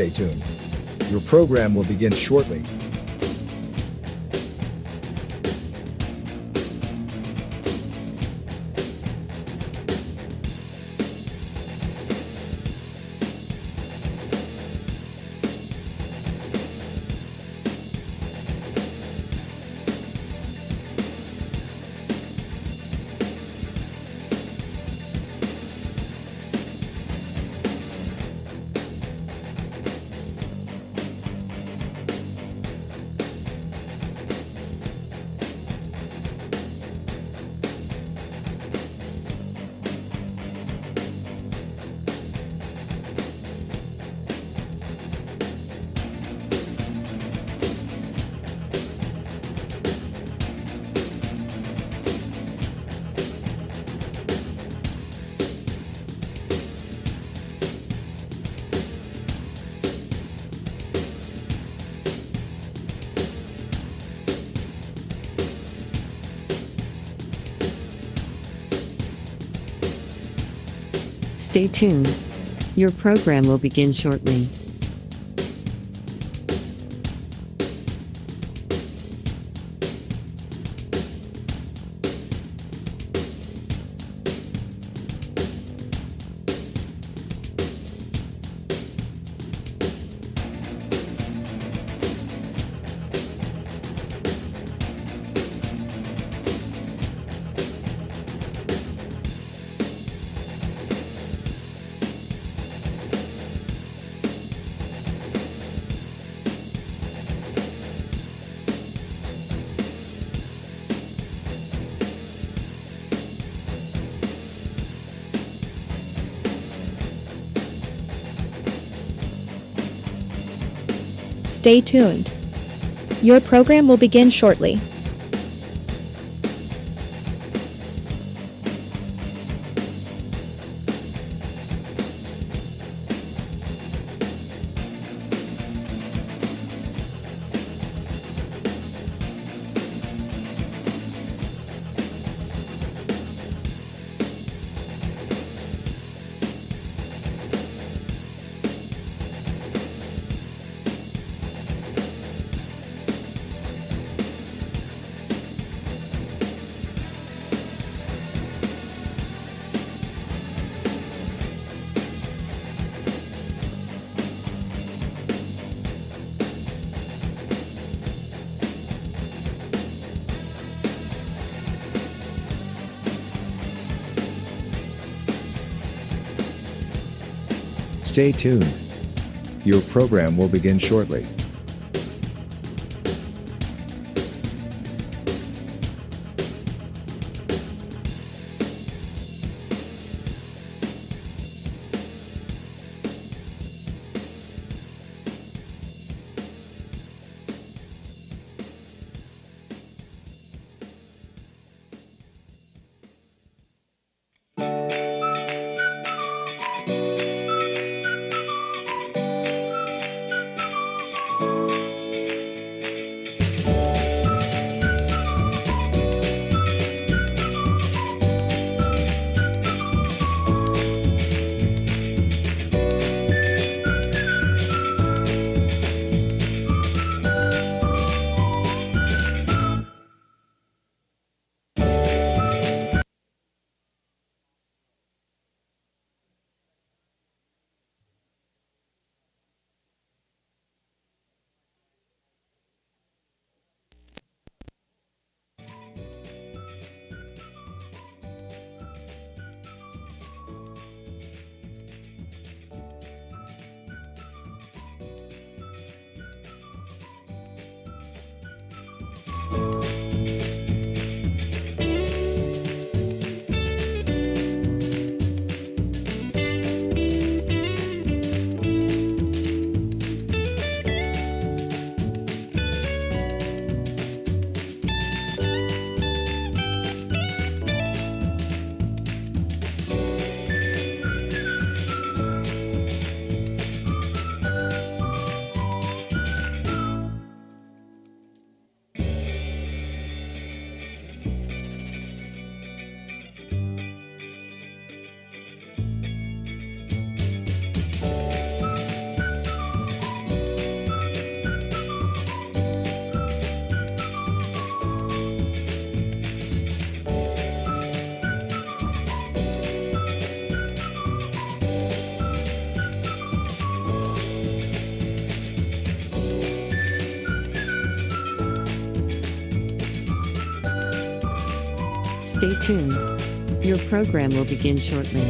stay tuned. Your program will begin shortly. Stay tuned. Your program will begin shortly. Stay tuned. Your program will begin shortly. Stay tuned. Your program will begin shortly. Stay tuned. Your program will begin shortly.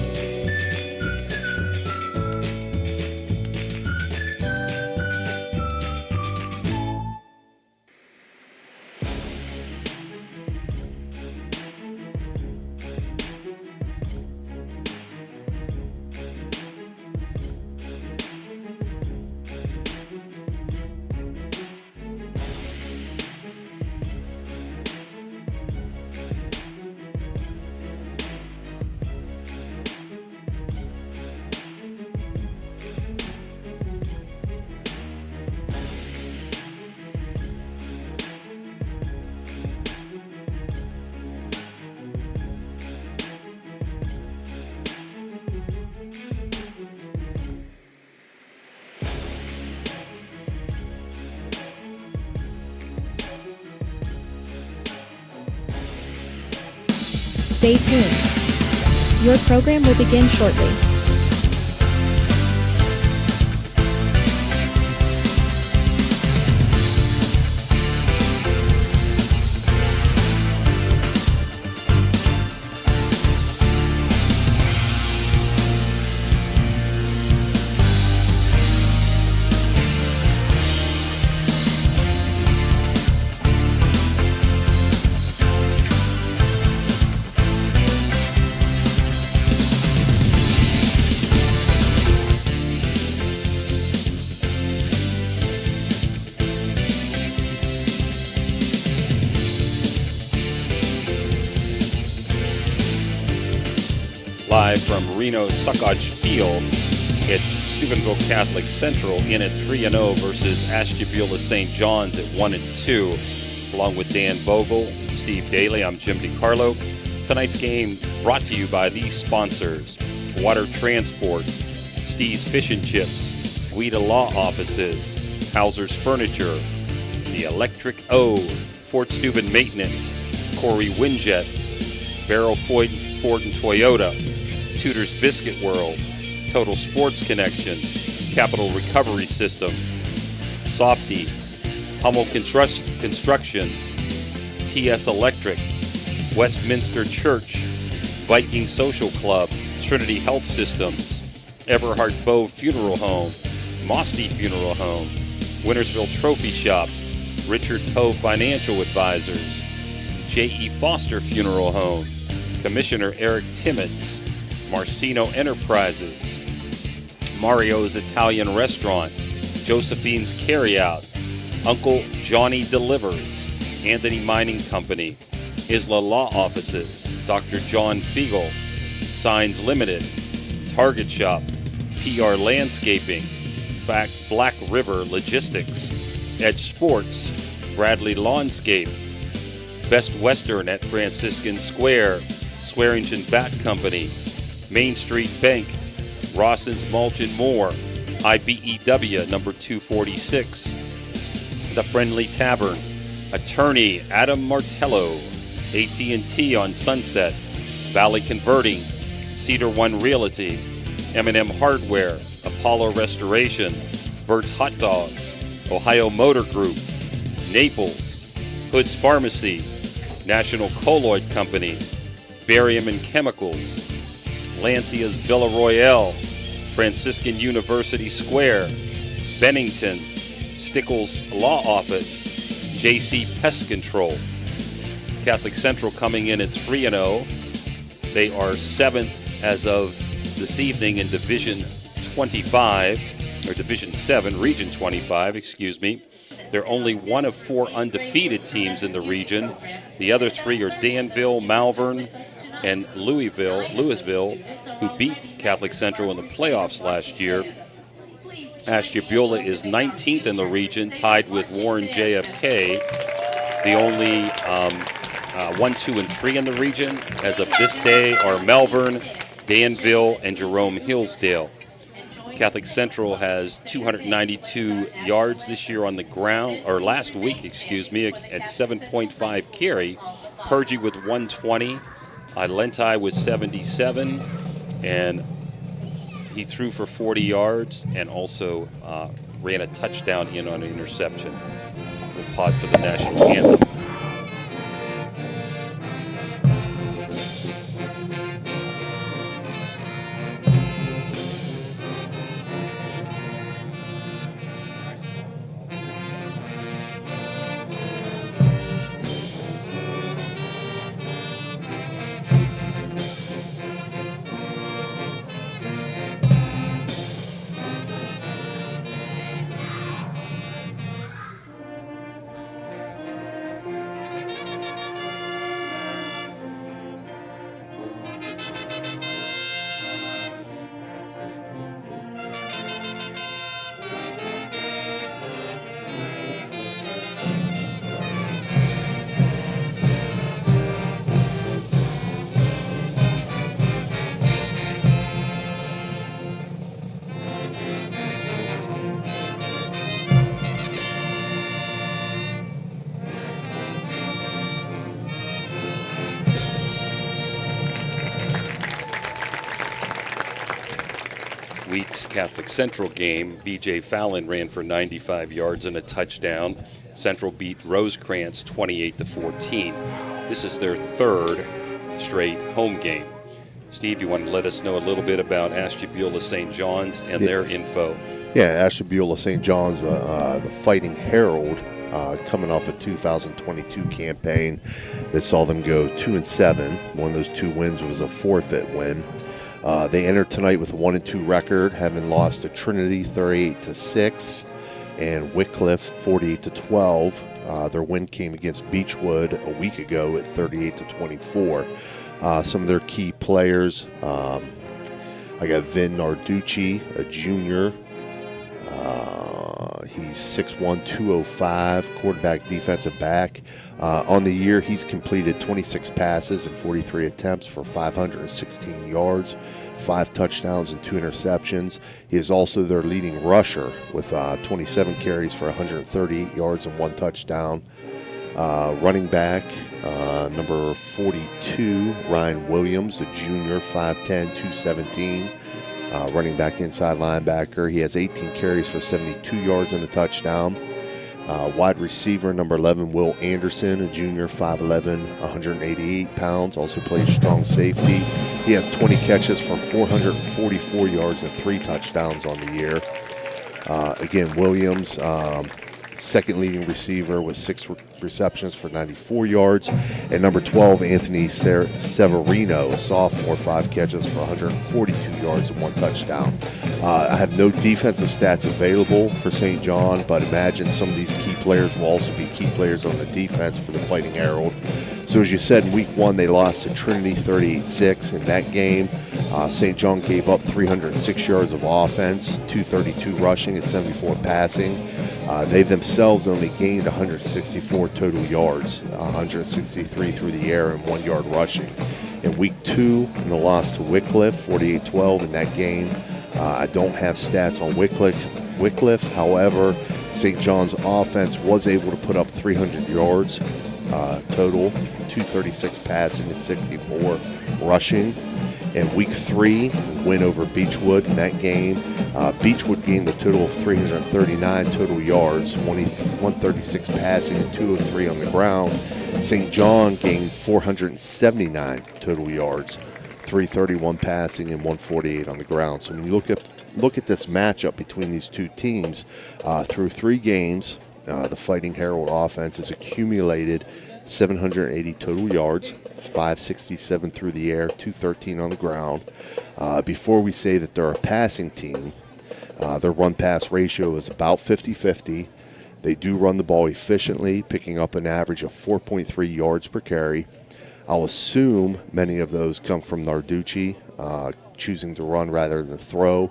Stay tuned. Your program will begin shortly. Live from Reno's Cchs Field, it's Steubenville Catholic Central in at 3-0 versus Ashtabula St. John's at 1-2. Along with Dan Vogel, Steve Daly, I'm Jim DiCarlo. Tonight's game brought to you by these sponsors: Water Transport, Steve's Fish and Chips, Guida Law Offices, Hauser's Furniture, The Electric O, Fort Steuben Maintenance, Corey Winjet, Barrel Ford and Toyota, Tudor's Biscuit World, Total Sports Connection, Capital Recovery System, Softy, Hummel Construction, TS Electric, Westminster Church, Viking Social Club, Trinity Health Systems, Everhart Bow Funeral Home, Mosty Funeral Home, Wintersville Trophy Shop, Richard Poe Financial Advisors, J.E. Foster Funeral Home, Commissioner Eric Timmons, Marcino Enterprises, Mario's Italian Restaurant, Josephine's Carryout, Uncle Johnny Delivers, Anthony Mining Company, Isla Law Offices, Dr. John Fiegel, Signs Limited, Target Shop, PR Landscaping, Black River Logistics, Edge Sports, Bradley Lawnscape, Best Western at Franciscan Square, Swearingen Bat Company, Main Street Bank, Rawson's Mulch and More, IBEW number 246, The Friendly Tavern, Attorney Adam Martello, AT&T on Sunset, Valley Converting, Cedar One Realty, M&M Hardware, Apollo Restoration, Burt's Hot Dogs, Ohio Motor Group, Naples, Hood's Pharmacy, National Colloid Company, Barium and Chemicals, Lancia's Villa Royale, Franciscan University Square, Bennington's, Stickles Law Office, JC Pest Control. Catholic Central coming in at 3-0. They are 7th as of this evening in Division 25, or Division 7, Region 25, excuse me. They're only one of 4 undefeated teams in the region. The other 3 are Danville, Malvern, and Louisville, who beat Catholic Central in the playoffs last year. Ashtabula is 19th in the region, tied with Warren JFK. The only 1, 2, and 3 in the region as of this day are Malvern, Danville, and Jerome Hillsdale. Catholic Central has 292 yards this year on the ground, or last week, excuse me, at 7.5 carry. Purgy with 120. Lentai was 77, and he threw for 40 yards and also ran a touchdown in on an interception. We'll pause for the national anthem. week's Catholic Central game, B.J. Fallon ran for 95 yards and a touchdown. Central beat Rosecrans 28-14. This is their third straight home game. Steve, you want to let us know a little bit about Ashtabula St. John's and their info? Yeah, Ashtabula St. John's, the Fighting Herald, coming off a 2022 campaign that saw them go 2-7. One of those 2 wins was a forfeit win. They entered tonight with a 1-2 record, having lost to Trinity 38-6 and Wycliffe 48-12. Their win came against Beechwood a week ago at 38-24. Some of their key players, I got Vin Narducci, a junior. He's 6'1", 205, quarterback, defensive back. On the year, he's completed 26 passes and 43 attempts for 516 yards, 5 touchdowns and 2 interceptions. He is also their leading rusher with 27 carries for 138 yards and 1 touchdown. Running back, number 42, Ryan Williams, a junior, 5'10", 217. Running back, inside linebacker. He has 18 carries for 72 yards and a touchdown. Wide receiver, number 11, Will Anderson, a junior, 5'11", 188 pounds. Also plays strong safety. He has 20 catches for 444 yards and 3 touchdowns on the year. Again, Williams, second leading receiver with 6 receptions for 94 yards. And number 12, Anthony Severino, a sophomore, 5 catches for 142 yards and 1 touchdown. I have no defensive stats available for St. John, but imagine some of these key players will also be key players on the defense for the Fighting Herald. So as you said, in week 1, they lost to Trinity 38-6. In that game, St. John gave up 306 yards of offense, 232 rushing and 74 passing. They themselves only gained 164 total yards, 163 through the air and 1 yard rushing. In week 2, in the loss to Wycliffe, 48-12 in that game. I don't have stats on Wycliffe. However, St. John's offense was able to put up 300 yards total, 236 passing and 64 rushing. In week 3, win over Beechwood in that game. Beechwood gained a total of 339 total yards, 136 passing and 203 on the ground. St. John gained 479 total yards, 331 passing and 148 on the ground. So when you look at this matchup between these two teams, through 3 games, the Fighting Herald offense has accumulated 780 total yards, 567 through the air, 213 on the ground. Before we say that they're a passing team, their run-pass ratio is about 50-50. They do run the ball efficiently, picking up an average of 4.3 yards per carry. I'll assume many of those come from Narducci, choosing to run rather than throw.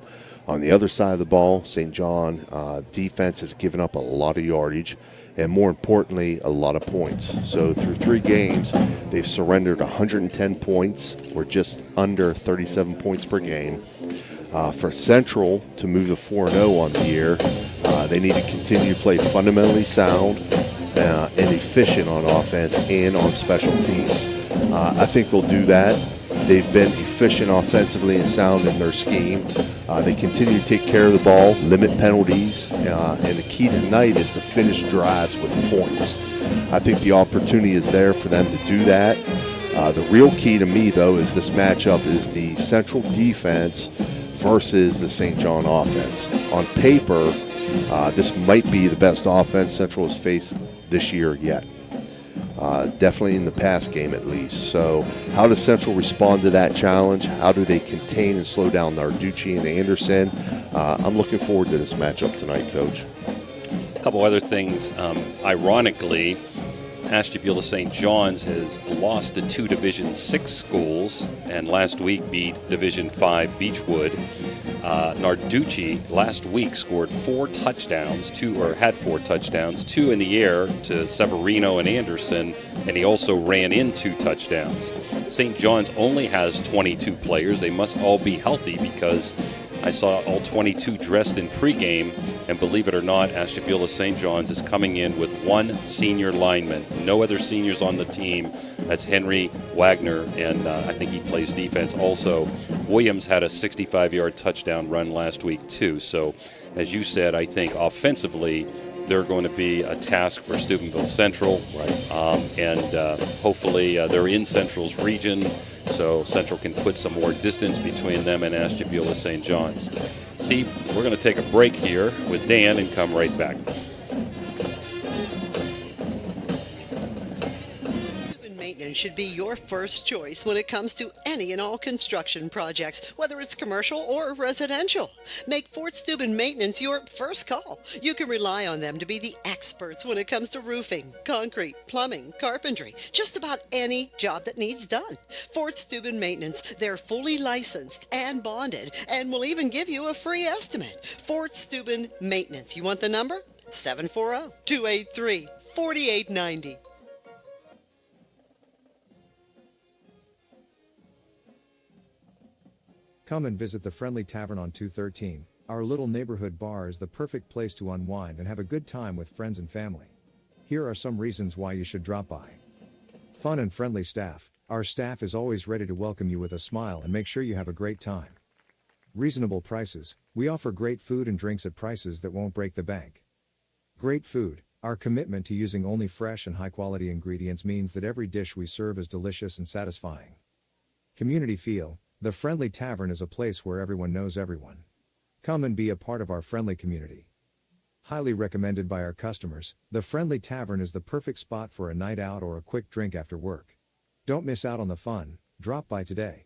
On the other side of the ball, St. John defense has given up a lot of yardage, and more importantly, a lot of points. So through 3 games, they've surrendered 110 points, or just under 37 points per game. For Central to move to 4-0 on the year, they need to continue to play fundamentally sound and efficient on offense and on special teams. I think they'll do that. They've been efficient offensively and sound in their scheme. They continue to take care of the ball, limit penalties, and the key tonight is to finish drives with points. I think the opportunity is there for them to do that. The real key to me, though, is this matchup is the Central defense versus the St. John offense. On paper, this might be the best offense Central has faced this year yet. Definitely in the past game at least. So how does Central respond to that challenge? How do they contain and slow down Narducci and Anderson? I'm looking forward to this matchup tonight, Coach. A couple other things. Ironically, Ashtabula St. John's has lost to 2 Division 6 schools, and last week beat Division 5 Beechwood. Narducci last week scored 4 touchdowns, had 4 touchdowns, 2 in the air to Severino and Anderson, and he also ran in 2 touchdowns. St. John's only has 22 players. They must all be healthy because I saw all 22 dressed in pregame, and believe it or not, Ashtabula St. John's is coming in with one senior lineman. No other seniors on the team. That's Henry Wagner, and I think he plays defense also. Williams had a 65-yard touchdown run last week, too. So, as you said, I think offensively, they're going to be a task for Steubenville Central. Right. And hopefully they're in Central's region, so Central can put some more distance between them and Ashtabula St. John's. Steve, we're going to take a break here with Dan and come right back. Maintenance should be your first choice when it comes to any and all construction projects, whether it's commercial or residential. Make Fort Steuben Maintenance your first call. You can rely on them to be the experts when it comes to roofing, concrete, plumbing, carpentry, just about any job that needs done. Fort Steuben Maintenance, they're fully licensed and bonded and will even give you a free estimate. Fort Steuben Maintenance. You want the number? 740-283-4890. Come and visit the Friendly Tavern on 213. Our little neighborhood bar is the perfect place to unwind and have a good time with friends and family. Here are some reasons why you should drop by. Fun and friendly staff. Our staff is always ready to welcome you with a smile and make sure you have a great time. Reasonable prices. We offer great food and drinks at prices that won't break the bank. Great food. Our commitment to using only fresh and high-quality ingredients means that every dish we serve is delicious and satisfying. Community feel. The Friendly Tavern is a place where everyone knows everyone. Come and be a part of our friendly community. Highly recommended by our customers, the Friendly Tavern is the perfect spot for a night out or a quick drink after work. Don't miss out on the fun. Drop by today.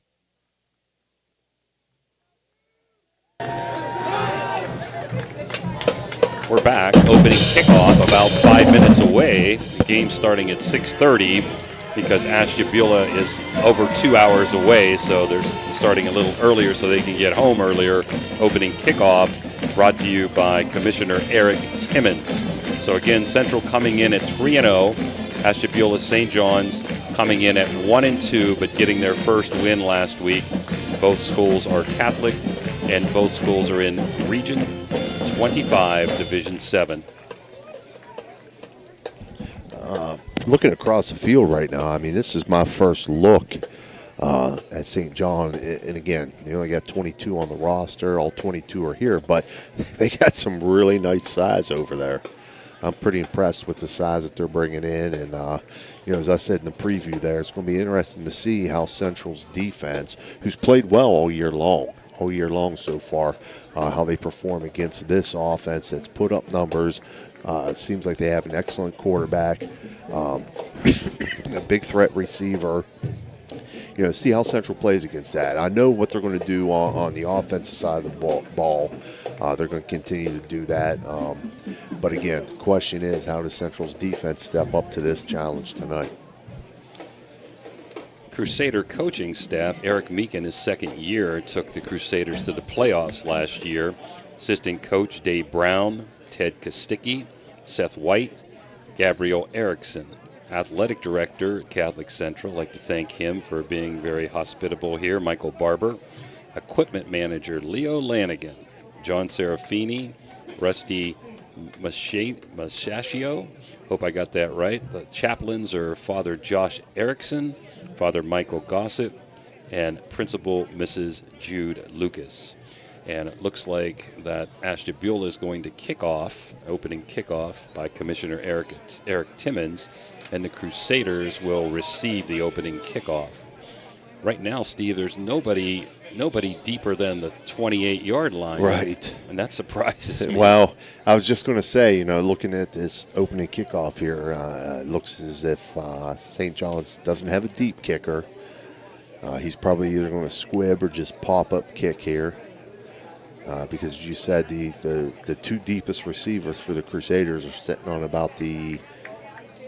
We're back. Opening kickoff about 5 minutes away. The game starting at 6:30. Because Ashtabula is over 2 hours away, so they're starting a little earlier so they can get home earlier. Opening kickoff brought to you by Commissioner Eric Timmons. So again, Central coming in at 3-0. Ashtabula St. John's coming in at 1-2, but getting their first win last week. Both schools are Catholic, and both schools are in Region 25, Division 7. Looking across the field right now, I mean, this is my first look at St. John. And again, they only got 22 on the roster. All 22 are here, but they got some really nice size over there. I'm pretty impressed with the size that they're bringing in. And, as I said in the preview there, it's going to be interesting to see how Central's defense, who's played well all year long so far, how they perform against this offense that's put up numbers. It seems like they have an excellent quarterback, a big threat receiver. See how Central plays against that. I know what they're going to do on the offensive side of the ball. They're going to continue to do that. But again, the question is, how does Central's defense step up to this challenge tonight? Crusader coaching staff, Eric Meekin, his second year, took the Crusaders to the playoffs last year. Assistant coach Dave Brown, Ted Kosticki, Seth White, Gabriel Erickson. Athletic director at Catholic Central, I'd like to thank him for being very hospitable here, Michael Barber. Equipment manager Leo Lanigan, John Serafini, Rusty Masaccio, hope I got that right. The chaplains are Father Josh Erickson, Father Michael Gossett, and Principal Mrs. Jude Lucas. And it looks like that Ashtabula is going to opening kickoff by Commissioner Eric Timmons, and the Crusaders will receive the opening kickoff. Right now, Steve, there's nobody deeper than the 28-yard line. Right. And that surprises me. Well, I was just going to say, looking at this opening kickoff here, it looks as if St. John's doesn't have a deep kicker. He's probably either going to squib or just pop-up kick here. Because as you said, the two deepest receivers for the Crusaders are sitting on about the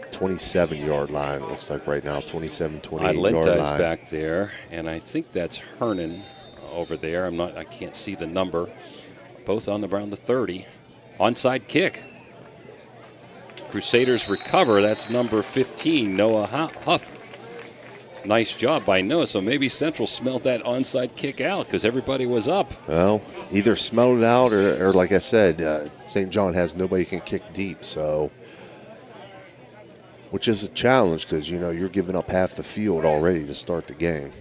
27-yard line, it looks like right now, 28-yard line. Back there, and I think that's Hernan over there. I can't see the number. Both on around the 30. Onside kick. Crusaders recover. That's number 15, Noah Huff. nice job by Noah. So maybe Central smelled that onside kick out because everybody was up. Well, either smelled it out or like I said, St. John has nobody who can kick deep. So, which is a challenge because, you know, you're giving up half the field already to start the game.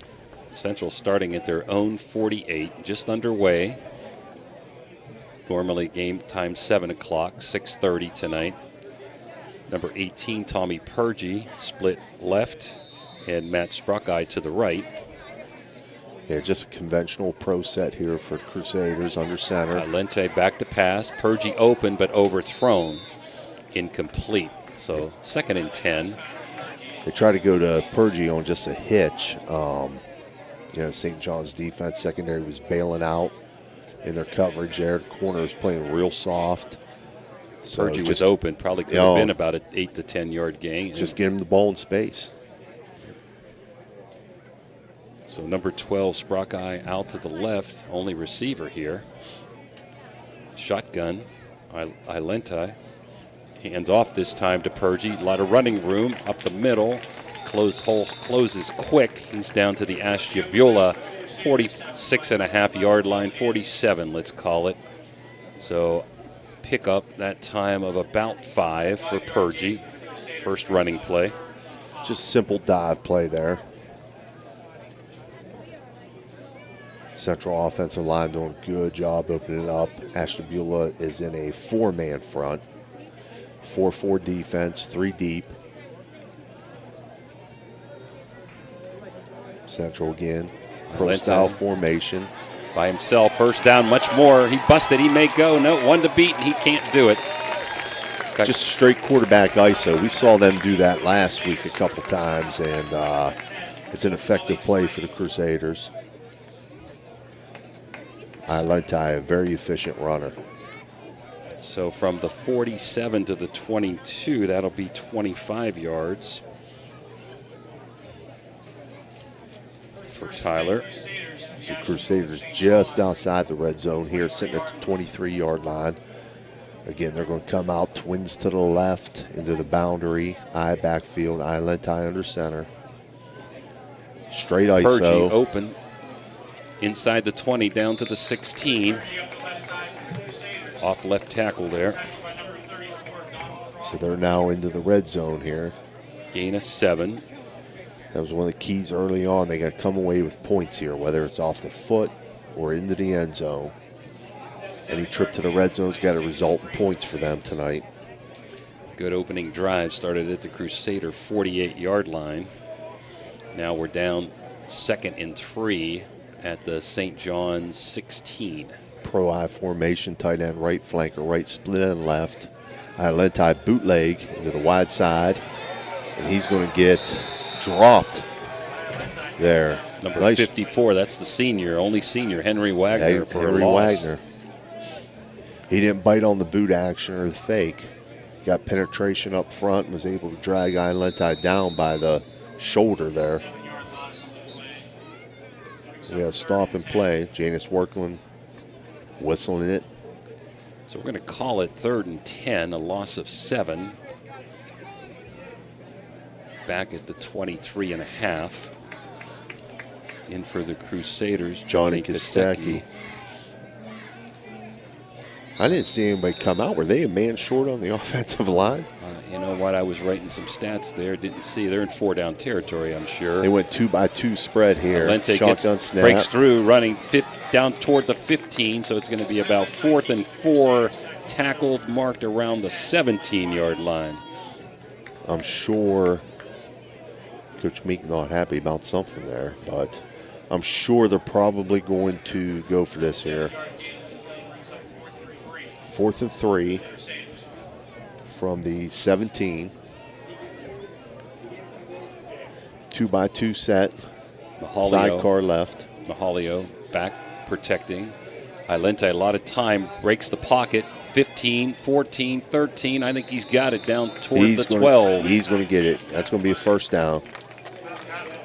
Central starting at their own 48, just underway. Normally game time 7 o'clock, 6:30 tonight. Number 18, Tommy Purgy, split left, and Matt Spruckeye to the right. Yeah, just a conventional pro set here for Crusaders under center. Lente back to pass. Purgy open but overthrown. Incomplete. So 2nd and 10. They try to go to Purgy on just a hitch. You know, St. John's defense secondary was bailing out in their coverage there. The corner was playing real soft. So Purgy was open. Probably could have been about an 8 to 10 yard gain. Just get him the ball in space. So number 12, Spruckeye out to the left, only receiver here. Shotgun, Ilenta. Hands off this time to Purgy. A lot of running room up the middle. Closes quick. He's down to the Ashtabula 46.5 yard line, 47, let's call it. So pick up that time of about 5 for Purgy. First running play. Just simple dive play there. Central offensive line doing a good job opening it up. Ashtabula is in a 4-man front. 4-4 defense, 3 deep. Central again, pro-style formation. By himself, first down, much more. He busted, he may go. No, 1 to beat, and he can't do it. Just straight quarterback ISO. We saw them do that last week a couple times, and it's an effective play for the Crusaders. Lentai, a very efficient runner. So from the 47 to the 22, that'll be 25 yards for Tyler. The Crusaders just outside the red zone here, sitting at the 23-yard line. Again, they're going to come out, twins to the left into the boundary, I backfield, Lentai under center. Straight ISO. Purgy open. Inside the 20, down to the 16. Off left tackle there. So they're now into the red zone here. Gain of 7. That was one of the keys early on. They got to come away with points here, whether it's off the foot or into the end zone. Any trip to the red zone's got to result in points for them tonight. Good opening drive. Started at the Crusader 48-yard line. Now we're down 2nd and 3 at the St. John's 16. Pro-I formation, tight end right, flanker right, split end left. Lentai bootleg into the wide side, and he's going to get dropped there. Number 54, that's the senior, only senior, Henry Wagner for Henry a loss. Wagner. He didn't bite on the boot action or the fake. Got penetration up front and was able to drag Lentai down by the shoulder there. We got stop and play. Janice Workland whistling it. So we're going to call it 3rd and 10, a loss of 7. Back at the 23.5. In for the Crusaders, Johnny Kostecki. I didn't see anybody come out. Were they a man short on the offensive line? You know what? I was writing some stats there. Didn't see. They're in 4-down territory, I'm sure. They went 2-by-2 spread here. Lente Shotgun snap. Breaks through, running down toward the 15, so it's going to be about 4th and 4, tackled, marked around the 17-yard line. I'm sure Coach Meek not happy about something there, but I'm sure they're probably going to go for this here. 4th and 3 from the 17. 2-by-2 set. Mahalio, sidecar left. Mahalio back protecting. Ilente, a lot of time, breaks the pocket. 15, 14, 13. I think he's got it down toward the 12. He's going to get it. That's going to be a first down.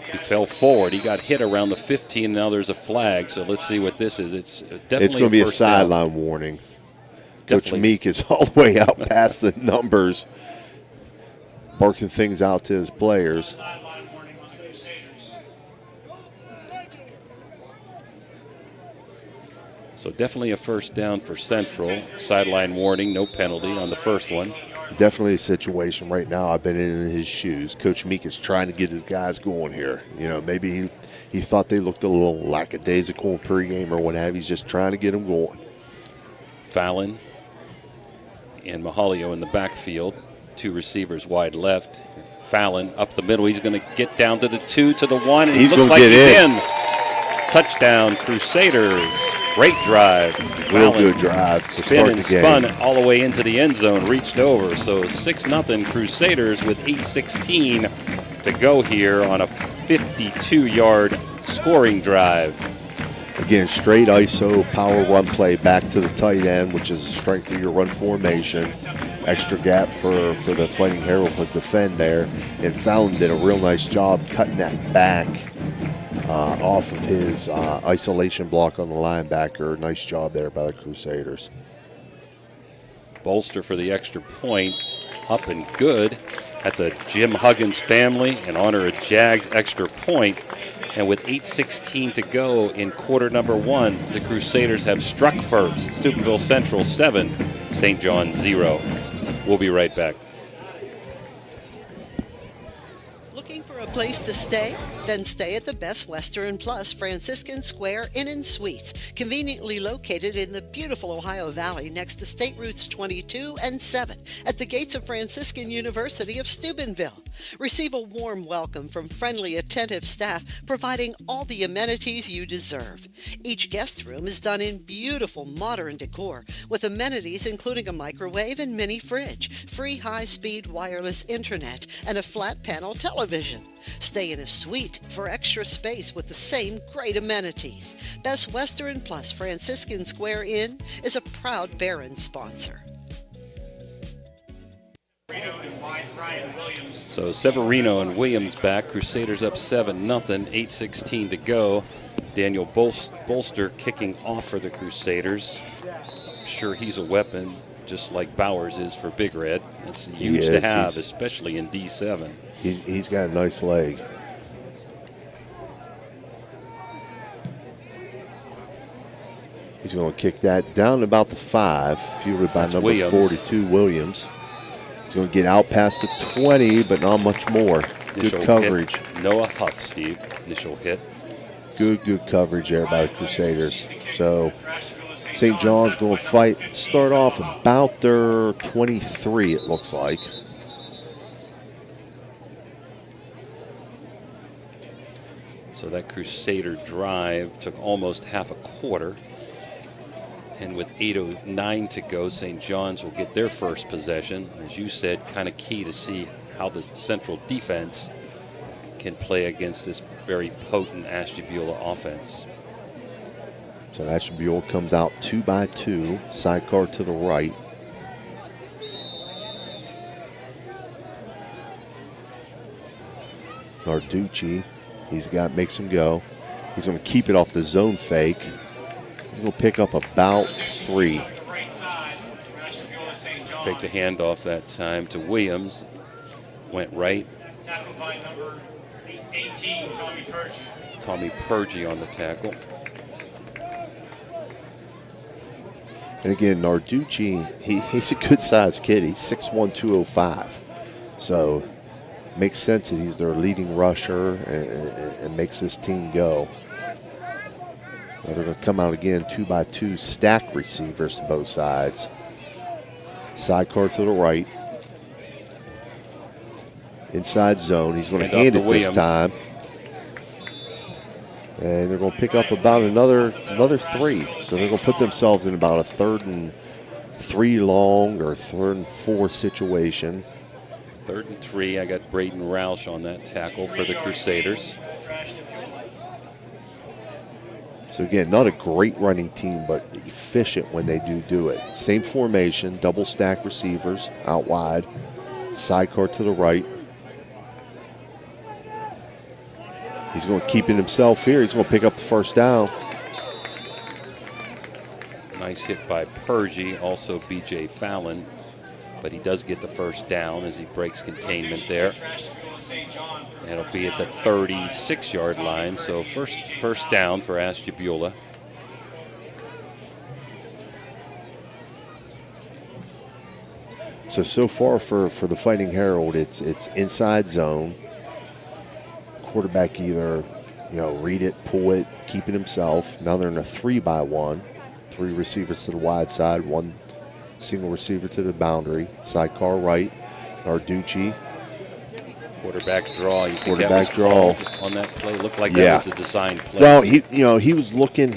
He fell forward. He got hit around the 15, and now there's a flag. So let's see what this is. It's definitely It's going to be a first down. sideline warning. Definitely. Coach Meek is all the way out past the numbers, barking things out to his players. So definitely a first down for Central. Sideline warning, no penalty on the first one. Definitely a situation right now. I've been in his shoes. Coach Meek is trying to get his guys going here. You know, maybe he thought they looked a little lackadaisical in pregame or what have you. He's just trying to get them going. Fallon and Mahalio in the backfield. 2 receivers wide left. Fallon up the middle. He's going to get down to the 2, to the 1, and he looks like he's in. Touchdown, Crusaders. Great drive. Real Fallon good drive to spin start and the spun game. all the way into the end zone, reached over. So 6-0 Crusaders with 8:16 to go here on a 52-yard scoring drive. Again, straight ISO power run play back to the tight end, which is the strength of your run formation. Extra gap for the Fighting Herald to defend there. And Fallon did a real nice job cutting that back off of his isolation block on the linebacker. Nice job there by the Crusaders. Bolster for the extra point, up and good. That's a Jim Huggins family in honor of Jags extra point. And with 8:16 to go in quarter number 1, the Crusaders have struck first. Steubenville Central 7, St. John 0. We'll be right back. Looking for a place to stay? Then stay at the Best Western Plus Franciscan Square Inn and Suites, conveniently located in the beautiful Ohio Valley next to State Routes 22 and 7 at the gates of Franciscan University of Steubenville. Receive a warm welcome from friendly, attentive staff, providing all the amenities you deserve. Each guest room is done in beautiful modern decor, with amenities including a microwave and mini fridge, free high-speed wireless internet, and a flat panel television. Stay in a suite for extra space with the same great amenities. Best Western Plus Franciscan Square Inn is a proud Barron sponsor. So Severino and Williams back. Crusaders up 7-0, 8:16 to go. Daniel Bolster kicking off for the Crusaders. I'm sure he's a weapon, just like Bowers is for Big Red. That's huge to have, especially in D7. He's got a nice leg. He's going to kick that down to about the 5, fueled by number Williams. 42, Williams. He's going to get out past the 20, but not much more. Initial good coverage. Hit. Noah Huff, Steve. Initial hit. Good coverage there by the Crusaders. So St. John's going to start off about their 23, it looks like. So that Crusader drive took almost half a quarter. And with 8:09 to go, St. John's will get their first possession. As you said, kind of key to see how the Central defense can play against this very potent Ashtabula offense. So Ashtabula comes out 2-2, sidecar to the right. Narducci, makes him go. He's going to keep it off the zone fake. He's going to pick up about 3. Fake the handoff that time to Williams. Went right. Tommy Purgie on the tackle. And again, Narducci, he's a good-sized kid. He's 6'1", 205. So makes sense that he's their leading rusher and makes this team go. Now they're going to come out again, 2-2, stack receivers to both sides. Sidecar to the right. Inside zone. He's going to hand it this time. And they're going to pick up about another 3. So they're going to put themselves in about a 3rd and 3 long or 3rd and 4 situation. 3rd and 3. I got Braden Roush on that tackle for the Crusaders. So again, not a great running team, but efficient when they do it. Same formation, double stack receivers out wide, sidecar to the right. He's going to keep it himself here. He's going to pick up the first down. Nice hit by Purgie, also B.J. Fallon, but he does get the first down as he breaks containment there. And it'll be at the 36-yard line, so first down for Ashtabula. So far for the Fighting Herald, it's inside zone. Quarterback either, read it, pull it, keep it himself. Now they're in a 3-by-1. 3 receivers to the wide side, 1 single receiver to the boundary. Sidecar right, Narducci. Quarterback draw. You think Quarterback that was draw called on that play? Looked like that was a designed play. Well, he was looking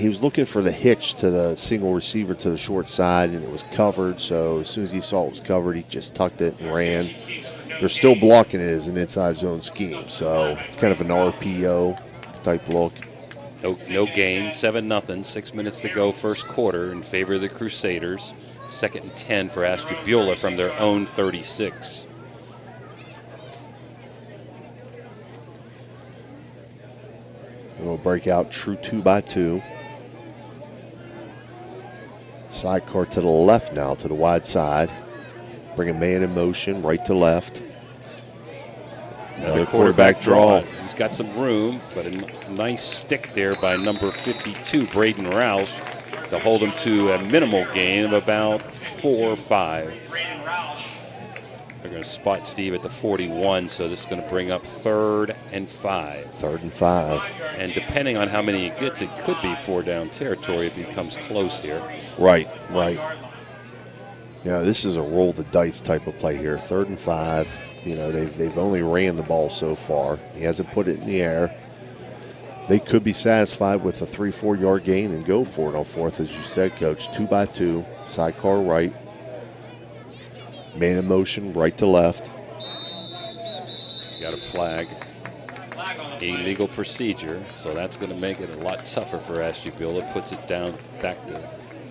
for the hitch to the single receiver to the short side, and it was covered. So as soon as he saw it was covered, he just tucked it and ran. They're still blocking it as an inside zone scheme, so it's kind of an RPO type look. No gain, 7-0, 6 minutes to go, first quarter in favor of the Crusaders. 2nd and 10 for Ashtabula from their own 36. We'll break out true 2-by-2. Sidecar to the left now, to the wide side. Bring a man in motion, right to left. Another quarterback draw. He's got some room, but a nice stick there by number 52, Braden Roush, to hold him to a minimal gain of about 4 or 5. They're going to spot Steve at the 41, so this is going to bring up 3rd and 5. 3rd and 5. And depending on how many he gets, it could be 4-down territory if he comes close here. Right. This is a roll the dice type of play here. 3rd and 5. They've only ran the ball so far. He hasn't put it in the air. They could be satisfied with a 3-4 yard gain and go for it on 4th, as you said, Coach. 2-by-2, sidecar right. Man in motion, right to left. Got a flag. Illegal procedure, so that's going to make it a lot tougher for Ashtabula. Puts it down back to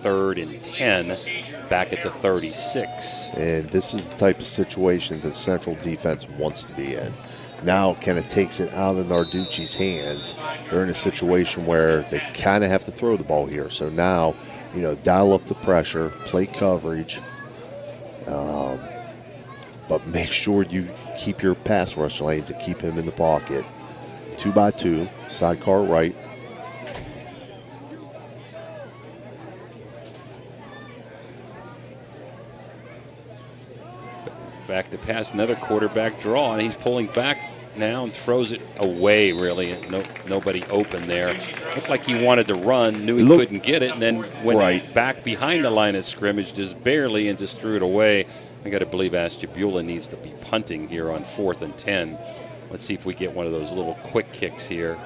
3rd and 10, back at the 36. And this is the type of situation that Central defense wants to be in. Now kind of takes it out of Narducci's hands. They're in a situation where they kind of have to throw the ball here. So now, dial up the pressure, play coverage, but make sure you keep your pass rush lanes and keep him in the pocket. 2-by-2, sidecar right. Back to pass, another quarterback draw, and he's pulling back now and throws it away, really. Nobody open there. Looked like he wanted to run, knew he couldn't get it, and then went back behind the line of scrimmage just barely and just threw it away. I got to believe Ashtabula needs to be punting here on 4th and 10. Let's see if we get one of those little quick kicks here.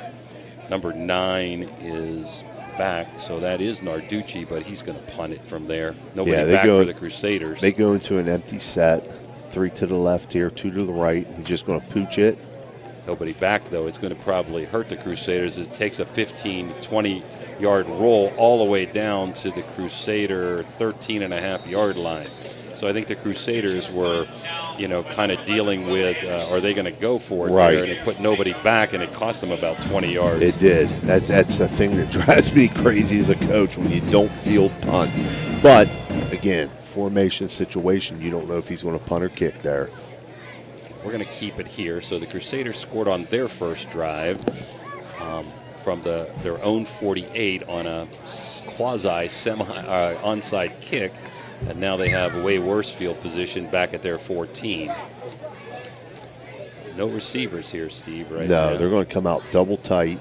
Number 9 is back, so that is Narducci, but he's going to punt it from there. Nobody back for the Crusaders. They go into an empty set. 3 to the left here, 2 to the right. He's just going to pooch it. Nobody back, though. It's going to probably hurt the Crusaders. It takes a 15, 20-yard roll all the way down to the Crusader 13.5-yard line. So I think the Crusaders were, kind of dealing with, are they going to go for it there? And it put nobody back, and it cost them about 20 yards. It did. That's the thing that drives me crazy as a coach when you don't field punts. But, again, formation situation, you don't know if he's going to punt or kick there. We're going to keep it here. So the Crusaders scored on their first drive from their own 48 on a quasi-semi onside kick. And now they have a way worse field position back at their 14. No receivers here, Steve, right now. No, they're going to come out double tight.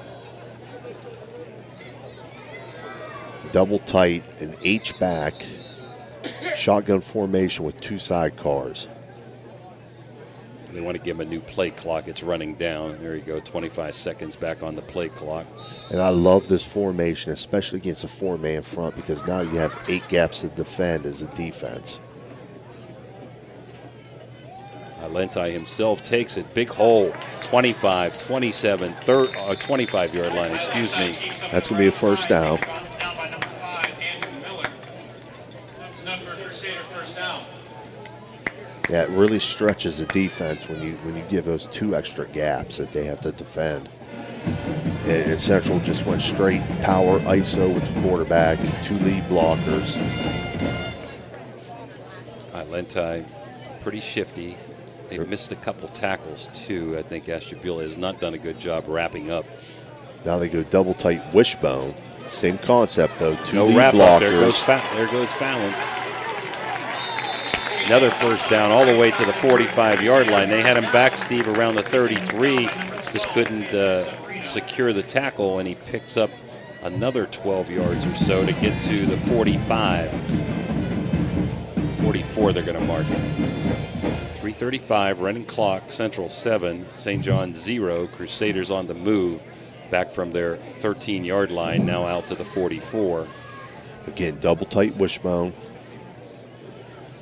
Double tight and H back. Shotgun formation with 2 sidecars. They want to give him a new play clock. It's running down. There you go, 25 seconds back on the play clock. And I love this formation, especially against a 4-man front, because now you have 8 gaps to defend as a defense. Alenti himself takes it. Big hole, 25, 27, 25-yard line, excuse me. That's going to be a first down. Yeah, it really stretches the defense when you give those 2 extra gaps that they have to defend. And Central just went straight power ISO with the quarterback, 2 lead blockers. Alenti, pretty shifty. They missed a couple tackles too. I think Ashtabula has not done a good job wrapping up. Now they go double tight wishbone. Same concept though. 2 no lead wrap blockers. Up. There goes Fallon. Another first down all the way to the 45-yard line. They had him back, Steve, around the 33. Just couldn't secure the tackle, and he picks up another 12 yards or so to get to the 45. 44 they're going to mark it. 3:35 running clock. Central 7, St. John 0. Crusaders on the move, back from their 13-yard line, now out to the 44. Again, double tight wishbone.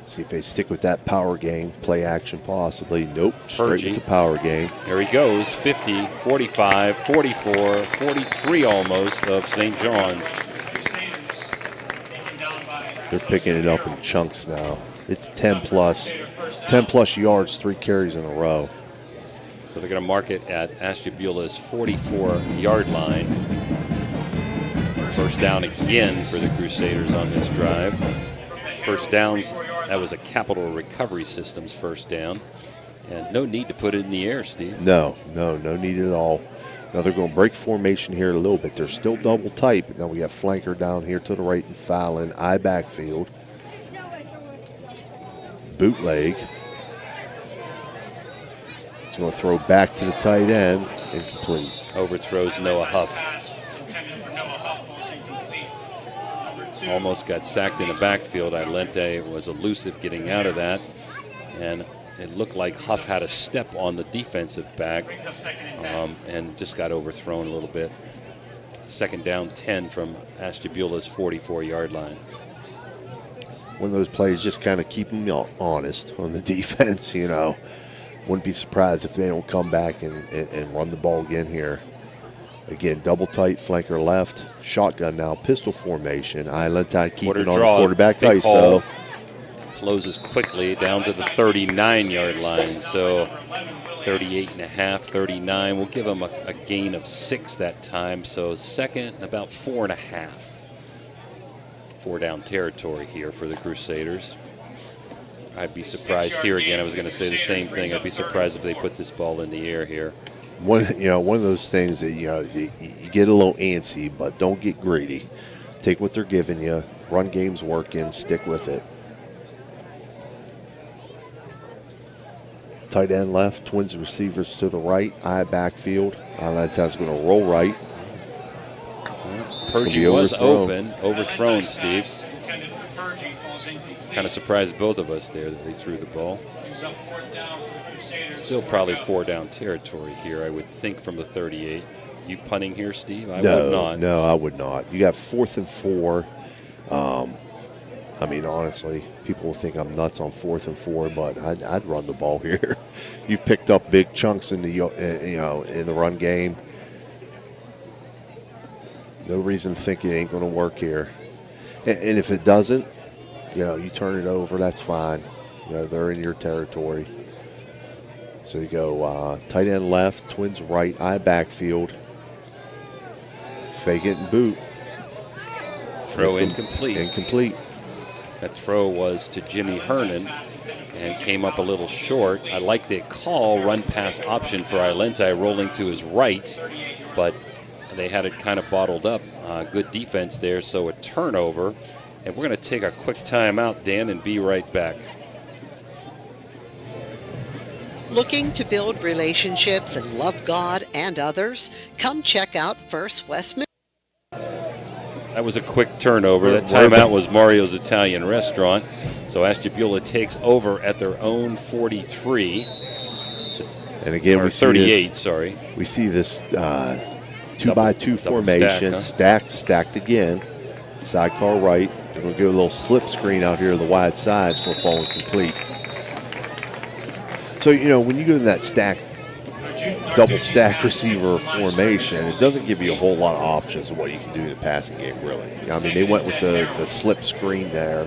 See if they stick with that power game. Play action possibly. Nope, straight Purging. with the power game. There he goes, 50, 45, 44, 43 almost of St. John's. They're picking it up in chunks now. It's 10 plus yards, 3 carries in a row. So they're going to mark it at Ashtabula's 44-yard line. First down again for the Crusaders on this drive. First downs, that was a Capital Recovery Systems first down. And no need to put it in the air, Steve. No need at all. Now they're going to break formation here a little bit. They're still double tight, but now we got flanker down here to the right and Fallon, I backfield. Bootleg. He's going to throw back to the tight end, incomplete. Overthrows Noah Huff. Almost got sacked in the backfield. Ilente was elusive getting out of that. And it looked like Huff had a step on the defensive back and just got overthrown a little bit. Second down 10 from Ashtabula's 44-yard line. One of those plays just kind of keep them honest on the defense, you know. Wouldn't be surprised if they don't come back and run the ball again here. Again, double tight, flanker left, shotgun now, pistol formation. Ilente keeping on the quarterback ISO. Closes quickly down to the 39-yard line. So 38 and a half, 39. We'll give them a gain of 6 that time. So second, about 4.5. 4 down territory here for the Crusaders. I'd be surprised here again. I was going to say the same thing. I'd be surprised if they put this ball in the air here. One of those things that you get a little antsy, but don't get greedy. Take what they're giving you. Run game's working. Stick with it. Tight end left, Twins receivers to the right, I backfield. Ilente's going to roll right. Purgey was open, overthrown, Steve. Kind of surprised both of us there that they threw the ball. Still probably 4 down territory here, I would think, from the 38. You punting here, Steve? I would not. No, I would not. You got 4th and 4. I mean, honestly, people will think I'm nuts on 4th and 4, but I'd run the ball here. You've picked up big chunks in the in the run game. No reason to think it ain't going to work here. And if it doesn't, you turn it over. That's fine. They're in your territory. So you go tight end left, Twins right, I backfield. Fake it and boot. Throw incomplete. Incomplete. That throw was to Jimmy Hernan and came up a little short. I like the call, run pass option for Ilente rolling to his right, but they had it kind of bottled up. Good defense there, so a turnover. And we're going to take a quick timeout, Dan, and be right back. Looking to build relationships and love God and others? Come check out First West. That was a quick turnover. That timeout was Mario's Italian Restaurant. So Ashtabula takes over at their own 43. And again, we see 38, this, sorry. We see this 2-by-2 formation, stacked again. Sidecar right. We're going to go a little slip screen out here to the wide side. It's going to fall incomplete. So, when you go in that double stack receiver formation, it doesn't give you a whole lot of options of what you can do in the passing game, really. I mean, they went with the slip screen there,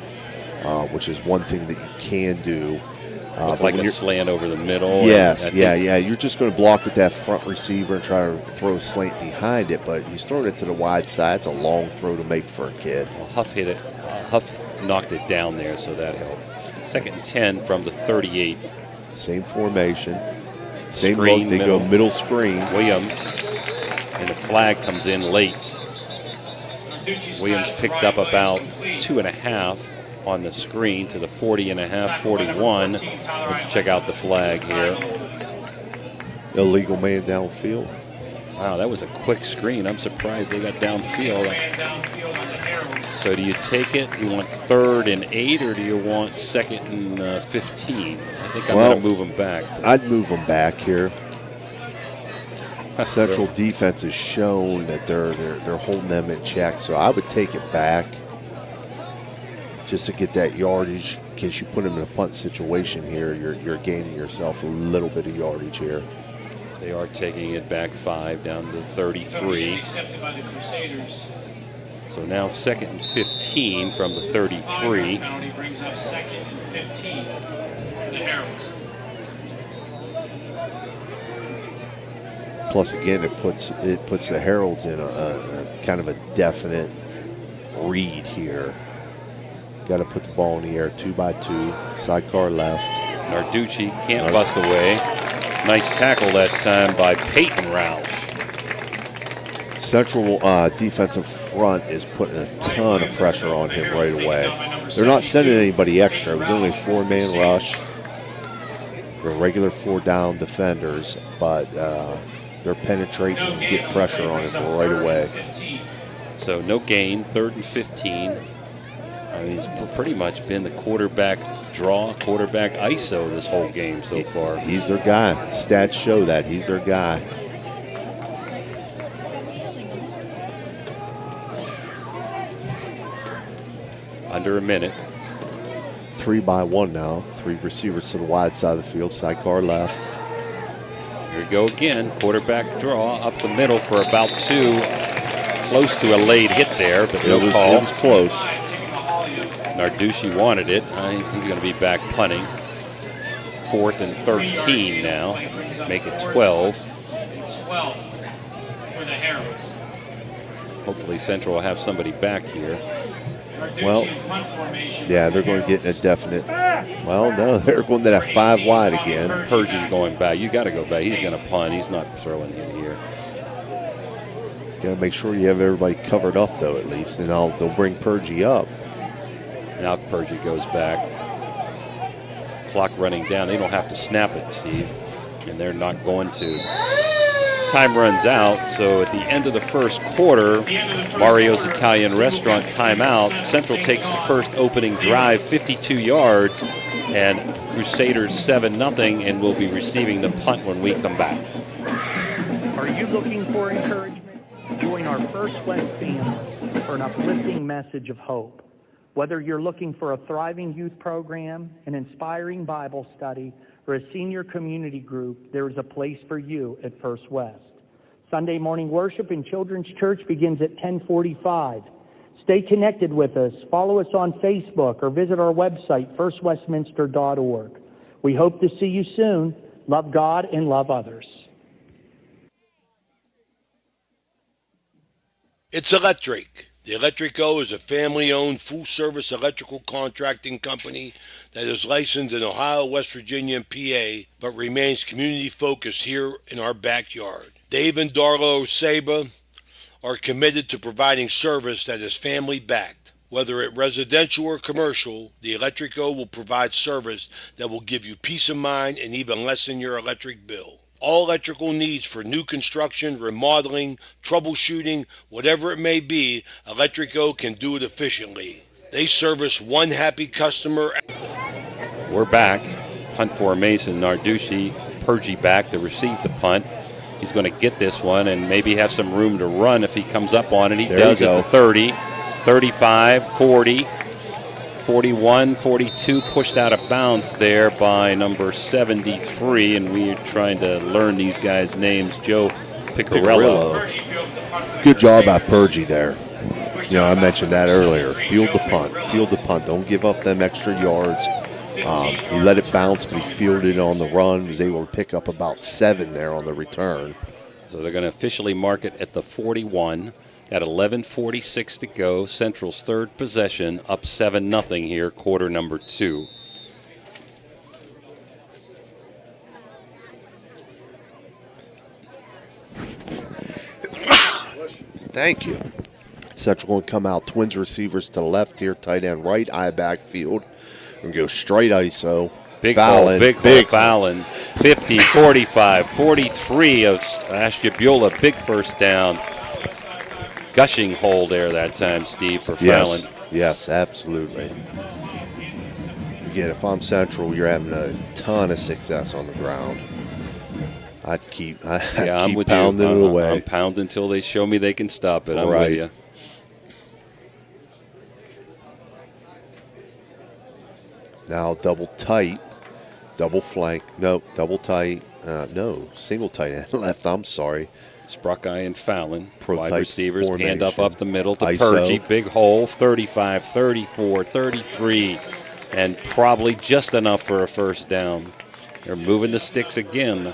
which is one thing that you can do. Like a slant over the middle. Yes, yeah. You're just going to block with that front receiver and try to throw a slant behind it, but he's throwing it to the wide side. It's a long throw to make for a kid. Well, Huff hit it. Huff knocked it down there, so that helped. Second and 10 from the 38. Same formation. Same Screen, look. They go middle screen. Williams, and the flag comes in late. Williams picked up about 2.5. on the screen to the 40.5, 41. Let's check out the flag here. Illegal man downfield. Wow, that was a quick screen. I'm surprised they got downfield. So do you take it? You want 3rd and 8, or do you want 2nd and 15? I think I'm going to move them back. I'd move them back here. Central defense has shown that they're holding them in check, so I would take it back just to get that yardage. In case you put them in a punt situation here, you're gaining yourself a little bit of yardage here. They are taking it back 5 down to 33. So now 2nd and 15 from the 33. Plus, again, it puts the Heralds in a kind of a definite read here. Got to put the ball in the air 2-by-2, sidecar left. Narducci can't bust away. Nice tackle that time by Peyton Roush. Central defensive front is putting a ton of pressure on him right away. They're not sending anybody extra. It was only a 4-man rush. They're regular 4-down defenders, but they're penetrating and get pressure on him right away. So no gain, 3rd and 15. I mean, it's pretty much been the quarterback draw, quarterback ISO this whole game so far. He's their guy. Stats show that. He's their guy. Under a minute. 3-by-1 now. 3 receivers to the wide side of the field. Sidecar left. Here we go again. Quarterback draw up the middle for about 2. Close to a late hit there, but no call. It was close. Narducci wanted it. I think he's going to be back punting. 4th and 13 now. Make it 12. Hopefully Central will have somebody back here. Well, yeah, they're going to get a definite. Well, no, they're going to that 5 wide again. Purgey's going back. You got to go back. He's going to punt. He's not throwing it here. Got to make sure you have everybody covered up, though, at least. And they'll bring Purgey up. Now Purgey goes back. Clock running down. They don't have to snap it, Steve. And they're not going to. Time runs out, so at the end of the first quarter, Mario's Italian Restaurant timeout. Central takes the first opening drive, 52 yards, and Crusaders 7-0, and will be receiving the punt when we come back. Are you looking for encouragement? Join our First West family for an uplifting message of hope. Whether you're looking for a thriving youth program, an inspiring Bible study, or a senior community group, there is a place for you at First West. Sunday morning worship in Children's Church begins at 10:45. Stay connected with us. Follow us on Facebook or visit our website, firstwestminster.org. We hope to see you soon. Love God and love others. It's electric. The Electrico is a family-owned, full-service electrical contracting company that is licensed in Ohio, West Virginia, and PA, but remains community-focused here in our backyard. Dave and Darla Oseba are committed to providing service that is family-backed. Whether it residential or commercial, the Electrico will provide service that will give you peace of mind and even lessen your electric bill. All electrical needs for new construction, remodeling, troubleshooting, whatever it may be, Electrico can do it efficiently. They service one happy customer. We're back. Punt formation. Narducci, Purgey back to receive the punt. He's going to get this one and maybe have some room to run if he comes up on it. He does at the 30, 35, 40. 41, 42, pushed out of bounds there by number 73, and we're trying to learn these guys' names. Joe Piccirillo. Good job by Purgey there. You know, I mentioned that earlier. Field the punt. Field the punt. Don't give up them extra yards. He let it bounce, but he fielded it on the run. Was able to pick up about 7 there on the return. So they're going to officially mark it at the 41. Got 11:46 to go. Central's third possession, up 7-0 here, quarter number 2. Thank you. Central going to come out twins receivers to the left here, tight end right, eye backfield. And go straight ISO. Big Fallon, hole, Fallon. 50, 45, 43 of Ashtabula. Big first down. Gushing hole there that time, Steve, for Fallon. Yes, absolutely. Again, if I'm Central, you're having a ton of success on the ground. I'd keep I'm with pounding you. it away. I'm pounding until they show me they can stop it. I'm Right. with you. Now double tight, double flank. No, double tight. No, single tight end left. I'm sorry. Spruckeye and Fallon, wide Pro-type receivers, hand formation. up the middle to ISO. Purgy. Big hole, 35, 34, 33, and probably just enough for a first down. They're moving the sticks again.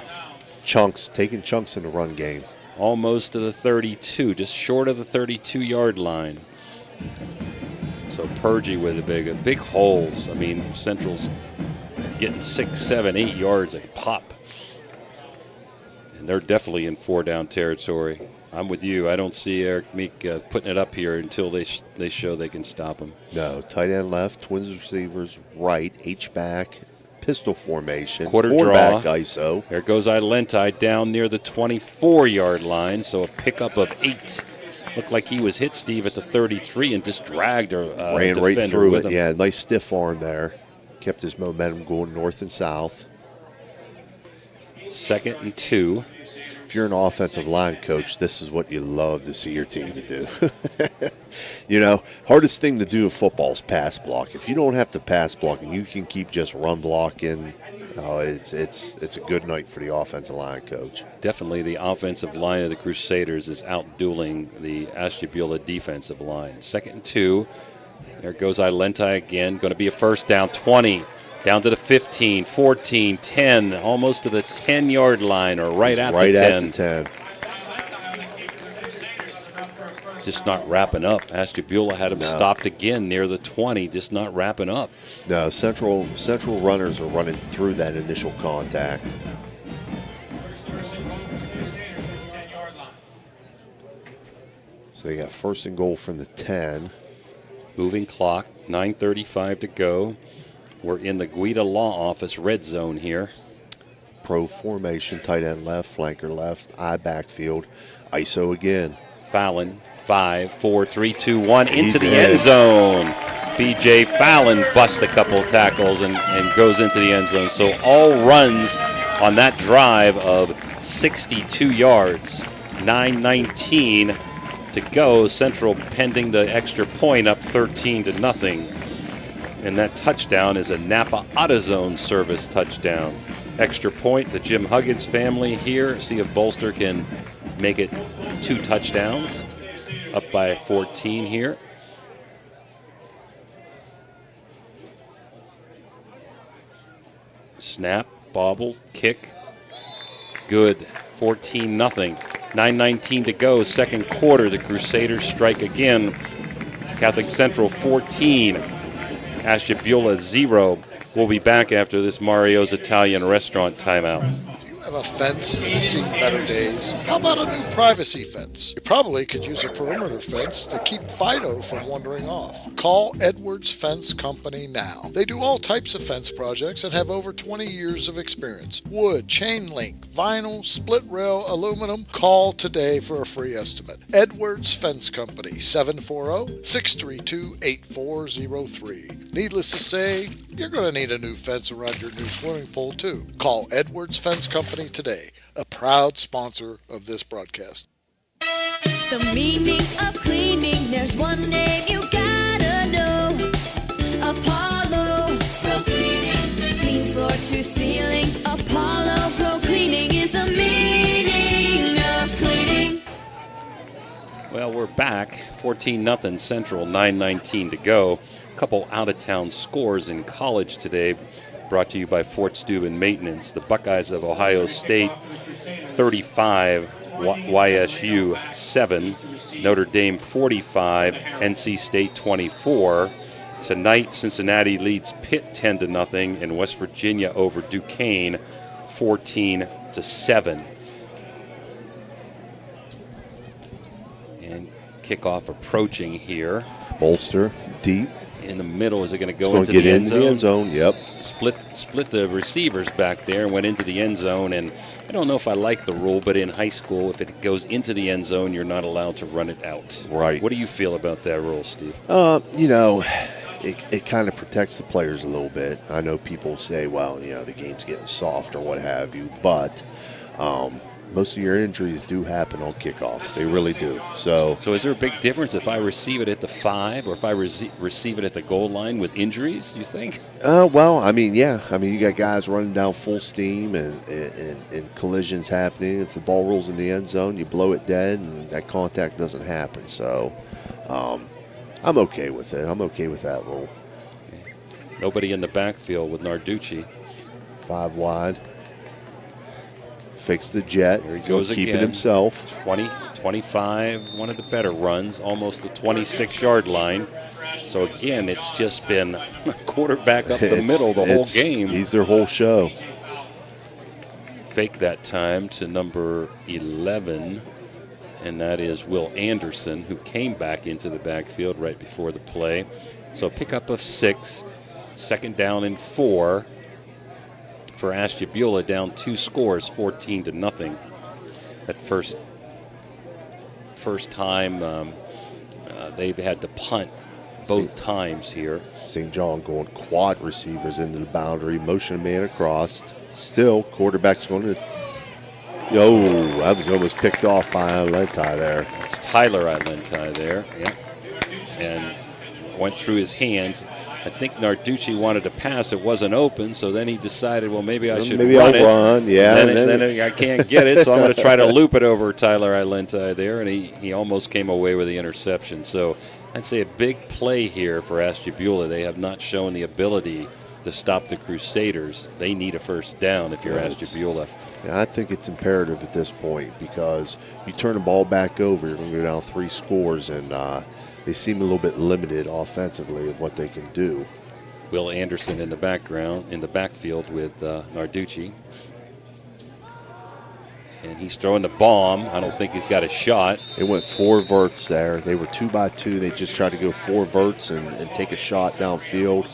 Chunks, taking chunks in the run game. Almost to the 32, just short of the 32-yard line. So Purgy with the big holes. I mean, Central's getting 6, 7, 8 yards a pop. And they're definitely in 4-down territory. I'm with you. I don't see Eric Meek putting it up here until they show they can stop him. No, tight end left, twins receivers right, H-back, pistol formation. Quarterback draw. ISO. There goes Ilenti down near the 24-yard line, so a pickup of 8. Looked like he was hit, Steve, at the 33 and just dragged a Ran right defender through with it. him. Yeah, nice stiff arm there. Kept his momentum going north and south. 2nd and 2. If you're an offensive line coach, this is what you love to see your team to do. You know, hardest thing to do in football is pass block. If you don't have to pass block and you can keep just run blocking, it's a good night for the offensive line coach. Definitely the offensive line of the Crusaders is outdueling the Ashtabula defensive line. 2nd and 2. There goes Ilenti again. Going to be a first down. 20. Down to the 15, 14, 10. Almost to the 10-yard line or right at the 10. Right at the 10. Just not wrapping up. Ashtabula had him stopped again near the 20. Just not wrapping up. No, Central runners are running through that initial contact. So they got 1st and goal from the 10. Moving clock, 9:35 to go. We're in the Guida Law Office red zone here. Pro formation, tight end left, flanker left, eye backfield. ISO again. Fallon, 5, 4, 3, 2, 1, into He's the in. end zone. B.J. Fallon busts a couple of tackles and goes into the end zone. So all runs on that drive of 62 yards. 9:19 to go. Central pending the extra point up 13-0. And that touchdown is a Napa AutoZone service touchdown. Extra point, the Jim Huggins family here. See if Bolster can make it 2 touchdowns. Up by 14 here. Snap, bobble, kick. Good. 14-0. 9:19 to go. 2nd quarter. The Crusaders strike again. It's Catholic Central 14. Ashtabula 0. We'll be back after this Mario's Italian restaurant timeout. Have a fence that has seen better days? How about a new privacy fence? You probably could use a perimeter fence to keep Fido from wandering off. Call Edwards Fence Company now. They do all types of fence projects and have over 20 years of experience. Wood, chain link, vinyl, split rail, aluminum. Call today for a free estimate. Edwards Fence Company, 740-632-8403. Needless to say, you're going to need a new fence around your new swimming pool too. Call Edwards Fence Company today, a proud sponsor of this broadcast. The meaning of cleaning, there's one name you gotta know. Apollo Pro Cleaning. Clean floor to ceiling. Apollo Pro Cleaning is the meaning of cleaning. Well, we're back. 14-0 Central, 9:19 to go. A couple out-of-town scores in college today, brought to you by Fort Steuben Maintenance. The Buckeyes of Ohio State, 35, YSU 7, Notre Dame 45, NC State 24. Tonight, Cincinnati leads Pitt 10-0, and West Virginia over Duquesne 14-7. And kickoff approaching here. Bolster, deep. In the middle, is it going to go It's into going to the get end into the end zone, yep. Split the receivers back there and went into the end zone. And I don't know if I like the rule, but in high school, if it goes into the end zone, you're not allowed to run it out. Right. What do you feel about that rule, Steve? You know, it kind of protects the players a little bit. I know people say, well, you know, the game's getting soft or what have you, but most of your injuries do happen on kickoffs. They really do. So is there a big difference if I receive it at the 5 or if I receive it at the goal line with injuries, you think? Well, I mean, yeah. I mean, you got guys running down full steam and collisions happening. If the ball rolls in the end zone, you blow it dead, and that contact doesn't happen. So I'm okay with it. I'm okay with that rule. Nobody in the backfield with Narducci. 5 wide. Fakes the jet. There he goes keep again. it himself. 20, 25, one of the better runs, almost the 26-yard line. So, again, it's just been quarterback up the middle the whole game. He's their whole show. Fake that time to number 11, and that is Will Anderson, who came back into the backfield right before the play. So, pickup of 6, second down and 4. For Ashtabula, down 2 scores, 14-0. That first time they've had to punt both times here. St. John going quad receivers into the boundary, motion man across. Still, quarterback's going to. Oh, that was almost picked off by Alentai there. It's Tyler Alentai there, yeah, and went through his hands. I think Narducci wanted to pass. It wasn't open, so then he decided, well, maybe I should run it. Run, yeah. Then I can't get it, so I'm going to try to loop it over Tyler Alentai there, and he almost came away with the interception. So I'd say a big play here for Ashtabula. They have not shown the ability to stop the Crusaders. They need a first down if you're Ashtabula. Yeah, I think it's imperative at this point because you turn the ball back over, you're going to go down 3 scores, and they seem a little bit limited offensively of what they can do. Will Anderson in the backfield with Narducci. And he's throwing the bomb. I don't think he's got a shot. They went 4 verts there. They were 2 by 2. They just tried to go 4 verts and take a shot downfield.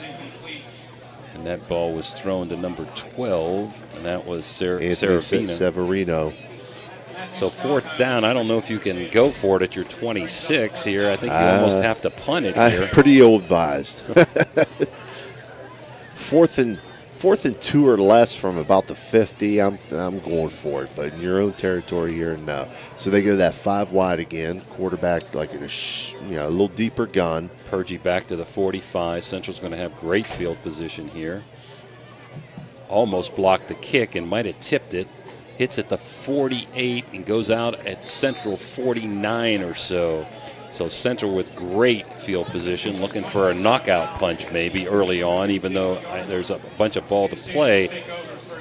And that ball was thrown to number 12, and that was Anthony Severino. So 4th down, I don't know if you can go for it at your 26 here. I think you almost have to punt it here. Pretty ill-advised. 4th and 2 or less from about the 50. I'm going for it, but in your own territory here, no. So they go that 5 wide again. Quarterback like in a little deeper gun. Purgy back to the 45. Central's going to have great field position here. Almost blocked the kick and might have tipped it. Hits at the 48 and goes out at Central 49 or so. So Central with great field position, looking for a knockout punch maybe early on, even though there's a bunch of ball to play.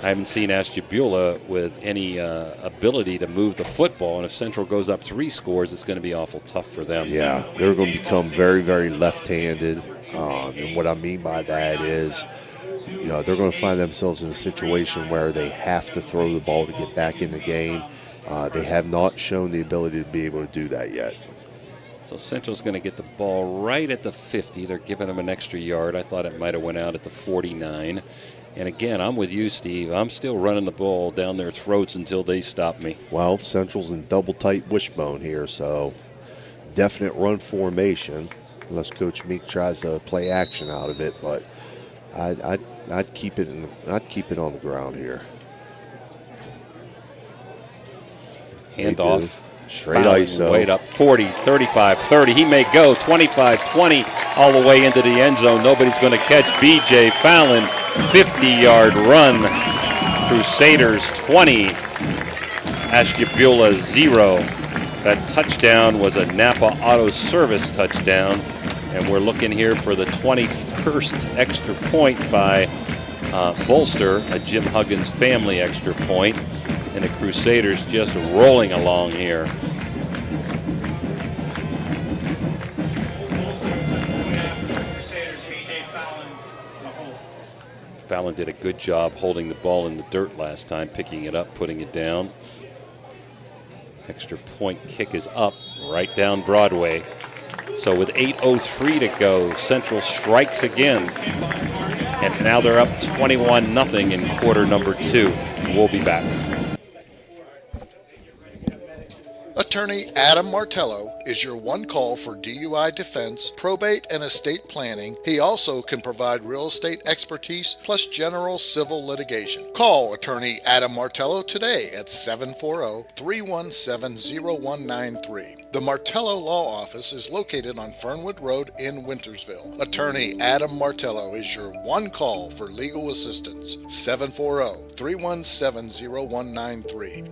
I haven't seen Ashtabula with any ability to move the football, and if Central goes up 3 scores, it's going to be awful tough for them. Yeah, they're going to become very, very left-handed, and what I mean by that is, they're going to find themselves in a situation where they have to throw the ball to get back in the game. They have not shown the ability to be able to do that yet. So Central's going to get the ball right at the 50. They're giving them an extra yard. I thought it might have went out at the 49. And again, I'm with you, Steve. I'm still running the ball down their throats until they stop me. Well, Central's in double tight wishbone here, so definite run formation, unless Coach Meek tries to play action out of it. But I'd keep it on the ground here. Handoff. Straight ISO. Wait up, 40, 35, 30. He may go 25, 20, all the way into the end zone. Nobody's going to catch B.J. Fallon. 50-yard run. Crusaders 20. Ashtabula 0. That touchdown was a Napa Auto Service touchdown. And we're looking here for the 21st extra point by Bolster, a Jim Huggins family extra point. And the Crusaders just rolling along here. Fallon did a good job holding the ball in the dirt last time, picking it up, putting it down. Extra point kick is up right down Broadway. So with 8:03 to go, Central strikes again. And now they're up 21-0 in quarter number 2. We'll be back. Attorney Adam Martello is your one call for DUI defense, probate, and estate planning. He also can provide real estate expertise plus general civil litigation. Call Attorney Adam Martello today at 740-317-0193. The Martello Law Office is located on Fernwood Road in Wintersville. Attorney Adam Martello is your one call for legal assistance. 740-317-0193.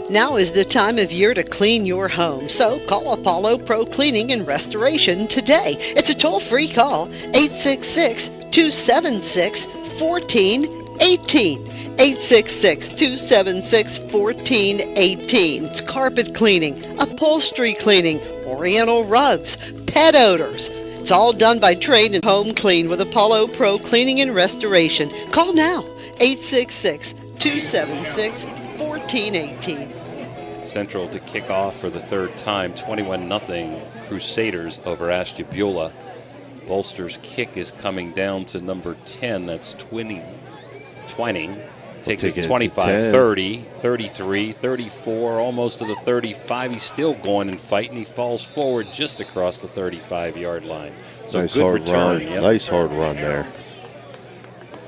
Now is the time of year to clean your home, so call Apollo Pro Cleaning and Restoration today. It's a toll-free call, 866-276-1418. 866-276-1418. It's carpet cleaning, upholstery cleaning, oriental rugs, pet odors. It's all done by trained home clean with Apollo Pro Cleaning and Restoration. Call now, 866-276-1418. Central to kick off for the third time, 21-0 Crusaders over Ashtabula. Bolster's kick is coming down to number 10. That's Twining. Takes it 25, 30, 33, 34, almost to the 35. He's still going and fighting. He falls forward just across the 35-yard line. So nice good hard return. run. Yep. Nice hard run there.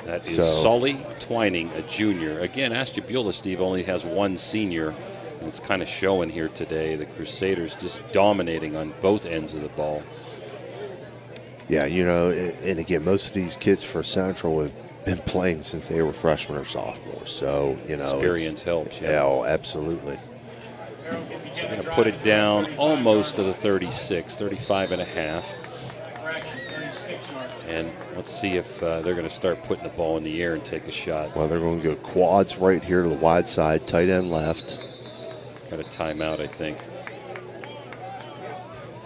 That is Sully Twining, a junior. Again, Ashtabula, Steve, only has one senior. And it's kind of showing here today. The Crusaders just dominating on both ends of the ball. Yeah, you know, and again, most of these kids for Central have been playing since they were freshmen or sophomores. So, you know, experience helps. Yeah, oh, absolutely. So we're going to put it down almost to the 36, 35 and a half. And let's see if they're going to start putting the ball in the air and take a shot. Well, they're going to go quads right here to the wide side, tight end left. Got a timeout, I think.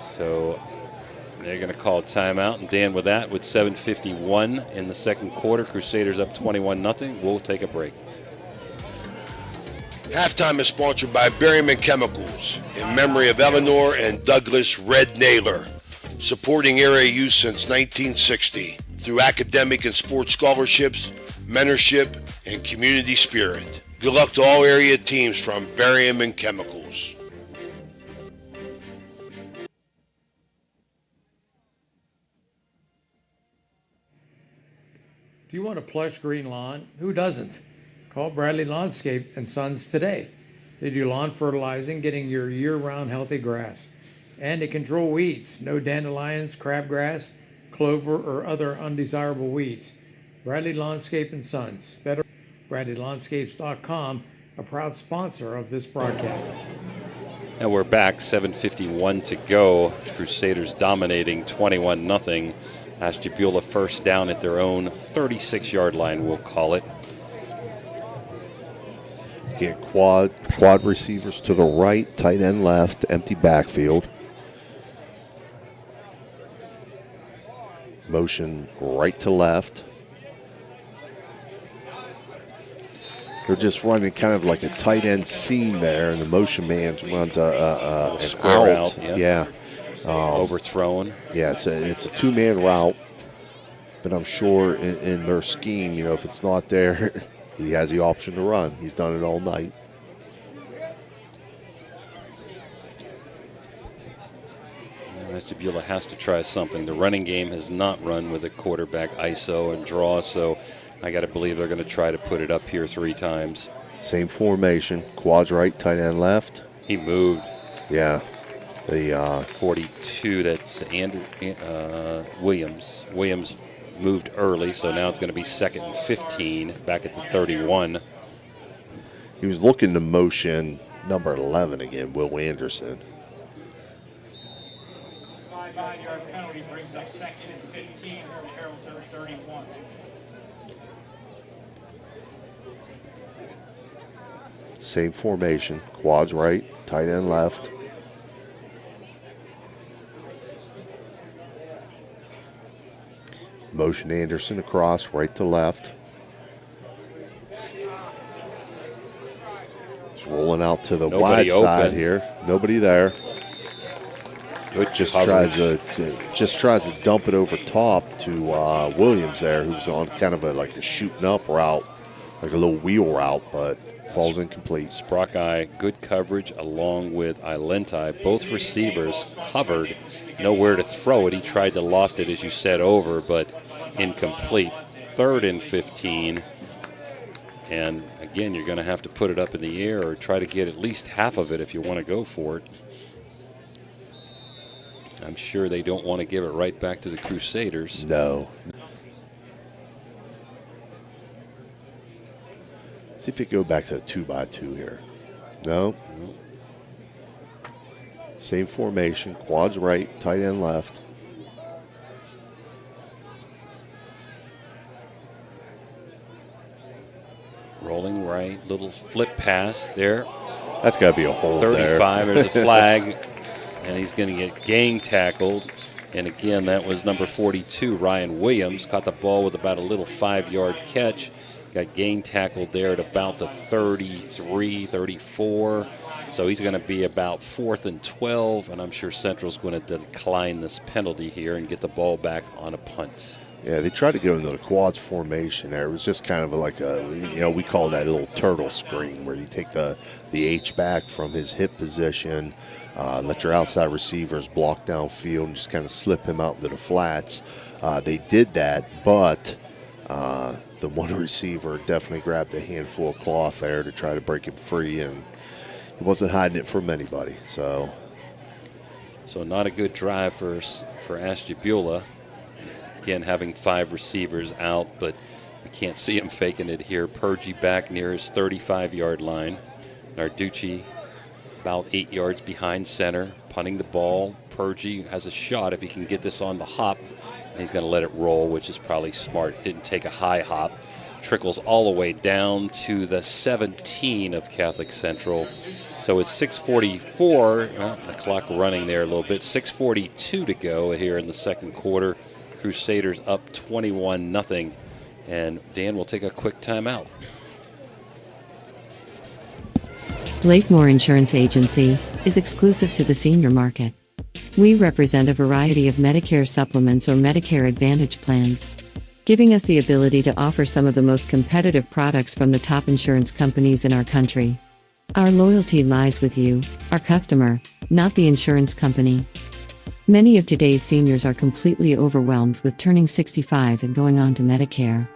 So they're going to call a timeout. And Dan, with that, with 7:51 in the second quarter, Crusaders up 21-0. We'll take a break. Halftime is sponsored by Berryman Chemicals in memory of Eleanor and Douglas Red Naylor, supporting area youth since 1960 through academic and sports scholarships, mentorship, and community spirit. Good luck to all area teams from Berryman Chemicals. Do you want a plush green lawn? Who doesn't? Call Bradley Landscape and Sons today. They do lawn fertilizing, getting your year-round healthy grass. And they control weeds. No dandelions, crabgrass, clover, or other undesirable weeds. Bradley Landscape and Sons. Better BradleyLandscapes.com, a proud sponsor of this broadcast. And we're back, 7:51 to go. Crusaders dominating 21-0. Ashtabula first down at their own 36-yard line, we'll call it. Get quad receivers to the right, tight end left, empty backfield. Motion right to left. They're just running kind of like a tight end seam there, and the motion man runs a square out. Yeah. Overthrown. Yeah, it's a two-man route, but I'm sure in their scheme, you know, if it's not there, he has the option to run. He's done it all night. Ashtabula has to try something. The running game has not run with a quarterback ISO and draw, so I got to believe they're going to try to put it up here 3 times. Same formation, quads right, tight end left. He moved. Yeah. The 42, that's Andrew Williams. Williams moved early, so now it's going to be 2nd and 15 back at the 31. He was looking to motion number 11 again, Will Anderson. 5-yard penalty brings up 2nd and 15 from Carrollton 31. Same formation, quads right, tight end left. Motion Anderson across, right to left. rolling out to the Nobody wide side open. here. Nobody there. Good Just coverage. tries to dump it over top to Williams there, who's on kind of like a shooting up route, like a little wheel route, but falls incomplete. Sprockeye, good coverage along with Ilentai. Both receivers covered, nowhere to throw it. He tried to loft it, as you said, over, but incomplete. 3rd and 15. And again, you're going to have to put it up in the air or try to get at least half of it if you want to go for it. I'm sure they don't want to give it right back to the Crusaders. No. See if you go back to a 2x2 here. No. Same formation, quads right, tight end left. Rolling right, little flip pass there. That's got to be a hold 35, there. there's a flag, and he's going to get gang tackled. And again, that was number 42, Ryan Williams. Caught the ball with about a little 5-yard catch. Got gang tackled there at about the 33, 34. So he's going to be about 4th and 12, and I'm sure Central's going to decline this penalty here and get the ball back on a punt. Yeah, they tried to go into the quads formation there. It was just kind of like we call that a little turtle screen where you take the H back from his hip position, let your outside receivers block downfield and just kind of slip him out into the flats. They did that, but the one receiver definitely grabbed a handful of cloth there to try to break him free, and he wasn't hiding it from anybody. So not a good drive for Ashtabula. Again, having 5 receivers out, but we can't see him faking it here. Purgie back near his 35-yard line. Narducci about 8 yards behind center, punting the ball. Purgie has a shot if he can get this on the hop, and he's going to let it roll, which is probably smart. Didn't take a high hop. Trickles all the way down to the 17 of Catholic Central. So it's 6:44. Well, the clock running there a little bit. 6:42 to go here in the second quarter. Crusaders up 21-0, and Dan will take a quick timeout. Blakemore Insurance Agency is exclusive to the senior market. We represent a variety of Medicare supplements or Medicare Advantage plans, giving us the ability to offer some of the most competitive products from the top insurance companies in our country. Our loyalty lies with you, our customer, not the insurance company. Many of today's seniors are completely overwhelmed with turning 65 and going on to Medicare.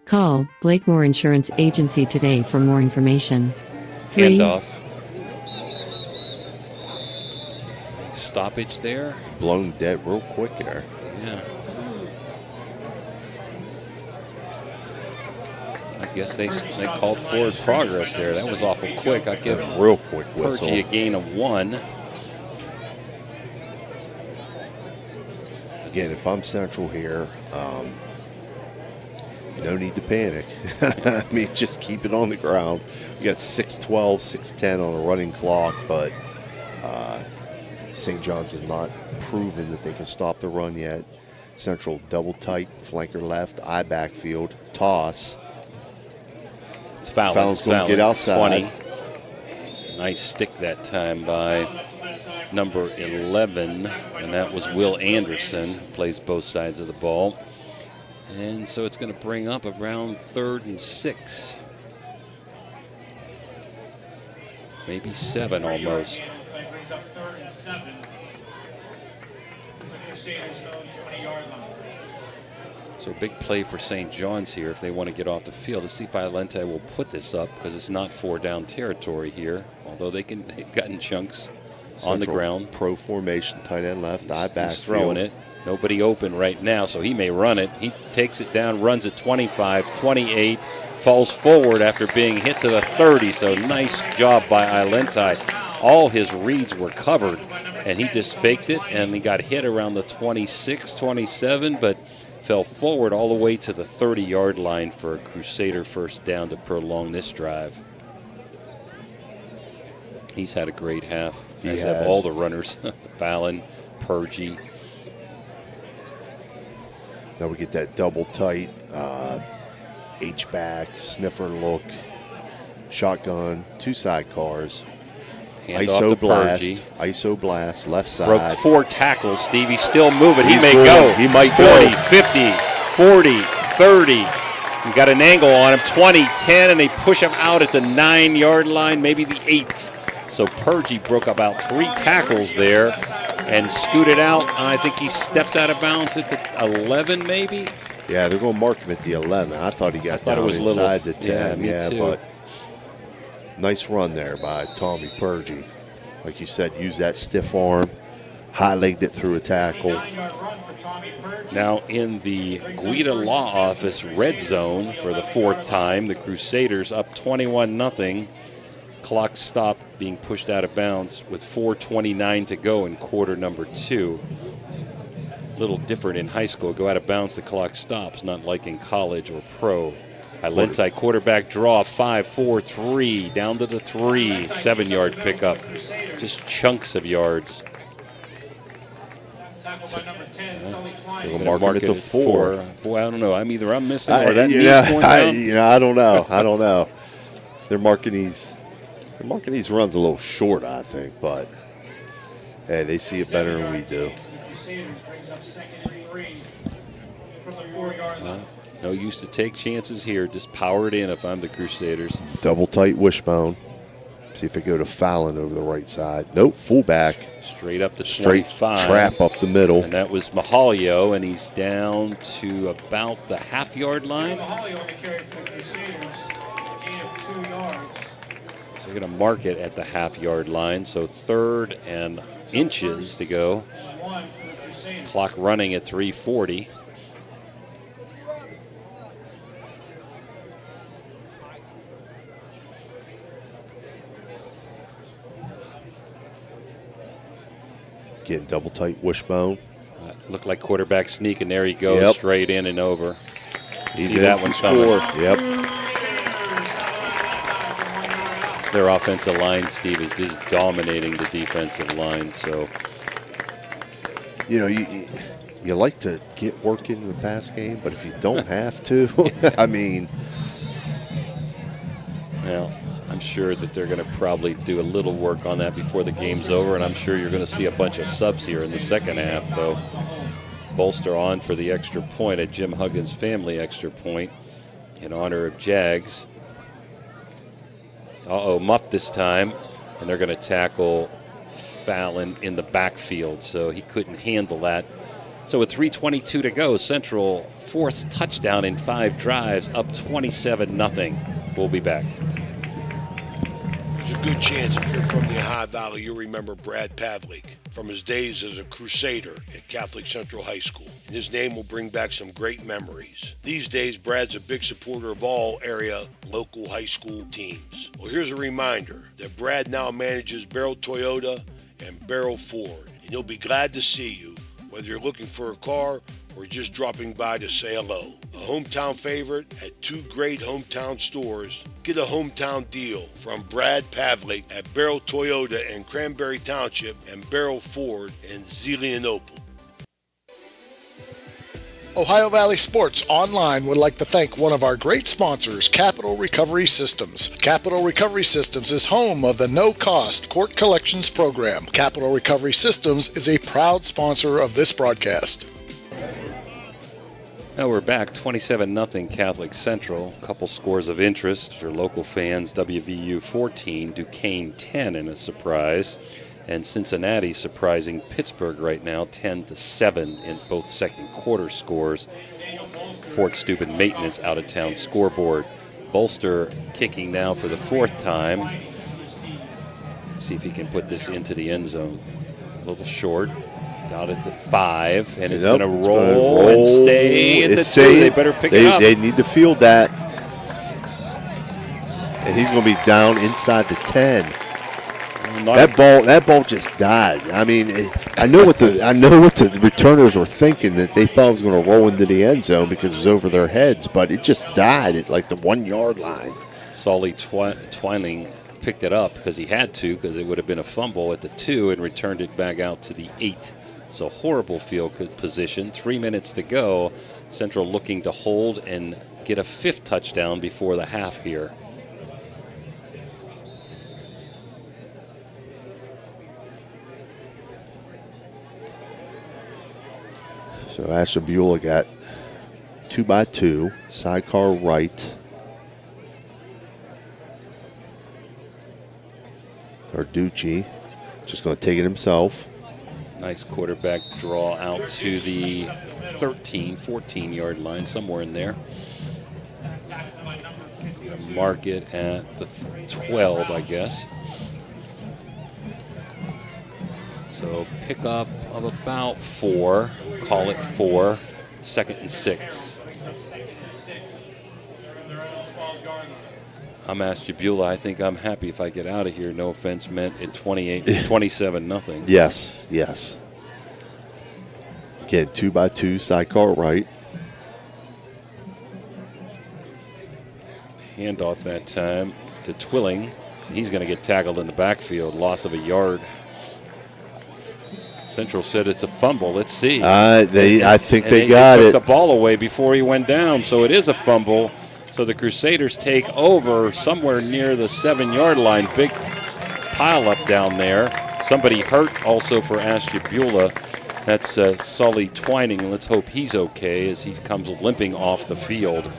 Call Blakemore Insurance Agency today for more information. Handoff. Stoppage there. blown dead real quick there. Yeah. I guess they called forward progress there. That was awful quick. I give real quick whistle. Purgie a gain of 1. Again, if I'm Central here, no need to panic. I mean, just keep it on the ground. You got 6:12, 6:10 on a running clock, but St. John's has not proven that they can stop the run yet. Central double tight, flanker left, eye backfield, toss. It's Fallon. Fallon's going to get outside. 20. Nice stick that time by number 11, and that was Will Anderson, who plays both sides of the ball. And so it's going to bring up around 3rd and 6. Maybe 7 almost. That brings up 3rd and 7. The Crusaders' own 20-yard line. So big play for St. John's here if they want to get off the field. Let's see if Iolente will put this up because it's not 4-down territory here, although they've gotten chunks Central, on the ground. Pro formation, tight end left, eye backfield. He's throwing it. Nobody open right now, so he may run it. He takes it down, runs it 25, 28, falls forward after being hit to the 30. So nice job by Iolente. All his reads were covered, and he just faked it, and he got hit around the 26, 27, but fell forward all the way to the 30-yard line for a Crusader first down to prolong this drive. He's had a great half, as have all the runners. Fallon, Purgie. Now we get that double tight, H-back, sniffer look. shotgun, 2 sidecars. Handoff to Purgy. ISO blast, left side. Broke 4 tackles. Stevie's still moving. He He's may going. go. He might 40, go. 50, 40, 30. We got an angle on him. 20, 10, and they push him out at the 9-yard line, maybe the 8. So Purgy broke about 3 tackles there and scooted out. I think he stepped out of bounds at the 11, maybe. Yeah, they're going to mark him at the 11. I thought he got down it was inside little, the 10. Yeah, me too. But nice run there by Tommy Purgy. Like you said, use that stiff arm, high-legged it through a tackle. Now in the Guida Law Office red zone for the 4th time, the Crusaders up 21-0. Clock stop being pushed out of bounds with 4:29 to go in quarter number 2. A little different in high school. Go out of bounds, the clock stops, not like in college or pro. Alenti quarterback draw, 5-4-3, down to the 3, 7-yard pickup. Just chunks of yards. They'll mark it at the 4. Boy, I don't know. I'm missing or that knee's going down. I don't know. They're marking these runs a little short, I think, but hey, they see it better than we do. No use to take chances here. Just power it in if I'm the Crusaders. Double tight wishbone. See if they go to Fallon over the right side. Nope, fullback. Straight up the Straight 25. trap up the middle. And that was Mahalio, and he's down to about the half-yard line. So they're going to mark it at the half-yard line. So 3rd and inches to go. Clock running at 3:40. Getting double tight wishbone. Looked like quarterback sneak, and there he goes, straight in and over. He's See that one coming. Yep. Their offensive line, Steve, is just dominating the defensive line. So, you like to get work in the pass game, but if you don't have to, I mean. Well, I'm sure that they're going to probably do a little work on that before the game's over, and I'm sure you're going to see a bunch of subs here in the second half, though. Bolster on for the extra point, a Jim Huggins family extra point in honor of Jags. Muff this time, and they're going to tackle Fallon in the backfield, so he couldn't handle that. So with 3:22 to go, Central 4th touchdown in 5 drives, up 27-0. We'll be back. There's a good chance if you're from the Ohio Valley, you'll remember Brad Pavlik from his days as a Crusader at Catholic Central High School. And his name will bring back some great memories. These days, Brad's a big supporter of all area local high school teams. Well, here's a reminder that Brad now manages Barrel Toyota and Barrel Ford. And he'll be glad to see you, whether you're looking for a car or just dropping by to say hello. A hometown favorite at 2 great hometown stores. Get a hometown deal from Brad Pavlik at Barrel Toyota in Cranberry Township and Barrel Ford in Zelienople. Ohio Valley Sports Online would like to thank one of our great sponsors, Capital Recovery Systems. Capital Recovery Systems is home of the no-cost court collections program. Capital Recovery Systems is a proud sponsor of this broadcast. Now we're back, 27-0 Catholic Central. A couple scores of interest for local fans. WVU 14, Duquesne 10 in a surprise. And Cincinnati surprising Pittsburgh right now, 10-7 in both second quarter scores. Fort Steuben Maintenance out-of-town scoreboard. Bolster kicking now for the 4th time. Let's see if he can put this into the end zone. A little short. Out at the 5, and it's going to roll and stay at the 2. They better pick it up. They need to field that. And he's going to be down inside the 10. That ball just died. I mean, I know what the returners were thinking, that they thought it was going to roll into the end zone because it was over their heads, but it just died at like the 1-yard line. Solly Twining picked it up because he had to, because it would have been a fumble at the 2 and returned it back out to the 8. So horrible field position. 3 minutes to go. Central looking to hold and get a 5th touchdown before the half here. So Ashtabula got 2x2, sidecar right. Carducci just going to take it himself. Nice quarterback draw out to the 13, 14-yard line, somewhere in there. Going to mark it at the 12, I guess. So pickup of about 4, call it 4, 2nd and 6. I'm Ashtabula. I think I'm happy if I get out of here. No offense meant at 27 nothing. Yes, yes. Again, 2x2, sidecar right. Handoff that time to Twilling. He's going to get tackled in the backfield. Loss of a yard. Central said it's a fumble. Let's see. I think they got it. They it. took the ball away before he went down, so it is a fumble. So the Crusaders take over somewhere near the 7-yard line. Big pile up down there. Somebody hurt also for Ashtabula. That's Sully Twining. Let's hope he's okay as he comes limping off the field.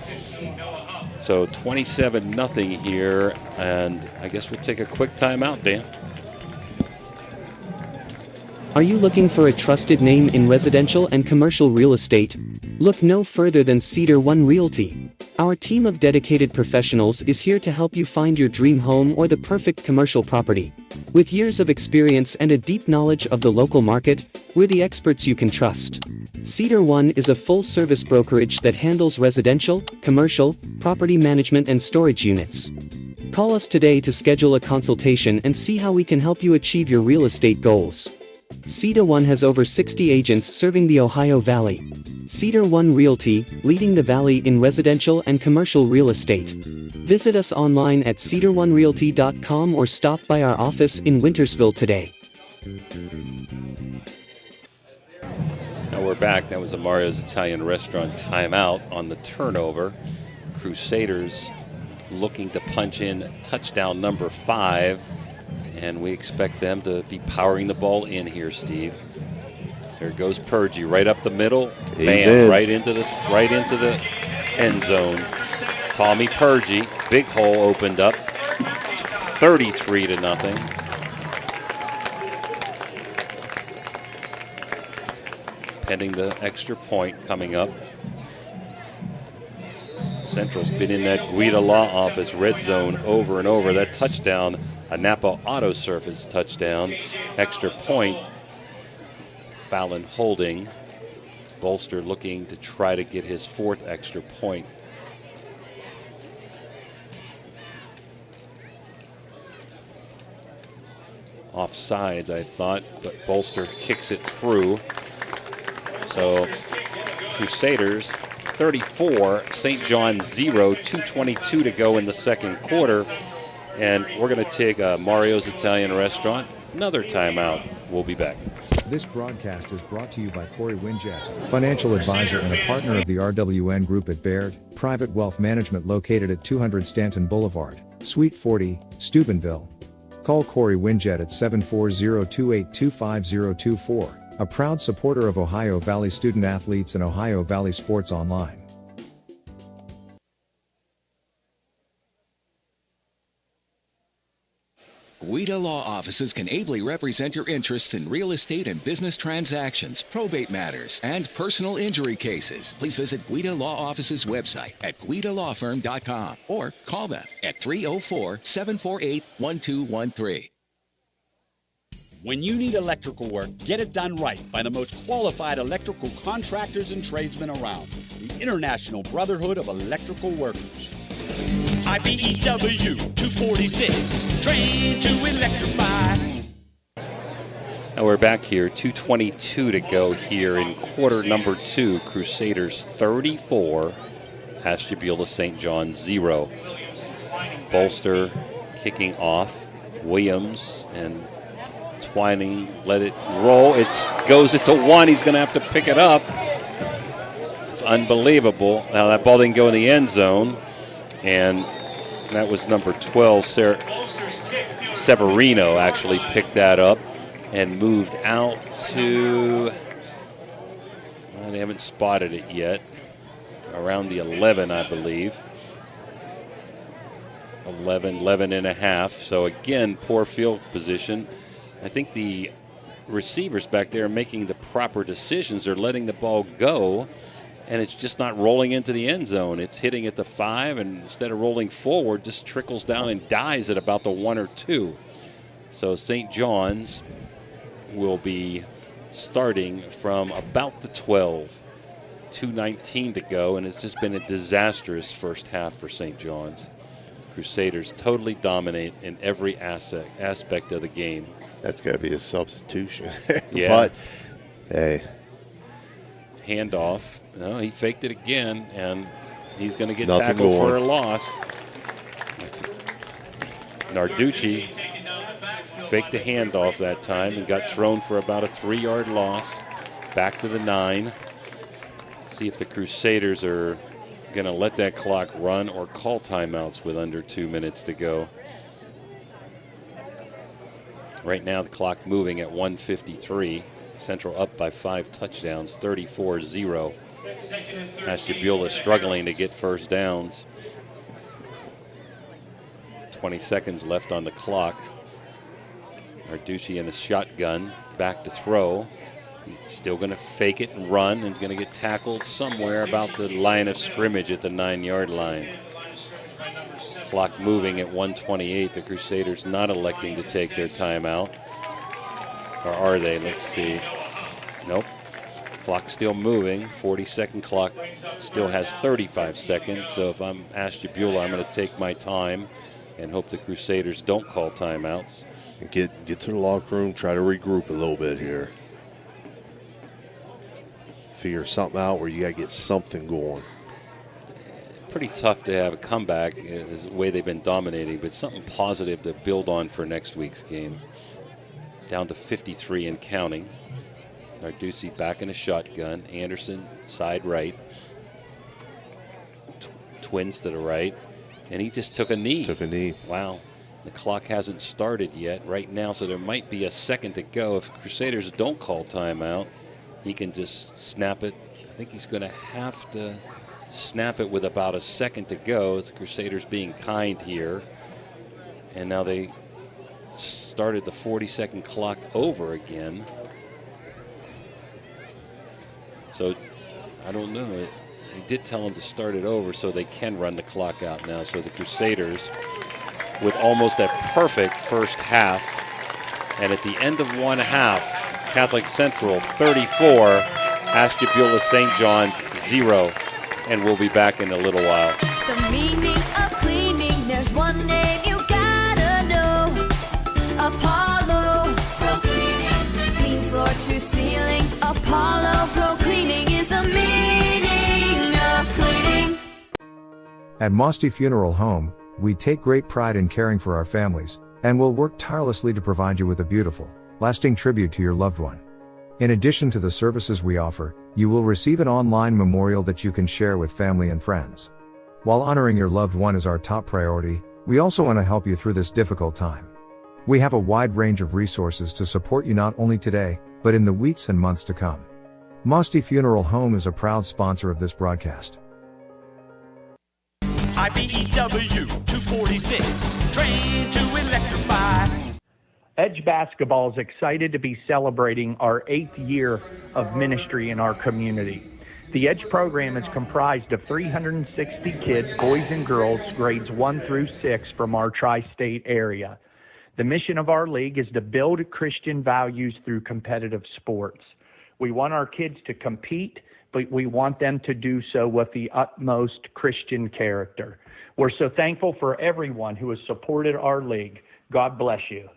So 27-0 here, and I guess we'll take a quick timeout, Dan. Are you looking for a trusted name in residential and commercial real estate? Look no further than Cedar One Realty. Our team of dedicated professionals is here to help you find your dream home or the perfect commercial property. With years of experience and a deep knowledge of the local market, we're the experts you can trust. Cedar One is a full-service brokerage that handles residential, commercial, property management and storage units. Call us today to schedule a consultation and see how we can help you achieve your real estate goals. Cedar One has over 60 agents serving the Ohio Valley. Cedar One Realty, leading the valley in residential and commercial real estate. Visit us online at cedaronerealty.com or stop by our office in Wintersville today. Now we're back. That was a Mario's Italian Restaurant timeout on the turnover. Crusaders looking to punch in touchdown number 5. And we expect them to be powering the ball in here, Steve. There goes Purgie right up the middle. Bam, right into the end zone. Tommy Purgie, big hole opened up. 33-0. Pending the extra point coming up. Central's been in that Guida Law Office red zone over and over. That touchdown, a Napa Auto Surface touchdown, extra point. Fallon holding. Bolster looking to try to get his 4th extra point. Offsides, I thought, but Bolster kicks it through. So Crusaders 34, St. John 0, 2:22 to go in the second quarter. And we're going to take a Mario's Italian Restaurant, another timeout. We'll be back. This broadcast is brought to you by Corey Winjet, financial advisor and a partner of the RWN Group at Baird, private wealth management located at 200 Stanton Boulevard, Suite 40, Steubenville. Call Corey Winjet at 740-282-5024. A proud supporter of Ohio Valley student athletes and Ohio Valley Sports Online. Guida Law Offices can ably represent your interests in real estate and business transactions, probate matters, and personal injury cases. Please visit Guida Law Office's website at guidalawfirm.com or call them at 304-748-1213. When you need electrical work, get it done right by the most qualified electrical contractors and tradesmen around. The International Brotherhood of Electrical Workers. IBEW 246, trained to electrify. Now we're back here, 2:22 to go here in quarter number 2. Crusaders 34, Ashtabula St. John 0. Bolster kicking off. Williams and Twining let it roll. It goes to 1. He's going to have to pick it up. It's unbelievable. Now that ball didn't go in the end zone. And that was number 12, Severino actually picked that up and moved out to, They haven't spotted it yet. Around the 11, I believe. 11 and a half. So again, poor field position. I think the receivers back there are making the proper decisions. They're letting the ball go, and it's just not rolling into the end zone. It's hitting at the 5, and instead of rolling forward, just trickles down and dies at about the 1 or 2. So St. John's will be starting from about the 12. 2:19 to go, and it's just been a disastrous first half for St. John's. Crusaders totally dominate in every aspect of the game. That's got to be a substitution. Yeah. But, hey. Handoff. No, he faked it again, and he's going to get Nothing tackled going. for a loss. Narducci faked the handoff that time and got thrown for about a 3-yard loss. Back to the 9. See if the Crusaders are going to let that clock run or call timeouts with under 2 minutes to go. Right now the clock moving at 1:53. Central up by 5 touchdowns, 34-0. Ashtabula struggling to get first downs. 20 seconds left on the clock. Narducci in a shotgun, back to throw. He's still going to fake it and run, and going to get tackled somewhere about the line of scrimmage at the 9-yard line. Clock moving at 1:28. The Crusaders not electing to take their timeout. Or are they? Let's see. Nope. Clock still moving. 40-second clock still has 35 seconds. So if I'm Ashtabula, I'm going to take my time and hope the Crusaders don't call timeouts. Get to the locker room, try to regroup a little bit here. Figure something out where you got to get something going. Pretty tough to have a comeback is the way they've been dominating, but something positive to build on for next week's game. Down to 53 and counting. Narducci back in a shotgun. Anderson side right. Twins to the right. And he just took a knee. Took a knee. Wow. The clock hasn't started yet right now, so there might be a second to go. If Crusaders don't call timeout, he can just snap it. I think he's going to have to snap it with about a second to go. The Crusaders being kind here. And now they started the 40-second clock over again. So I don't know. They did tell him to start it over so they can run the clock out now. So the Crusaders with almost a perfect first half. And at the end of one half, Catholic Central 34, Ashtabula St. John's 0. And we'll be back in a little while. The meaning of cleaning, there's one name you gotta know. Apollo Pro Cleaning. Clean floor to ceiling. Apollo Pro Cleaning is the meaning of cleaning. At Mosty Funeral Home, we take great pride in caring for our families, and will work tirelessly to provide you with a beautiful, lasting tribute to your loved one. In addition to the services we offer, you will receive an online memorial that you can share with family and friends. While honoring your loved one is our top priority, we also want to help you through this difficult time. We have a wide range of resources to support you not only today, but in the weeks and months to come. Mosty Funeral Home is a proud sponsor of this broadcast. IBEW 246, trained to electrify. Edge Basketball is excited to be celebrating our 8th year of ministry in our community. The Edge program is comprised of 360 kids, boys and girls, grades 1 through 6 from our tri-state area. The mission of our league is to build Christian values through competitive sports. We want our kids to compete, but we want them to do so with the utmost Christian character. We're so thankful for everyone who has supported our league. God bless you.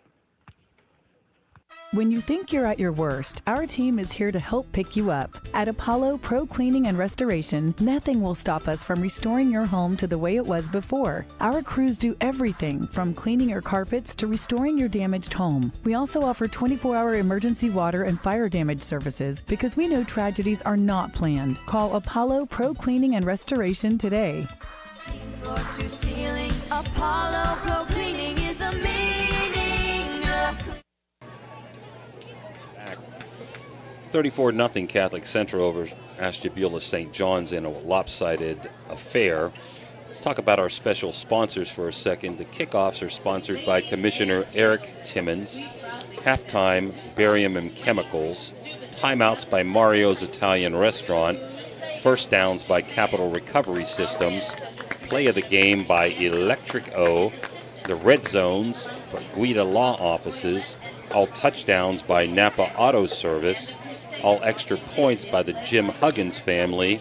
When you think you're at your worst, our team is here to help pick you up. At Apollo Pro Cleaning and Restoration, nothing will stop us from restoring your home to the way it was before. Our crews do everything from cleaning your carpets to restoring your damaged home. We also offer 24-hour emergency water and fire damage services because we know tragedies are not planned. Call Apollo Pro Cleaning and Restoration today. Floor to ceiling. Apollo Pro Cleaning is the meaning of 34-0 Catholic Central over Ashtabula St. John's in a lopsided affair. Let's talk about our special sponsors for a second. The kickoffs are sponsored by Commissioner Eric Timmons, halftime Barium and Chemicals, timeouts by Mario's Italian Restaurant, first downs by Capital Recovery Systems, play of the game by Electric O, the red zones by Guida Law Offices, all touchdowns by Napa Auto Service, all extra points by the Jim Huggins family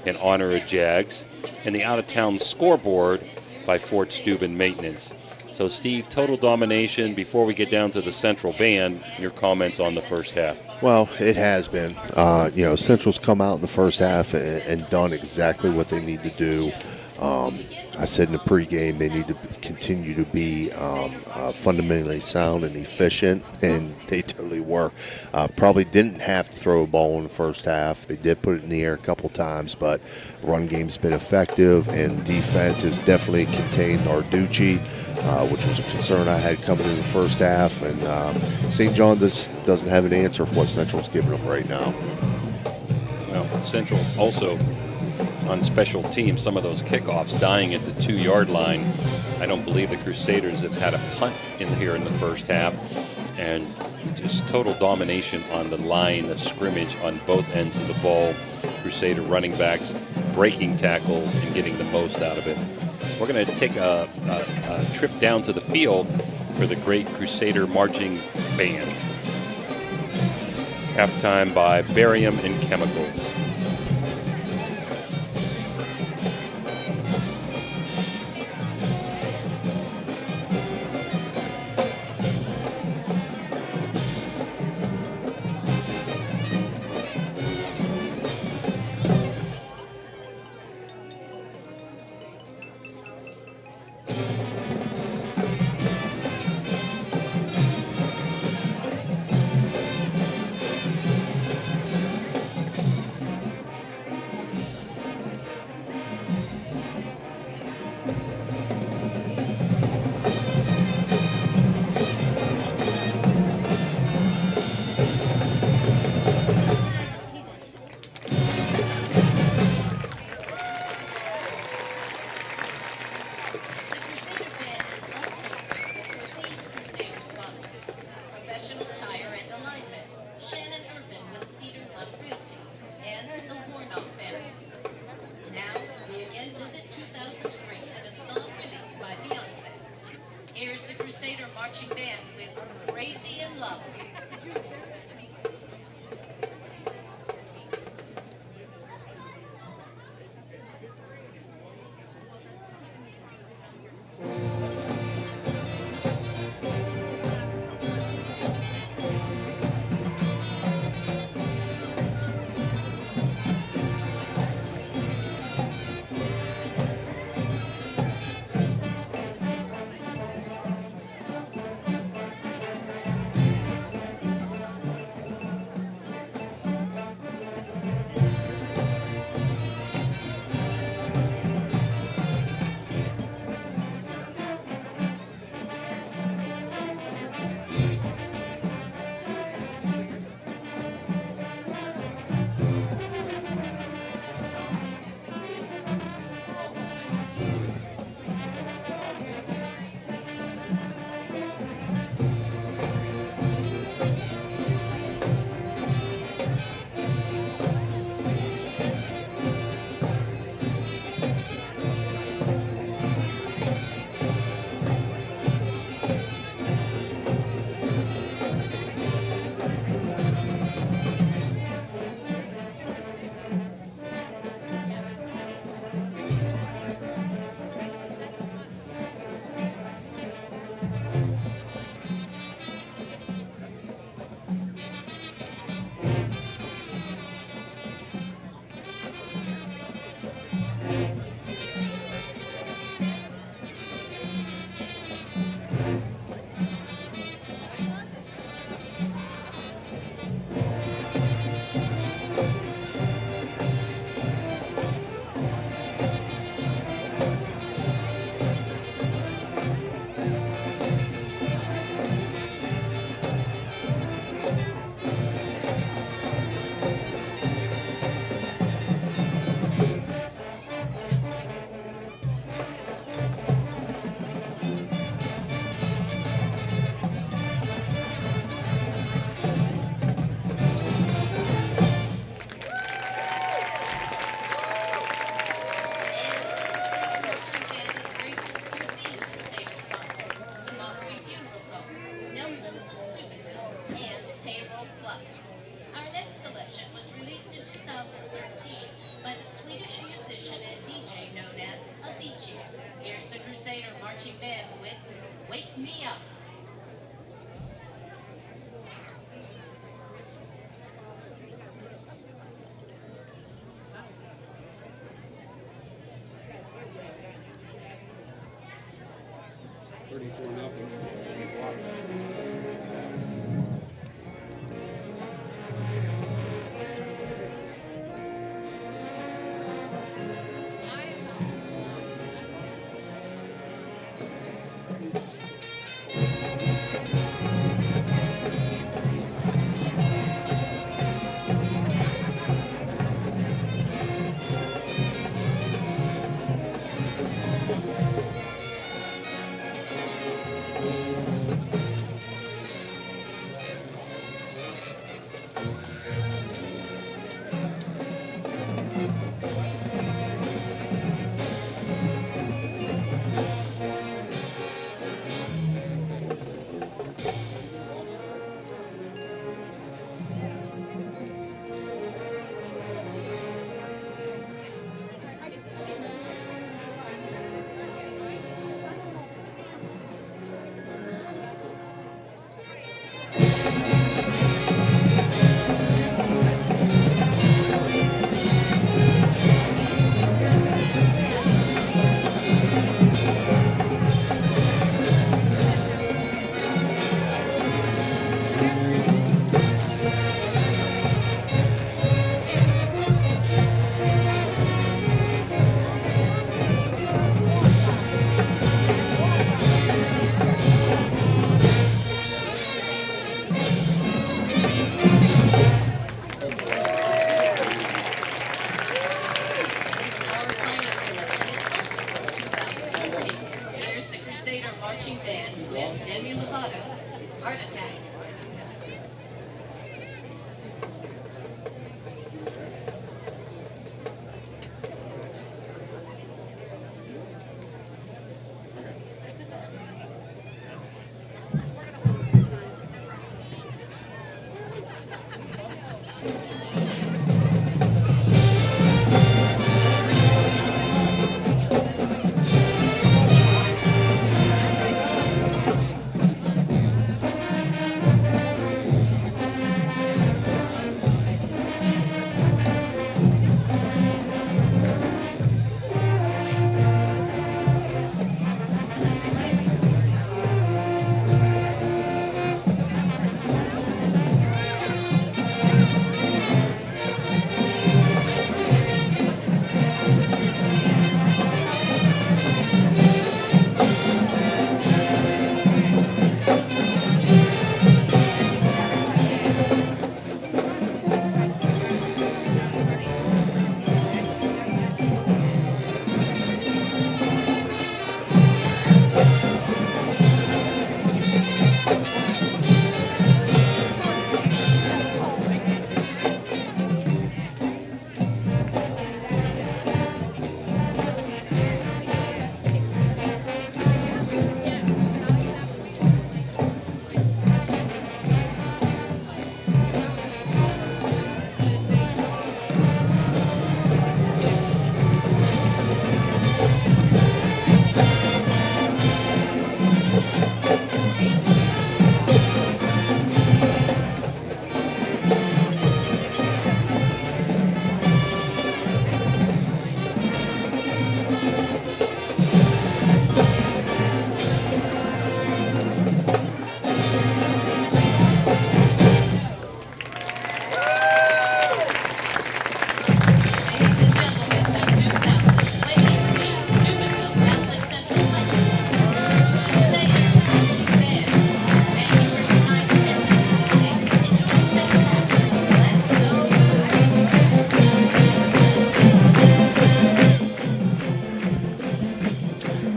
in honor of Jags, and the out-of-town scoreboard by Fort Steuben Maintenance. So, Steve, total domination. Before we get down to the Central Band, your comments on the first half. Well, it has been. Central's come out in the first half and done exactly what they need to do. I said in the pregame they need to continue to be fundamentally sound and efficient, and they totally were. Probably didn't have to throw a ball in the first half. They did put it in the air a couple times, but run game's been effective, and defense has definitely contained Narducci, which was a concern I had coming in the first half. And St. John doesn't have an answer for what Central's giving them right now. Well, Central also on special teams, some of those kickoffs dying at the 2-yard line. I don't believe the Crusaders have had a punt in here in the first half, and just total domination on the line of scrimmage on both ends of the ball. Crusader running backs breaking tackles and getting the most out of it. We're going to take a trip down to the field for the great Crusader marching band. Halftime by Barium and Chemicals.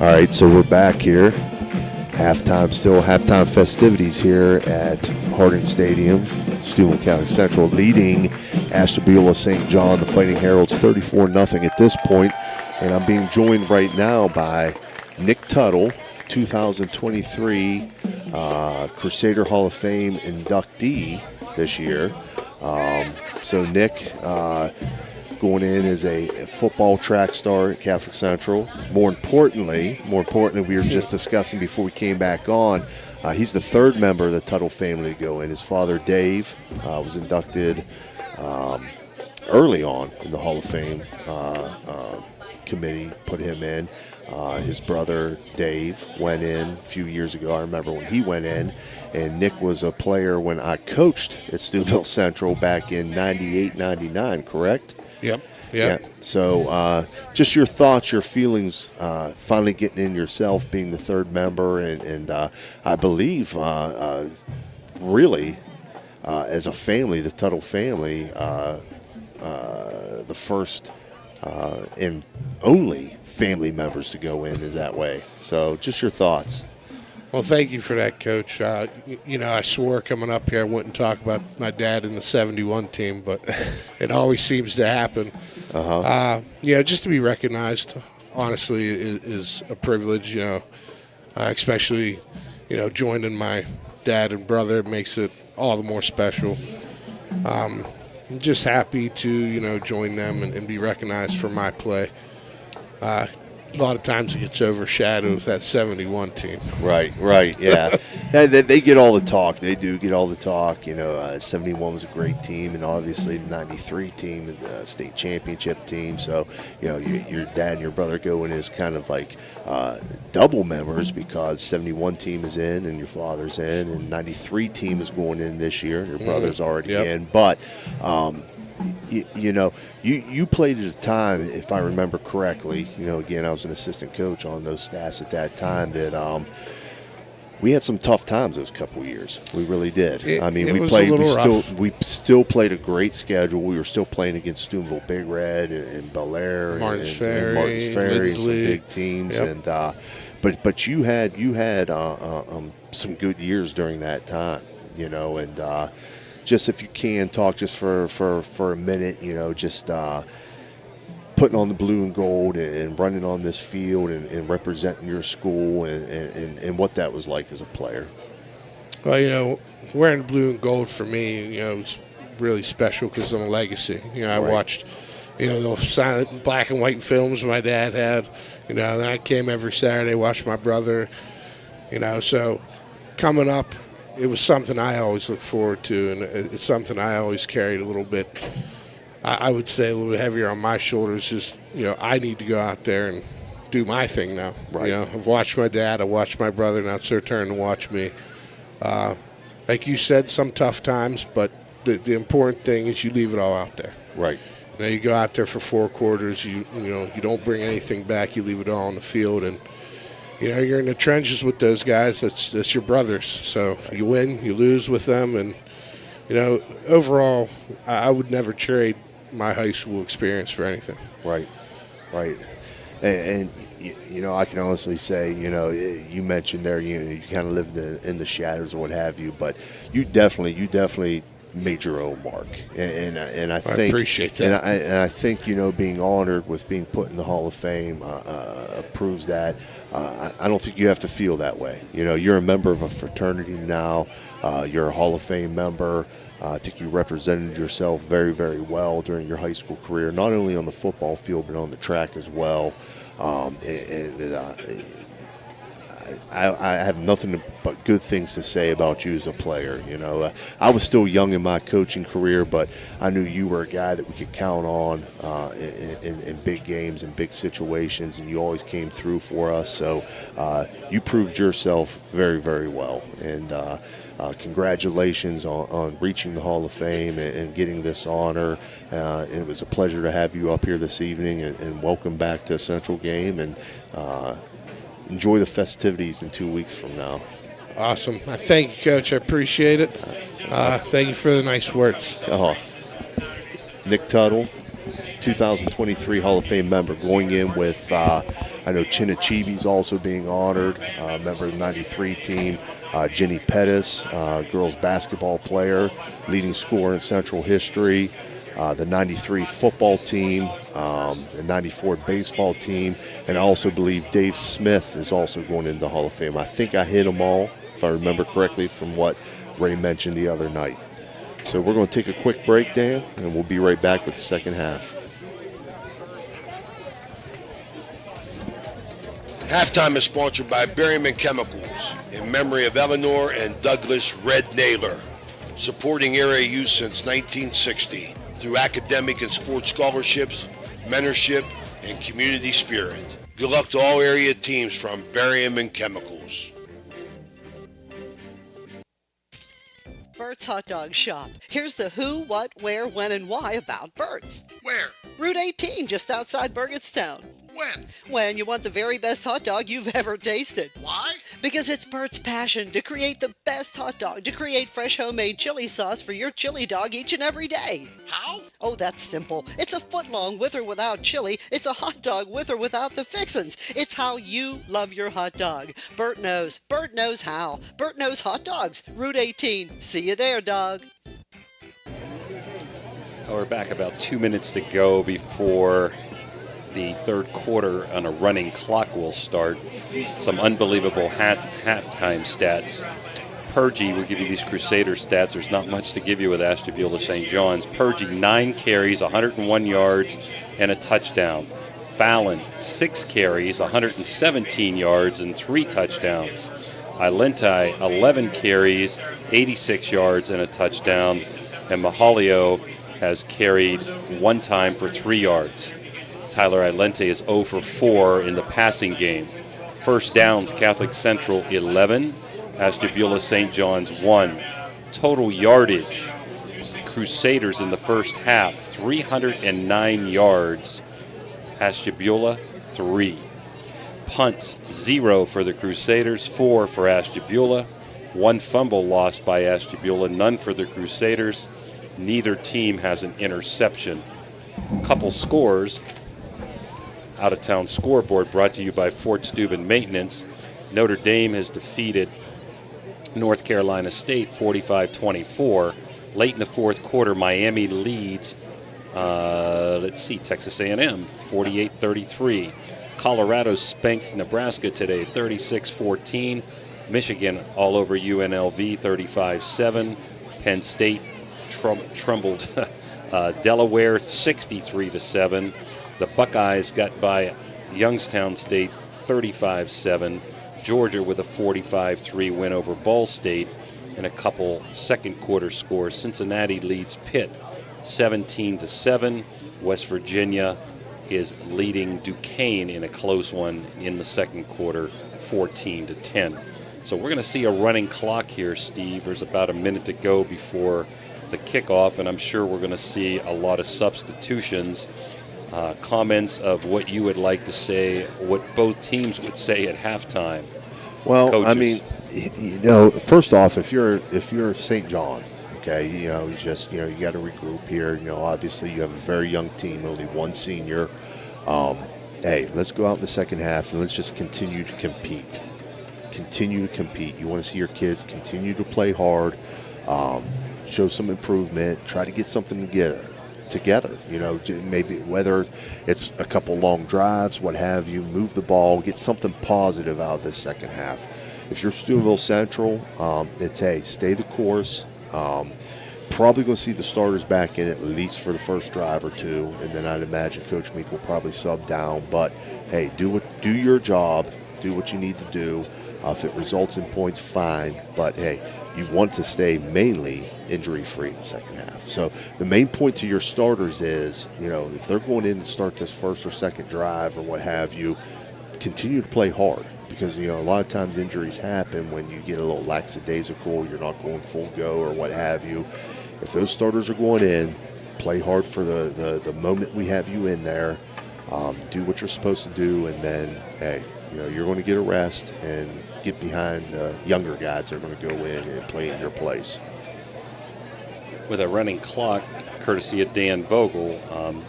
All right, so we're back here. Halftime festivities here at Harding Stadium. Steuben County Central leading Ashtabula St. John, the Fighting Heralds, 34-0 at this point. And I'm being joined right now by Nick Tuttle, 2023 Crusader Hall of Fame inductee this year. So Nick, going in as a football track star at Catholic Central. More importantly, we were just discussing before we came back on, he's the third member of the Tuttle family to go in. His father, Dave, was inducted early on in the Hall of Fame committee put him in. His brother Dave went in a few years ago. I remember when he went in, and Nick was a player when I coached at Steubenville Central back in 98, 99, correct? Yep. Yeah. So just your thoughts, your feelings, finally getting in yourself, being the third member, and I believe really as a family, the Tuttle family, the first and only family members to go in is that way. So just your thoughts. Well, thank you for that, Coach. I swore coming up here I wouldn't talk about my dad in the 71 team, but it always seems to happen. Just to be recognized, honestly, is a privilege, especially, joining my dad and brother makes it all the more special. I'm just happy to, join them and be recognized for my play. A lot of times it gets overshadowed with that 71 team. Right, yeah. They get all the talk. They do get all the talk. 71 was a great team, and obviously the 93 team, the state championship team. So, your dad and your brother go in as kind of like double members because 71 team is in and your father's in, and 93 team is going in this year. Your brother's already in. But, you played at a time, if I remember correctly, again, I was an assistant coach on those staffs at that time, that we had some tough times those couple of years. We really did. We still played a great schedule. We were still playing against Steubenville Big Red and Bel Air and Martins Ferry, some big teams. Yep. And but you had some good years during that time, and just if you can talk just for a minute, just putting on the blue and gold and running on this field and representing your school and what that was like as a player. Well, wearing blue and gold for me, it's really special because I'm a legacy. I watched, those silent black and white films my dad had. Then I came every Saturday, watched my brother. So coming up, it was something I always looked forward to, and it's something I always carried a little bit, I would say, a little bit heavier on my shoulders. Just, I need to go out there and do my thing now. Right. I've watched my dad, I've watched my brother, now it's their turn to watch me. Like you said, some tough times, but the important thing is you leave it all out there. Right. You go out there for 4 quarters, you don't bring anything back, you leave it all on the field, and you're in the trenches with those guys. That's your brothers. So you win, you lose with them, and overall, I would never trade my high school experience for anything. Right. And I can honestly say, you mentioned there, you kind of lived in the shadows or what have you, but you definitely made your own mark, and I think I appreciate that. And I think being honored with being put in the Hall of Fame proves that. I don't think you have to feel that way. You're a member of a fraternity now. You're a Hall of Fame member. I think you represented yourself very, very well during your high school career, not only on the football field but on the track as well. I have nothing but good things to say about you as a player. I was still young in my coaching career, but I knew you were a guy that we could count on in big games and big situations, and you always came through for us. So you proved yourself very, very well. And congratulations on reaching the Hall of Fame and getting this honor. It was a pleasure to have you up here this evening, and welcome back to Central Game. And enjoy the festivities in 2 weeks from now. Awesome. I thank you, Coach. I appreciate it. Thank you for the nice words. Nick Tuttle, 2023 Hall of Fame member, going in with, I know Cchs also being honored, member of the 93 team. Jenny Pettis, girls basketball player, leading scorer in Central history. The 93 football team, the 94 baseball team, and I also believe Dave Smith is also going into the Hall of Fame. I think I hit them all, if I remember correctly, from what Ray mentioned the other night. So we're going to take a quick break, Dan, and we'll be right back with the second half. Halftime is sponsored by Berryman Chemicals in memory of Eleanor and Douglas Red Naylor, supporting area youth since 1960. Through academic and sports scholarships, mentorship, and community spirit. Good luck to all area teams from Barium and Chemicals. Bert's Hot Dog Shop. Here's the who, what, where, when, and why about Bert's. Where? Route 18, just outside Burgettstown. When? When you want the very best hot dog you've ever tasted. Why? Because it's Bert's passion to create the best hot dog, to create fresh homemade chili sauce for your chili dog each and every day. How? Oh, that's simple. It's a foot long with or without chili. It's a hot dog with or without the fixins. It's how you love your hot dog. Bert knows. Bert knows how. Bert knows hot dogs. Route 18. See you there, dog. We're back about 2 minutes to go before the third quarter on a running clock will start. Some unbelievable halftime stats. Purgy will give you these Crusader stats. There's not much to give you with Ashtabula St. John's. Purgy, 9 carries, 101 yards, and a touchdown. Fallon, 6 carries, 117 yards, and 3 touchdowns. Ilenti, 11 carries, 86 yards, and a touchdown. And Mahalio has carried 1 time for 3 yards. Tyler Ilenti is 0 for 4 in the passing game. First downs, Catholic Central 11, Ashtabula St. John's 1. Total yardage, Crusaders in the first half, 309 yards, Ashtabula 3. Punts, 0 for the Crusaders, 4 for Ashtabula. 1 fumble lost by Ashtabula, none for the Crusaders. Neither team has an interception. Couple scores. Out-of-town scoreboard brought to you by Fort Steuben Maintenance. Notre Dame has defeated North Carolina State 45-24. Late in the fourth quarter, Miami leads, Texas A&M 48-33. Colorado spanked Nebraska today 36-14. Michigan all over UNLV 35-7. Penn State trembled Delaware 63-7. The Buckeyes got by Youngstown State 35-7. Georgia with a 45-3 win over Ball State. And a couple second quarter scores. Cincinnati leads Pitt 17-7. West Virginia is leading Duquesne in a close one in the second quarter 14-10. So we're going to see a running clock here, Steve. There's about a minute to go before the kickoff, and I'm sure we're going to see a lot of substitutions. Comments of what you would like to say, what both teams would say at halftime. Well, Coaches. I mean, first off, if you're St. John, okay, you got to regroup here. Obviously you have a very young team, only 1 senior. Hey, let's go out in the second half and let's just continue to compete. Continue to compete. You want to see your kids continue to play hard, show some improvement, try to get something together. Maybe whether it's a couple long drives, what have you, move the ball, get something positive out of this second half. If you're Steubenville Central, it's, hey, stay the course. Probably going to see the starters back in at least for the first drive or 2, and then I'd imagine Coach Meek will probably sub down. But, hey, do your job, do what you need to do. If it results in points, fine. But, hey, you want to stay mainly injury-free in the second half. So the main point to your starters is, if they're going in to start this first or second drive or what have you, continue to play hard. Because, a lot of times injuries happen when you get a little lackadaisical, you're not going full go or what have you. If those starters are going in, play hard for the moment we have you in there. Do what you're supposed to do, and then, hey, you're going to get a rest and get behind the younger guys that are going to go in and play in your place. With a running clock, courtesy of Dan Vogel,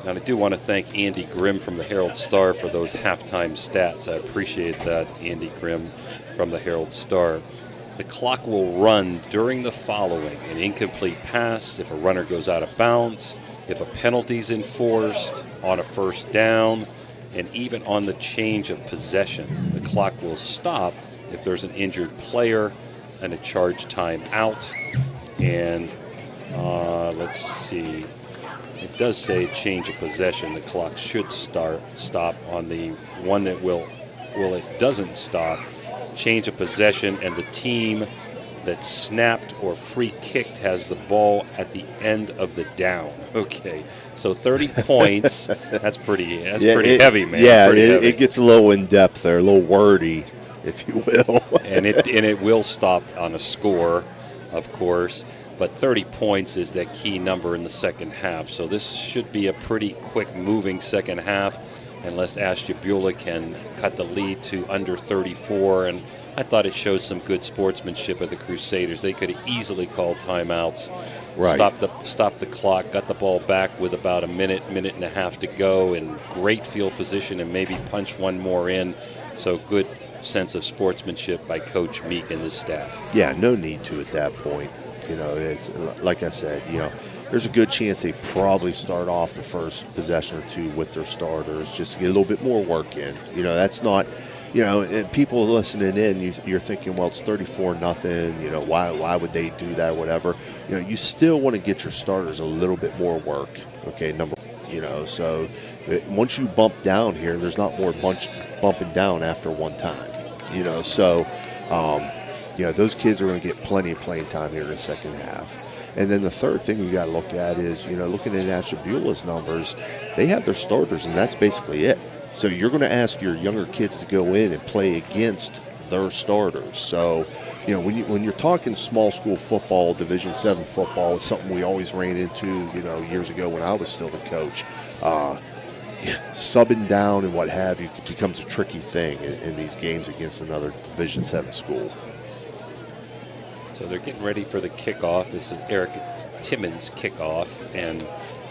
and I do want to thank Andy Grimm from the Herald Star for those halftime stats. I appreciate that, Andy Grimm from the Herald Star. The clock will run during the following: an incomplete pass, if a runner goes out of bounds, if a penalty is enforced, on a first down, and even on the change of possession. The clock will stop if there's an injured player and a charge time out. And let's see. It does say change of possession. The clock should stop on the one that it doesn't stop. Change of possession, and the team that snapped or free kicked has the ball at the end of the down. Okay, so 30 points. That's pretty heavy, man. Yeah, Pretty it gets a little in depth there, a little wordy, if you will. and it will stop on a score, of course. But 30 points is that key number in the second half. So this should be a pretty quick moving second half, unless Ashtabula can cut the lead to under 34. And I thought it showed some good sportsmanship of the Crusaders. They could have easily called timeouts, stopped the clock, got the ball back with about a minute and a half to go, in great field position, and maybe punch one more in. So good sense of sportsmanship by Coach Meek and his staff. Yeah, no need to at that point. You know, it's like I said, you know, there's a good chance they probably start off the first possession or two with their starters just to get a little bit more work in. You know, that's not, you know, and people listening in, you're thinking, well, it's 34-0. You know, why would they do that? Whatever. You know, you still want to get your starters a little bit more work. Okay, you know, so once you bump down here, there's not more bumping down after one time. You know, so. You know, those kids are going to get plenty of playing time here in the second half. And then the third thing we got to look at is, you know, looking at Ashtabula's numbers, they have their starters, and that's basically it. So you're going to ask your younger kids to go in and play against their starters. So, you know, when you're talking small school football, Division VII football, it's something we always ran into, you know, years ago when I was still the coach. Subbing down and what have you becomes a tricky thing in these games against another Division VII school. So they're getting ready for the kickoff. This is Eric Timmons' kickoff, and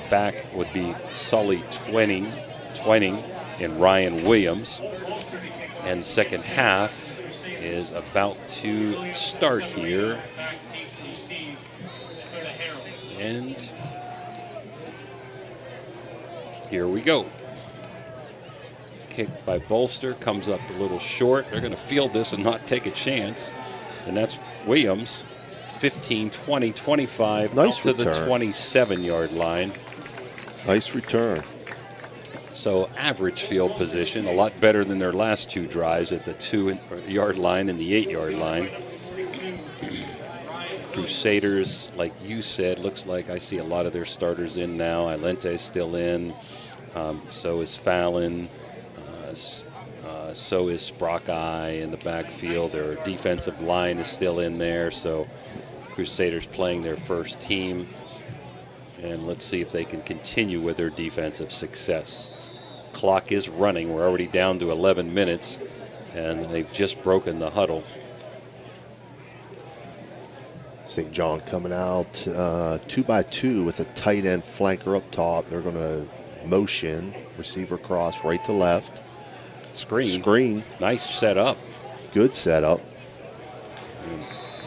back would be Sully Twining and Ryan Williams. And second half is about to start here. And here we go. Kick by Bolster, comes up a little short. They're going to field this and not take a chance. And that's Williams, 15, 20, 25, nice to return. The 27-yard line. Nice return. So average field position, a lot better than their last two drives at the 2-yard line and the 8-yard line. Crusaders, like you said, looks like I see a lot of their starters in now. Ilente's still in. So is Fallon. So is Sprockeye in the backfield. Their defensive line is still in there. So Crusaders playing their first team. And let's see if they can continue with their defensive success. Clock is running. We're already down to 11 minutes, and they've just broken the huddle. St. John coming out 2-by-2 with a tight end flanker up top. They're going to motion, receiver cross right to left. Screen. Nice setup. Good setup.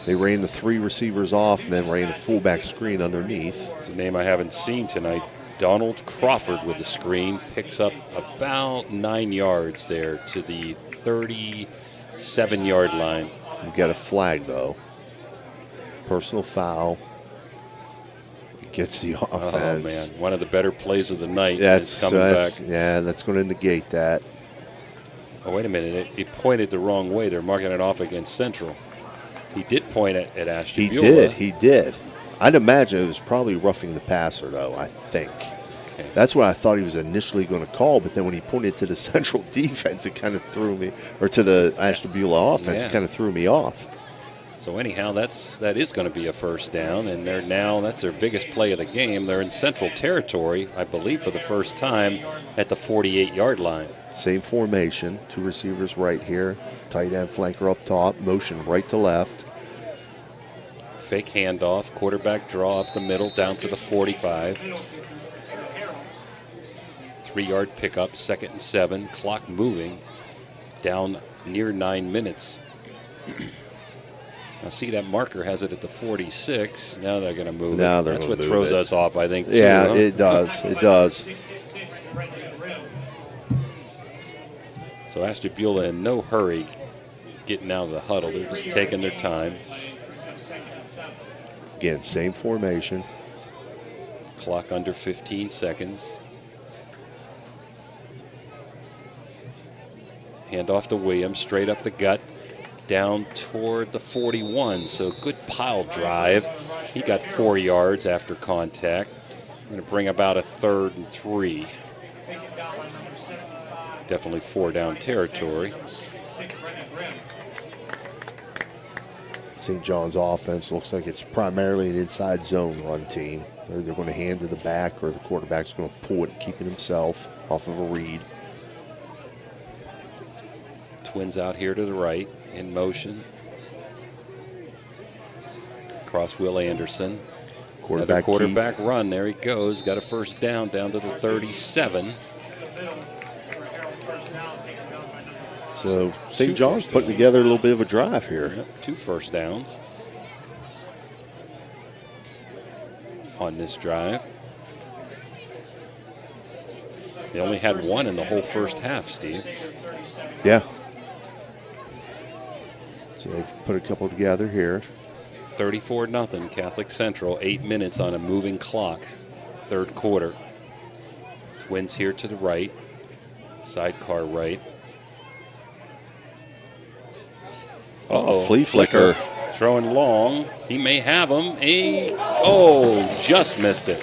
They ran the three receivers off and then ran a fullback screen underneath. It's a name I haven't seen tonight. Donald Crawford with the screen. Picks up about 9 yards there to the 37-yard line. We got a flag, though. Personal foul. It gets the offense. Oh, man. One of the better plays of the night. That's coming back. Yeah, that's going to negate that. Oh, wait a minute. It pointed the wrong way. They're marking it off against Central. He did point at Ashtabula. He did. I'd imagine it was probably roughing the passer, though, I think. Okay. That's what I thought he was initially going to call, but then when he pointed to the Central defense, it kind of threw me, or to the Ashtabula offense, it kind of threw me off. So anyhow, that is going to be a first down, and that's their biggest play of the game. They're in Central territory, I believe, for the first time at the 48-yard line. Same formation, two receivers right here, tight end flanker up top, motion right to left. Fake handoff, quarterback draw up the middle down to the 45. 3-yard pickup, 2nd and 7, clock moving down near 9 minutes. Now see that marker has it at the 46. Now they're going to move it. That's what throws us off, I think. Yeah, too, huh? It does. It does. So Ashtabula in no hurry getting out of the huddle. They're just taking their time. Again, same formation. Clock under 15 seconds. Hand off to Williams, straight up the gut. down toward the 41. So good pile drive. He got 4 yards after contact. Going to bring about a 3rd and 3. Definitely 4 down territory. St. John's offense looks like it's primarily an inside zone run team. They're going to hand to the back, or the quarterback's going to pull it, keeping himself off of a read. Twins out here to the right in motion. Cross Will Anderson. Another quarterback run. There he goes. Got a first down to the 37. So St. John's putting together a little bit of a drive here. Yep, 2 first downs on this drive. They only had 1 in the whole first half, Steve. Yeah. So they've put a couple together here. 34-0 Catholic Central. 8 minutes on a moving clock. 3rd quarter. Twins here to the right. Sidecar right. Flea flicker. Throwing long. He may have him. Just missed it.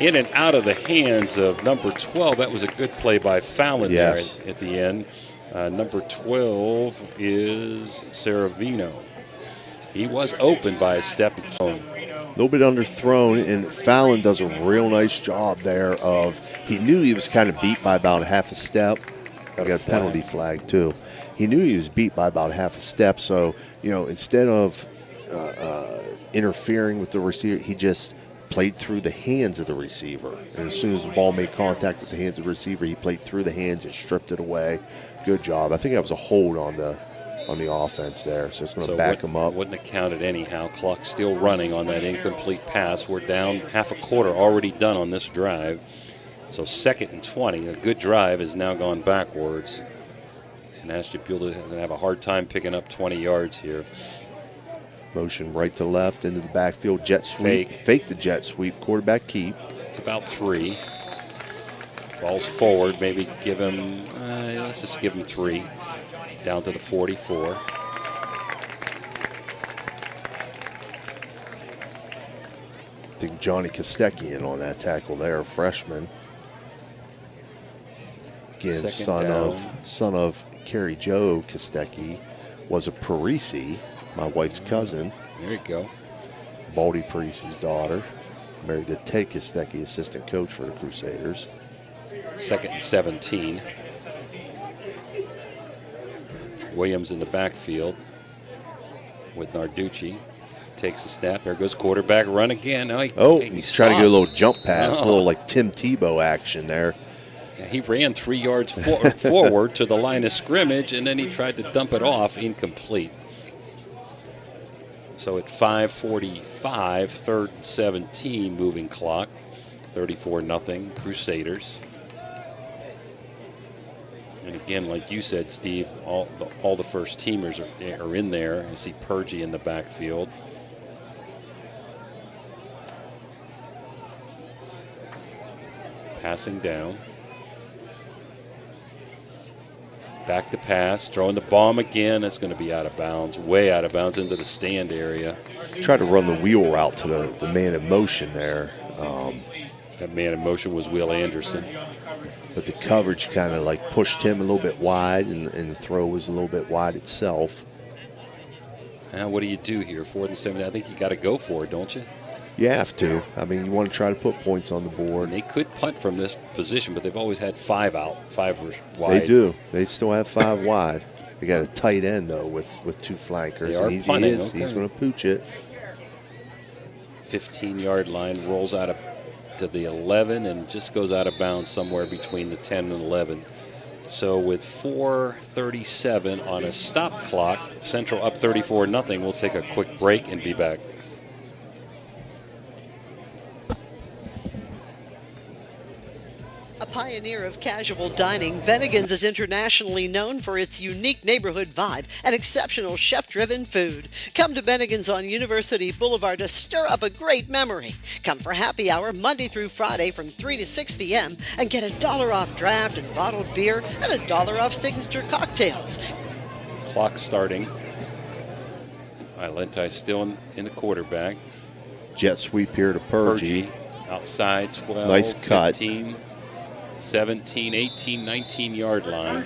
In and out of the hands of number 12. That was a good play by Fallon there at the end. Number 12 is Saravino. He was open by a step. A little bit underthrown, and Fallon does a real nice job there of, he knew he was kind of beat by about half a step. Got a penalty flag too. He knew he was beat by about half a step, so, instead of interfering with the receiver, he just played through the hands of the receiver. And as soon as the ball made contact with the hands of the receiver, he played through the hands and stripped it away. Good job. I think that was a hold on the offense there, so it's going to back him up. Wouldn't have counted anyhow. Clock still running on that incomplete pass. We're down half a quarter already done on this drive. So 2nd and 20. A good drive has now gone backwards. And Ashtabula doesn't have a hard time picking up 20 yards here. Motion right to left into the backfield. Jet sweep. Fake the jet sweep. Quarterback keep. It's about 3. Falls forward. Maybe give him, let's just give him 3. Down to the 44. I think Johnny Kostecki in on that tackle there, freshman. Again, son of Carrie Jo Kostecki, was a Parisi, my wife's cousin. There you go. Baldy Parisi's daughter. Married to Ted Kostecki, assistant coach for the Crusaders. 2nd and 17. Williams in the backfield with Narducci. Takes a snap. There goes quarterback run again. He's trying to get a little jump pass, a little like Tim Tebow action there. Yeah, he ran 3 yards forward to the line of scrimmage, and then he tried to dump it off, incomplete. So at 5:45, 3rd and 17, moving clock. 34-0 Crusaders. And again, like you said, Steve, all the first teamers are in there. You see Purgie in the backfield. Passing down. Back to pass, throwing the bomb again. That's going to be out of bounds, way out of bounds into the stand area. Tried to run the wheel route to the man in motion there. That man in motion was Will Anderson. But the coverage kind of like pushed him a little bit wide, and the throw was a little bit wide itself. Now, what do you do here? 4th and 7. I think you got to go for it, don't you? You have to. I mean, you want to try to put points on the board. And they could punt from this position, but they've always had 5 out, 5 wide. They do. They still have 5 wide. They got a tight end, though, with 2 flankers. They are punting. He's going to pooch it. 15-yard line, rolls out to the 11 and just goes out of bounds somewhere between the 10 and 11. So with 4:37 on a stop clock, Central up 34-0. We'll take a quick break and be back. A pioneer of casual dining, Bennigan's is internationally known for its unique neighborhood vibe and exceptional chef-driven food. Come to Bennigan's on University Boulevard to stir up a great memory. Come for happy hour Monday through Friday from 3 to 6 p.m. and get $1 off draft and bottled beer and $1 off signature cocktails. Clock starting Ilenti still in the quarterback. Jet sweep here to Purgie. Outside 12, Nice cut. 15, 17, 18, 19-yard line.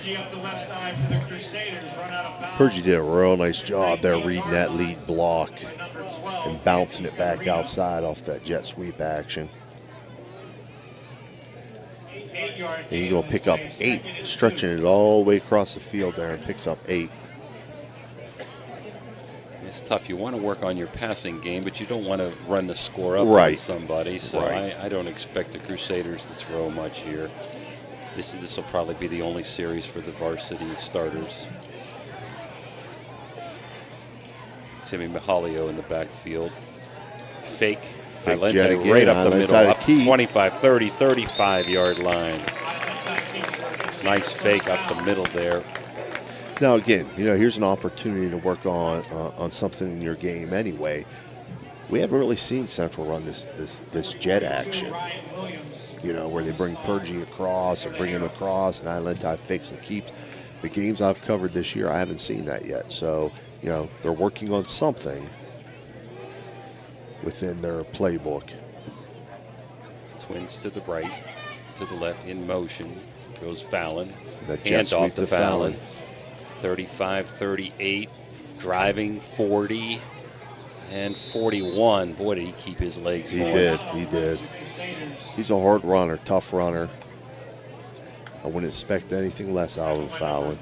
Purgie did a real nice job there reading that lead block and bouncing it back outside off that jet sweep action. And he's going to pick up 8, stretching it all the way across the field there, and picks up 8. It's tough. You want to work on your passing game, but you don't want to run the score up Right. on somebody. So Right. I don't expect the Crusaders to throw much here. This will probably be the only series for the varsity starters. Timmy Mihalio in the backfield. Fake Ilenti jet again. right up the Ilenti middle, to up keep. 25, 30, 35-yard line. Nice fake up the middle there. Now again, here's an opportunity to work on something in your game anyway. We haven't really seen Central run this jet action. Where they bring Purgie across or bring him across, and Ilenti fakes and keeps. The games I've covered this year, I haven't seen that yet. So, they're working on something within their playbook. Twins to the right, to the left, in motion. Goes Fallon. That jet Hand off sweep to to Fallon. Fallon. 35, 38, driving 40, and 41. Boy, did he keep his legs going. He did. He's a hard runner, tough runner. I wouldn't expect anything less out of Fallon.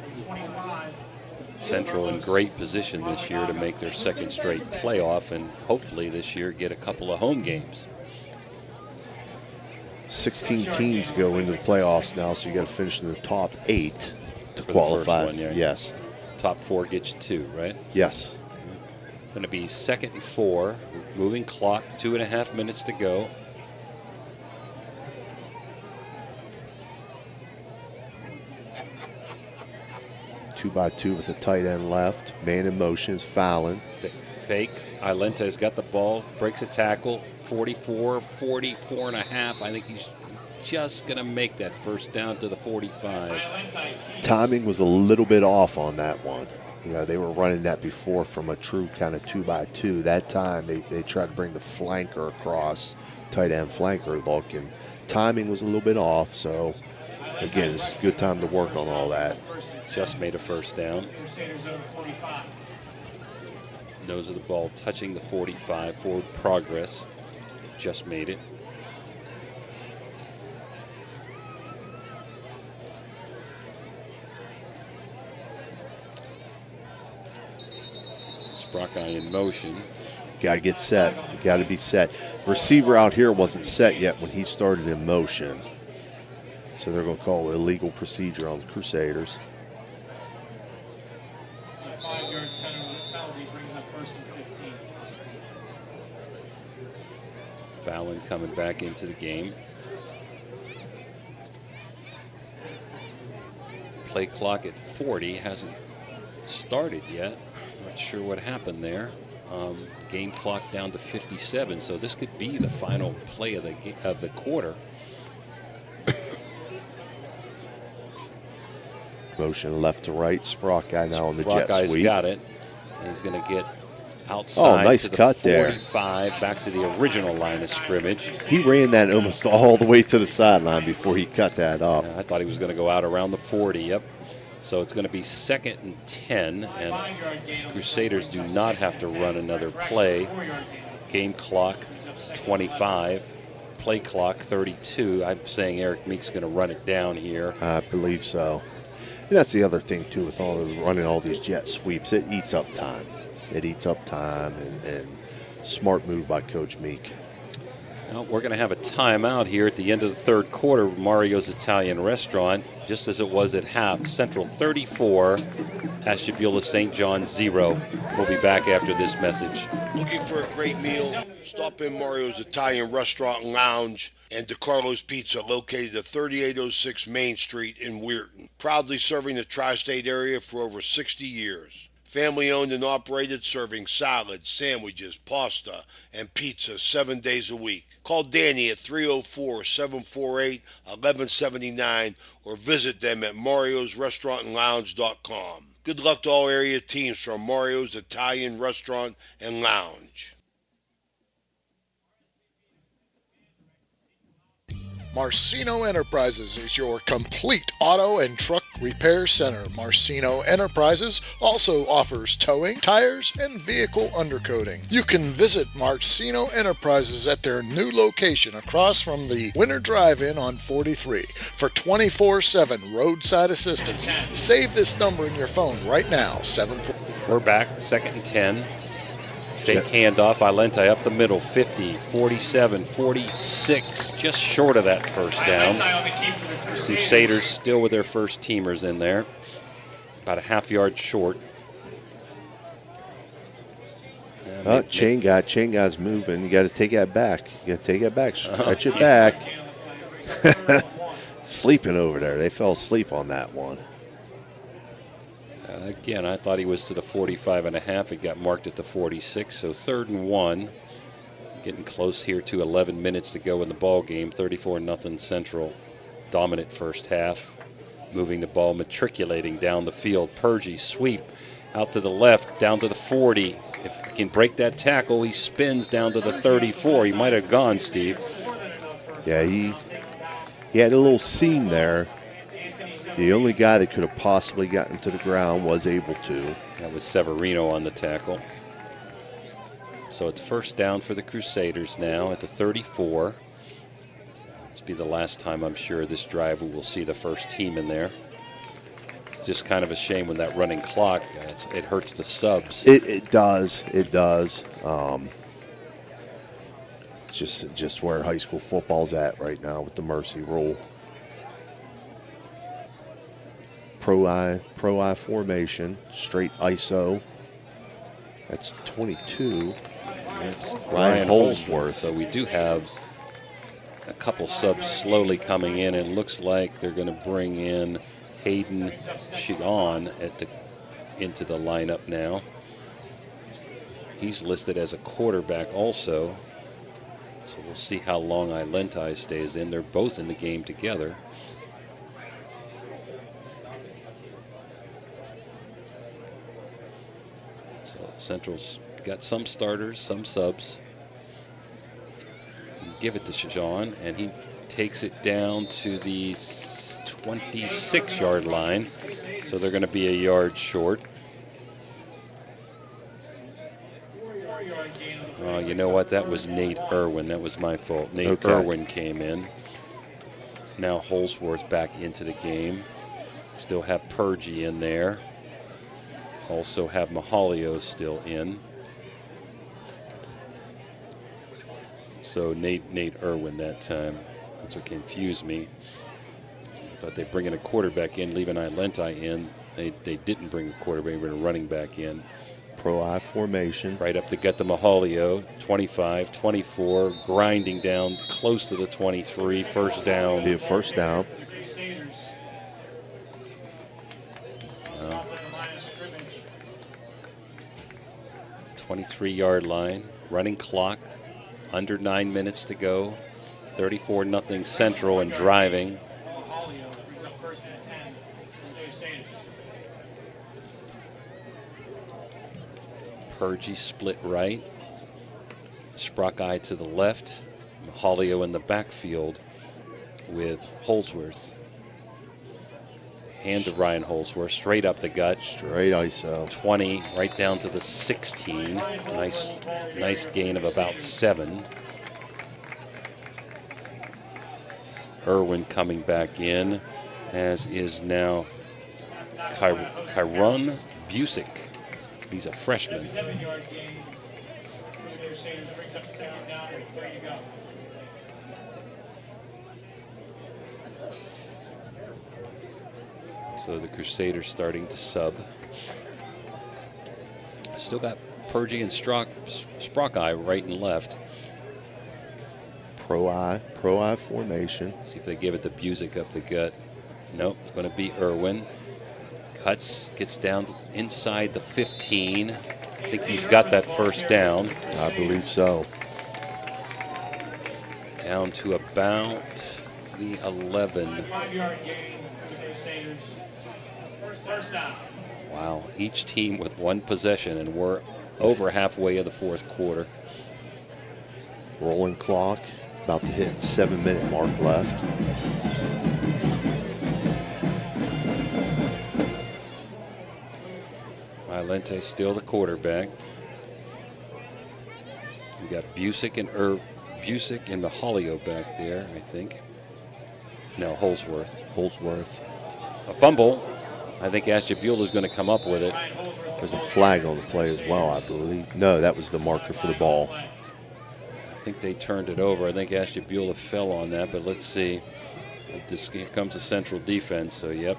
Central in great position this year to make their second straight playoff, and hopefully this year get a couple of home games. 16 teams go into the playoffs now, so you got to finish in the top 8 to For qualify. the first one, yeah. Yes. Top 4 gets 2, right? Yes. Going to be 2nd and 4. Moving clock, 2.5 minutes to go. Two by two with a tight end left. Man in motion is Fallon. Fake. Ilenti's got the ball, breaks a tackle. 44, 44 and a half. I think he's just going to make that first down to the 45. Timing was a little bit off on that one. They were running that before from a true kind of 2 by 2. That time they tried to bring the flanker across, tight end flanker look, and timing was a little bit off. So, again, it's a good time to work on all that. Just made a first down. Nose of the ball touching the 45. Forward progress. Just made it. Sprockeye in motion. Got to get set. Got to be set. Receiver out here wasn't set yet when he started in motion. So they're going to call illegal procedure on the Crusaders. Fallon coming back into the game. Play clock at 40 hasn't started yet. Not sure what happened there. Game clock down to 57, so this could be the final play of the quarter. Motion left to right. Sprockeye now on the jet Sprockey's sweep. got it. And he's going to get outside nice to the cut there. 45, back to the original line of scrimmage. He ran that almost all the way to the sideline before he cut that up. I thought he was going to go out around the 40, yep. So it's going to be 2nd and 10, and Crusaders do not have to run another play. Game clock 25, play clock 32. I'm saying Eric Meek's going to run it down here. I believe so. And that's the other thing, too, with running all these jet sweeps. It eats up time. It eats up time, and smart move by Coach Meek. Well, we're going to have a timeout here at the end of the third quarter. Mario's Italian Restaurant, just as it was at half. Central 34, Ashtabula St. John 0. We'll be back after this message. Looking for a great meal? Stop in Mario's Italian Restaurant and Lounge and DeCarlo's Pizza, located at 3806 Main Street in Weirton. Proudly serving the tri-state area for over 60 years. Family owned and operated, serving salads, sandwiches, pasta, and pizza 7 days a week. Call Danny at 304-748-1179 or visit them at mariosrestaurantandlounge.com. Good luck to all area teams from Mario's Italian Restaurant and Lounge. Marcino Enterprises is your complete auto and truck repair center. Marcino Enterprises also offers towing, tires, and vehicle undercoating. You can visit Marcino Enterprises at their new location across from the Winter Drive-In on 43 for 24/7 roadside assistance. Save this number in your phone right now, 74. We're back, 2nd and 10. Fake handoff, Ilenti up the middle, 50, 47, 46, just short of that first down. Crusaders still with their first teamers in there, about a half yard short. Chain guy's moving. You got to take that back. Stretch it back. Sleeping over there. They fell asleep on that one. Again, I thought he was to the 45.5. It got marked at the 46, so 3rd and 1. Getting close here to 11 minutes to go in the ball game. 34-0 Central. Dominant first half. Moving the ball, matriculating down the field. Purgy sweep out to the left, down to the 40. If he can break that tackle, he spins down to the 34. He might have gone, Steve. Yeah, he had a little seam there. The only guy that could have possibly gotten to the ground was able to. That was Severino on the tackle. So it's first down for the Crusaders now at the 34. This will be the last time, I'm sure, this drive we will see the first team in there. It's just kind of a shame when that running clock, it hurts the subs. It does. It's just where high school football's at right now with the mercy rule. Pro I formation, straight ISO. That's 22. It's Ryan Holsworth. So we do have a couple subs slowly coming in, and it looks like they're going to bring in Hayden Shigon into the lineup now. He's listed as a quarterback also. So we'll see how long Ilenti stays in. They're both in the game together. Central's got some starters, some subs. Give it to Shajon, and he takes it down to the 26-yard line. So they're going to be a yard short. You know what? That was Nate Irwin. That was my fault. Nate Irwin came in. Now Holsworth back into the game. Still have Purgy in there. Also have Mahalio still in. So Nate Irwin that time. That's what confused me. I thought they'd bring in a quarterback in, leaving Ilenti in. They didn't bring a quarterback, they bring a running back in. Pro I formation. Right up the gut to Mahalio. 25, 24, grinding down close to the 23. First down. Be a first down. 23-yard line, running clock, under 9 minutes to go, 34-0 Central and driving. Purgy split right, Sprockeye to the left, Mahalio in the backfield with Holsworth. Hand to Ryan Holsworth, straight up the gut. Straight ISO. 20, right down to the 16. Nice gain of about 7. Irwin coming back in, as is now Kyron Busick. He's a freshman. So the Crusaders starting to sub. Still got Purgy and Sprockeye right and left. Pro I formation. See if they give it to Busick up the gut. Nope, it's going to be Irwin. cuts, gets down inside the 15. I think he's got that first down. I believe so. Down to about the 11. 5-yard gain. Satyrs. First down. Wow, each team with one possession, and we're over halfway of the fourth quarter. Rolling clock, about to hit 7-minute mark left. Valente still the quarterback. We got Busick and Mahalio back there, I think. No, Holsworth. A fumble. I think Ashtabula is going to come up with it. There's a flag on the play as well, I believe. No, that was the marker for the ball. I think they turned it over. I think Ashtabula fell on that, but let's see. Here comes the central defense, so yep.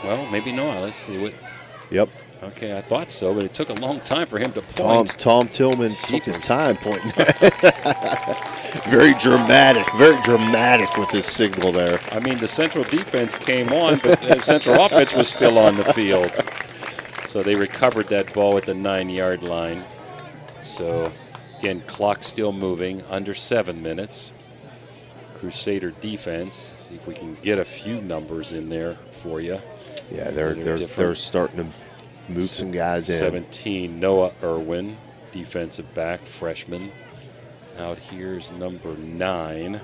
Well, maybe not. Let's see what. Yep. Okay, I thought so, but it took a long time for him to point. Tom Tillman took his time pointing. Very dramatic with his signal there. I mean, the central defense came on, but the central offense was still on the field. So they recovered that ball at the 9-yard line. So, again, clock still moving, under 7 minutes. Crusader defense, see if we can get a few numbers in there for you. Yeah, they're starting to move some guys in. 17, Noah Irwin, defensive back, freshman. Out here's number 9.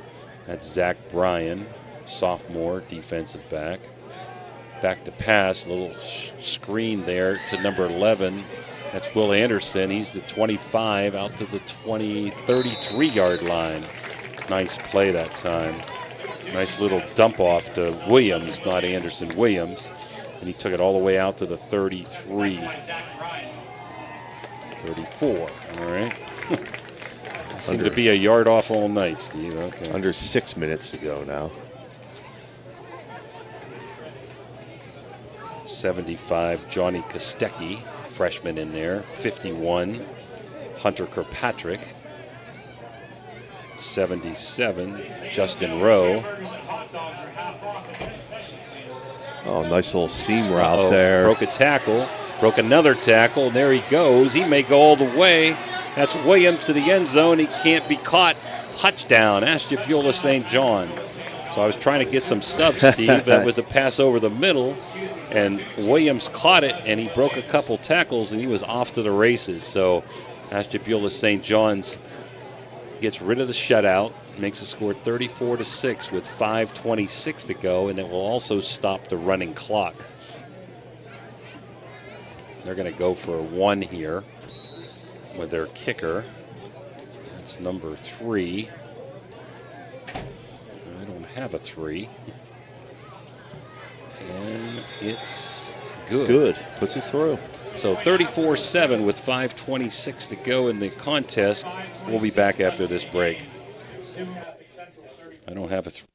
That's Zach Bryan, sophomore, defensive back. Back to pass, a little screen there to number 11. That's Will Anderson. He's the 25 out to the 33-yard line. Nice play that time. Nice little dump off to Williams, not Anderson, Williams. And he took it all the way out to the 33. 34, all right. Seemed to be a yard off all night, Steve. Okay. Under 6 minutes to go now. 75, Johnny Kostecki, freshman in there. 51, Hunter Kirkpatrick. 77, Justin Rowe. Oh, nice little seam route there. Broke a tackle, broke another tackle, and there he goes. He may go all the way. That's Williams to the end zone. He can't be caught. Touchdown, Ashtabula St. John. So I was trying to get some subs, Steve. That was a pass over the middle, and Williams caught it, and he broke a couple tackles, and he was off to the races. So Ashtabula St. John's gets rid of the shutout, makes the score 34-6 with 5:26 to go, and it will also stop the running clock. They're going to go for a 1 here with their kicker. That's number 3. I don't have a 3. And it's good. Good. Puts it through. So 34-7 with 5:26 to go in the contest. We'll be back after this break. I don't have a 3.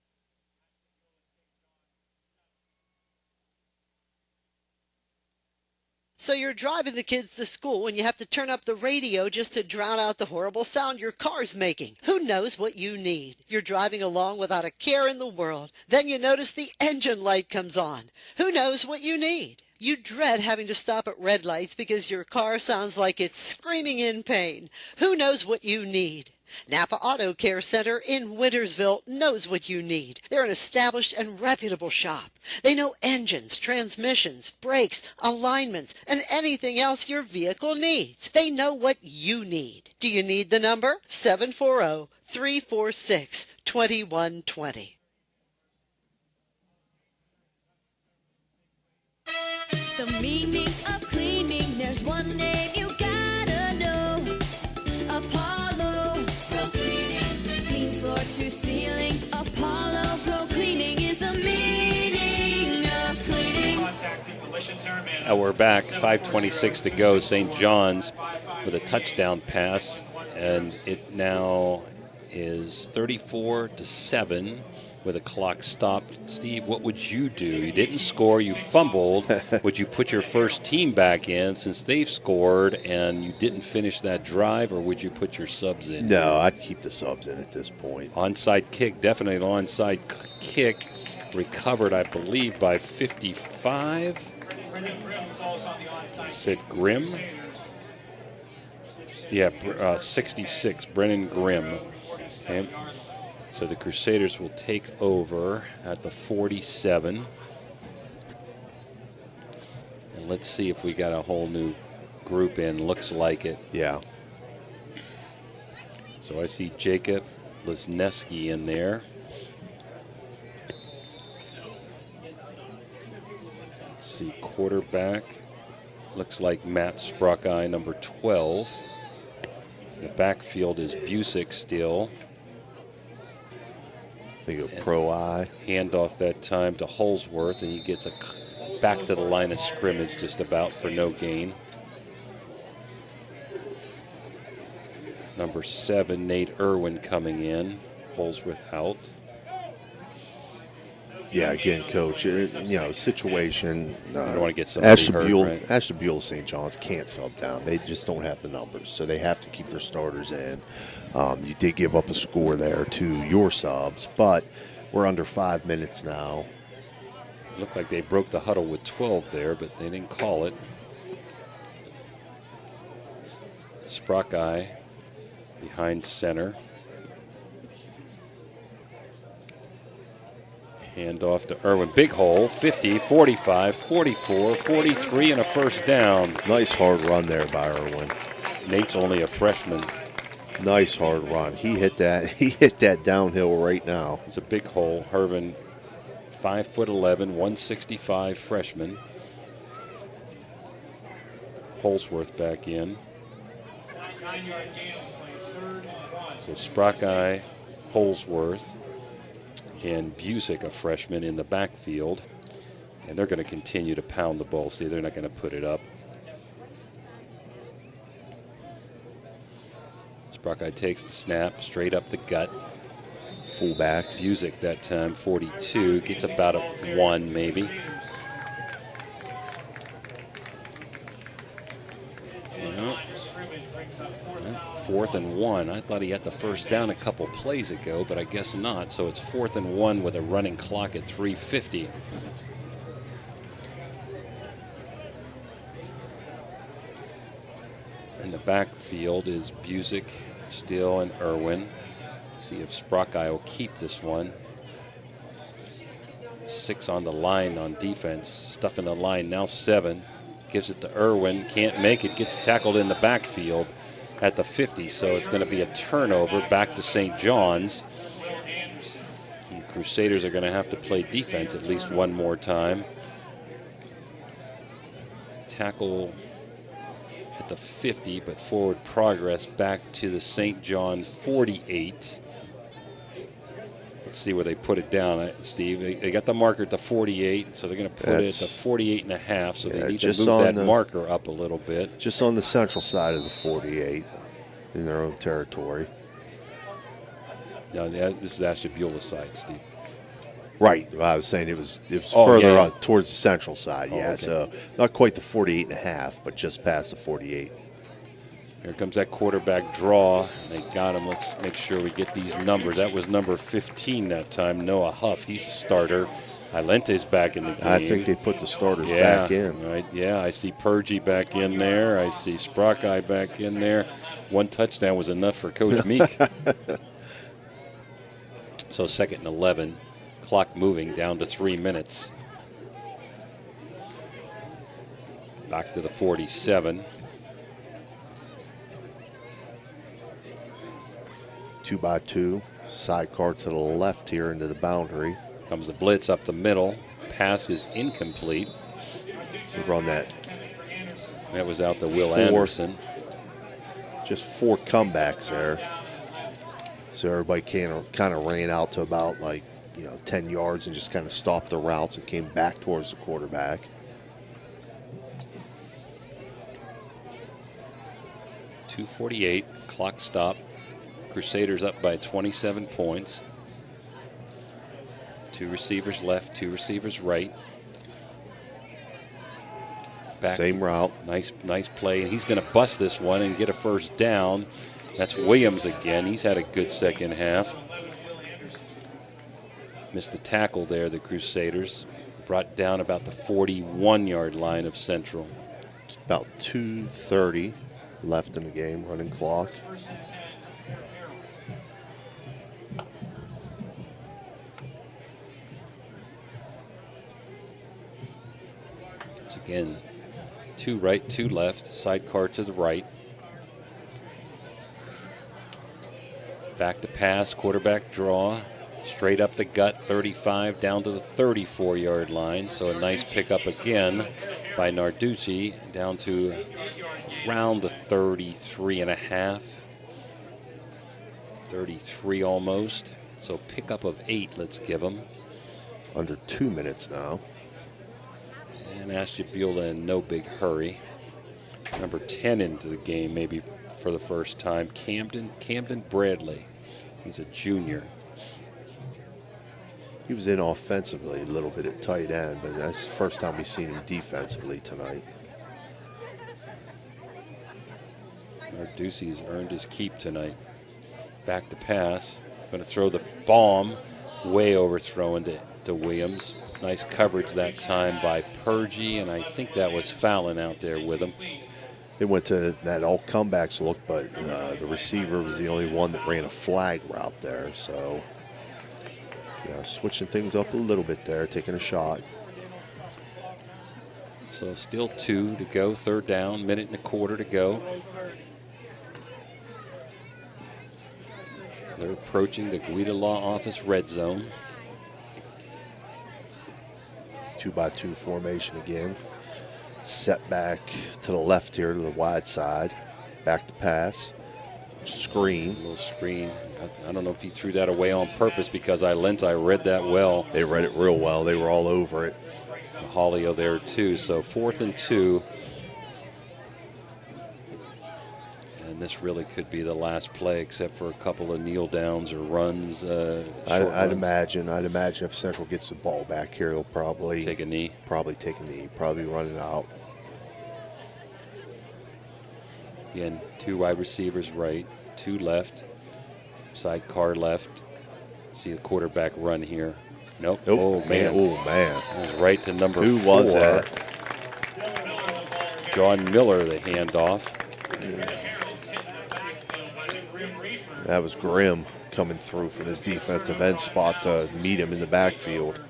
So you're driving the kids to school and you have to turn up the radio just to drown out the horrible sound your car's making. Who knows what you need? You're driving along without a care in the world. Then you notice the engine light comes on. Who knows what you need? You dread having to stop at red lights because your car sounds like it's screaming in pain. Who knows what you need? Napa Auto Care Center in Wintersville knows what you need. They're an established and reputable shop. They know engines, transmissions, brakes, alignments, and anything else your vehicle needs. They know what you need. Do you need the number? 740-346-2120. The meaning of cleaning, there's one name you gotta know. Apollo Pro Cleaning. Clean floor to ceiling. Apollo Pro Cleaning is the meaning of cleaning. We're back, 5:26 to go. St. John's with a touchdown pass, and it now is 34-7. With a clock stopped. Steve, what would you do? You didn't score, you fumbled. Would you put your first team back in since they've scored and you didn't finish that drive, or would you put your subs in? No, I'd keep the subs in at this point. Onside kick, definitely an onside kick. recovered, I believe, by 55. Said Grimm. Yeah, 66, Brennan Grimm. Okay. So the Crusaders will take over at the 47. And let's see if we got a whole new group in. Looks like it. Yeah. So I see Jacob Lesneski in there. Let's see, quarterback. Looks like Matt Sprockeye, number 12. The backfield is Busick still. They go pro eye. Handoff that time to Holsworth, and he gets back to the line of scrimmage just about for no gain. Number 7, Nate Irwin coming in. Holsworth out. Yeah, again, Coach, situation. You don't want to get somebody Ashtabula, hurt, right? Ashtabula St. John's can't sub down. They just don't have the numbers, so they have to keep their starters in. You did give up a score there to your subs, but we're under 5 minutes now. It looked like they broke the huddle with 12 there, but they didn't call it. Sprockeye behind center. Hand off to Irwin. Big hole, 50, 45, 44, 43, and a first down. Nice hard run there by Irwin. Nate's only a freshman. Nice hard run. He hit that. He hit that downhill right now. It's a big hole. Irwin, 5'11", 165 freshman. Holsworth back in. So Sprockeye, Holsworth, and Busick, a freshman, in the backfield. And they're going to continue to pound the ball. See, they're not going to put it up. Sprockeye takes the snap, straight up the gut. Fullback. Busick that time, 42. Gets about a 1 maybe. Well, 4th and 1. I thought he had the first down a couple plays ago, but I guess not. So it's 4th and 1 with a running clock at 3:50. In the backfield is Busick, Still, and Irwin. See if Sprockeye will keep this one. 6 on the line on defense. Stuffing the line, now 7. Gives it to Irwin, can't make it, gets tackled in the backfield at the 50, so it's going to be a turnover back to St. John's. And Crusaders are going to have to play defense at least one more time. Tackle at the 50, but forward progress back to the St. John 48. Let's see where they put it down, Steve. They got the marker at the 48, so they're going to put it at the 48.5, so they need to move that marker up a little bit. Just on the central side of the 48 in their own territory. No, this is Ashtabula side, Steve. Right. I was saying it was further up towards the central side, okay. So not quite the 48.5, but just past the 48. Here comes that quarterback draw. They got him. Let's make sure we get these numbers. That was number 15 that time, Noah Huff. He's a starter. Alente's back in the game. I think they put the starters back in. Right. Yeah, I see Purgy back in there. I see Sprockeye back in there. 1 touchdown was enough for Coach Meek. So 2nd and 11. Clock moving down to 3 minutes. Back to the 47. 2x2, sidecar to the left here into the boundary. Comes the blitz up the middle. Pass is incomplete. We run that. That was out to Will Anderson. Just 4 comebacks there. So everybody kind of ran out to about 10 yards and just kind of stopped their routes and came back towards the quarterback. .248, clock stop. Crusaders up by 27 points. 2 receivers left, 2 receivers right. Same route. Nice play, and he's going to bust this one and get a first down. That's Williams again. He's had a good second half. Missed a tackle there, the Crusaders. Brought down about the 41-yard line of Central. It's about 2:30 left in the game, running clock. It's again 2 right, 2 left, sidecar to the right. Back to pass, quarterback draw, straight up the gut, 35 down to the 34-yard line. So a nice pickup again by Narducci down to around the 33 and a half, 33 almost. So pickup of 8, let's give them. Under 2 minutes now. And Ashtabula in no big hurry. Number 10 into the game, maybe for the first time, Camden Bradley. He's a junior. He was in offensively a little bit at tight end, but that's the first time we've seen him defensively tonight. Narducci's earned his keep tonight. Back to pass. Going to throw the bomb, way overthrown to Williams. Nice coverage that time by Purgie, and I think that was Fallon out there with him. They went to that all comebacks look, but the receiver was the only one that ran a flag route there. So, yeah, switching things up a little bit there, taking a shot. So still 2 to go, third down, minute and a quarter to go. They're approaching the Guida Law Office red zone. 2-by-2 formation again. Set back to the left here to the wide side. Back to pass. Screen. A little screen. I don't know if he threw that away on purpose because I read that well. They read it real well. They were all over it. Hollio there too. So 4th and 2. And this really could be the last play except for a couple of kneel downs or runs. I'd imagine if Central gets the ball back here, they'll probably take a knee. Probably run it out. Again, 2 wide receivers right, 2 left, sidecar left. See the quarterback run here. Nope. Oh, man. It was right to number 4. Who was that? John Miller, the handoff. That was Grimm coming through from his defensive end spot to meet him in the backfield.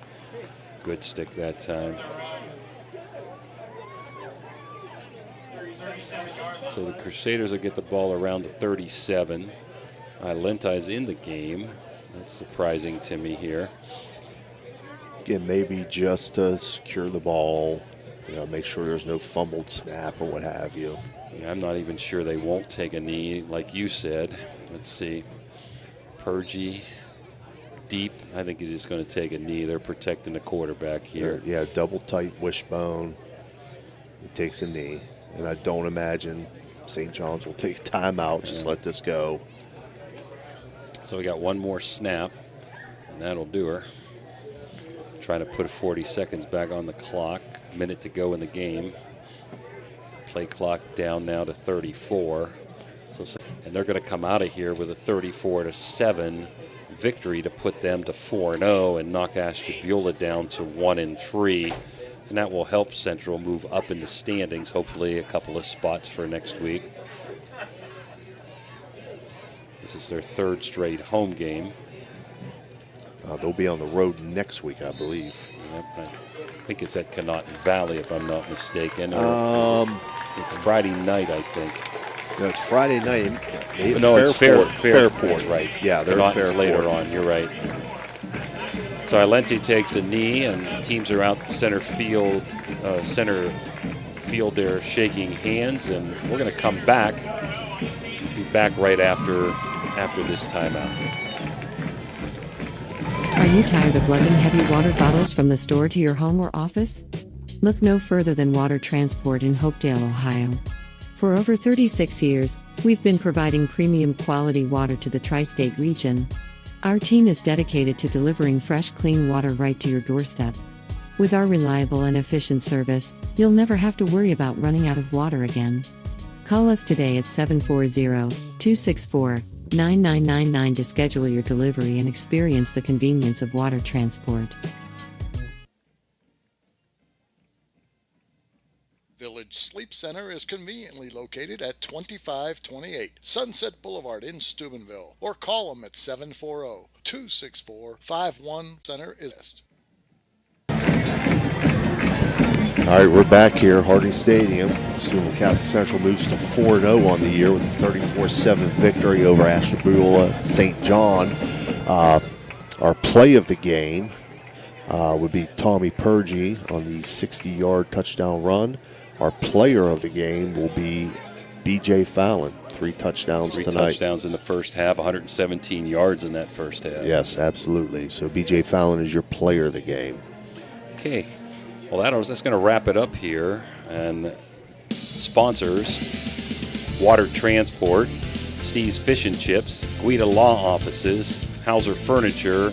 Good stick that time. So the Crusaders will get the ball around the 37. Lentai's in the game. That's surprising to me here. Again, maybe just to secure the ball, make sure there's no fumbled snap or what have you. Yeah, I'm not even sure they won't take a knee, like you said. Let's see. Purgie, deep. I think he's just going to take a knee. They're protecting the quarterback here. Yeah, double tight wishbone. He takes a knee. And I don't imagine St. John's will take timeout. Just let this go. So we got one more snap, and that'll do her. Trying to put 40 seconds back on the clock. Minute to go in the game. Play clock down now to 34. And they're going to come out of here with a 34-7 victory to put them to 4-0 and knock Ashtabula down to 1-3. And that will help Central move up in the standings, hopefully a couple of spots for next week. This is their 3rd straight home game. They'll be on the road next week, I believe. Yep, I think it's at Conotton Valley, if I'm not mistaken. It's Friday night, I think. No, it's Friday night. No, it's Fairport, right? Yeah, they're Conotton's later on. You're right. So Ilenti takes a knee, and teams are out center field. They're shaking hands, and we're going to come back. Be back right after this timeout. Are you tired of lugging heavy water bottles from the store to your home or office? Look no further than Water Transport in Hopedale, Ohio. For over 36 years, we've been providing premium quality water to the tri-state region. Our team is dedicated to delivering fresh, clean water right to your doorstep. With our reliable and efficient service, you'll never have to worry about running out of water again. Call us today at 740-264 9999 to schedule your delivery and experience the convenience of water transport. Village Sleep Center is conveniently located at 2528 Sunset Boulevard in Steubenville, or call them at 740-264-51. Center is best. All right, we're back here, Harding Stadium. Steubenville Catholic Central moves to 4-0 on the year with a 34-7 victory over Ashtabula St. John. Our play of the game would be Tommy Purgie on the 60-yard touchdown run. Our player of the game will be B.J. Fallon, 3 touchdowns tonight. 3 touchdowns in the first half, 117 yards in that first half. Yes, absolutely. So B.J. Fallon is your player of the game. Okay. Well, that's going to wrap it up here. And sponsors, Water Transport, Steve's Fish and Chips, Guida Law Offices, Hauser Furniture,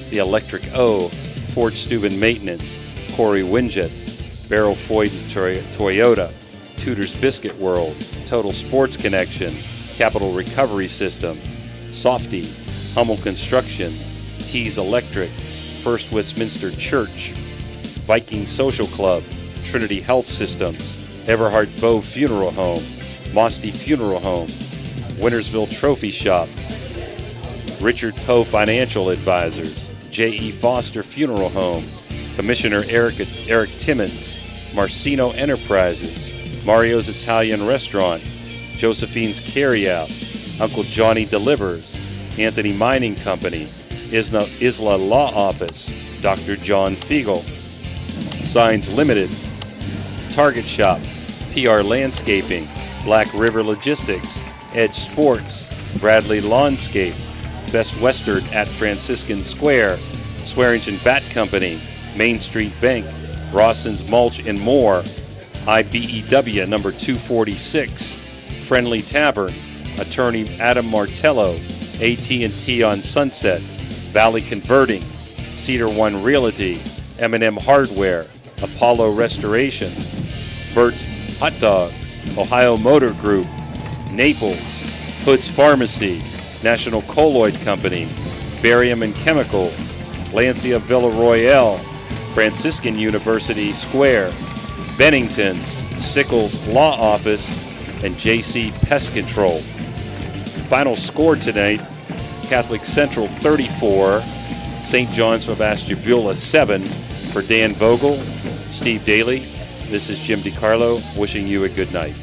The Electric O, Ford Steuben Maintenance, Corey Winget, Barrel Foyd Toyota, Tudor's Biscuit World, Total Sports Connection, Capital Recovery Systems, Softy, Hummel Construction, Tees Electric, First Westminster Church, Viking Social Club, Trinity Health Systems, Everhard Bow Funeral Home, Mosty Funeral Home, Wintersville Trophy Shop, Richard Poe Financial Advisors, J.E. Foster Funeral Home, Commissioner Eric Timmons, Marcino Enterprises, Mario's Italian Restaurant, Josephine's Carryout, Uncle Johnny Delivers, Anthony Mining Company, Isla Law Office, Dr. John Fiegel, Signs Limited, Target Shop, PR Landscaping, Black River Logistics, Edge Sports, Bradley Lawnscape, Best Western at Franciscan Square, Swearingen Bat Company, Main Street Bank, Rawson's Mulch and More, IBEW number 246, Friendly Tavern, Attorney Adam Martello, AT&T on Sunset, Valley Converting, Cedar One Realty, M&M Hardware, Apollo Restoration, Burt's Hot Dogs, Ohio Motor Group, Naples, Hood's Pharmacy, National Colloid Company, Barium and Chemicals, Lancia Villa Royale, Franciscan University Square, Bennington's, Sickles Law Office, and JC Pest Control. Final score tonight, Catholic Central 34, St. John's of Ashtabula 7. For Dan Vogel, Steve Daly, this is Jim DiCarlo wishing you a good night.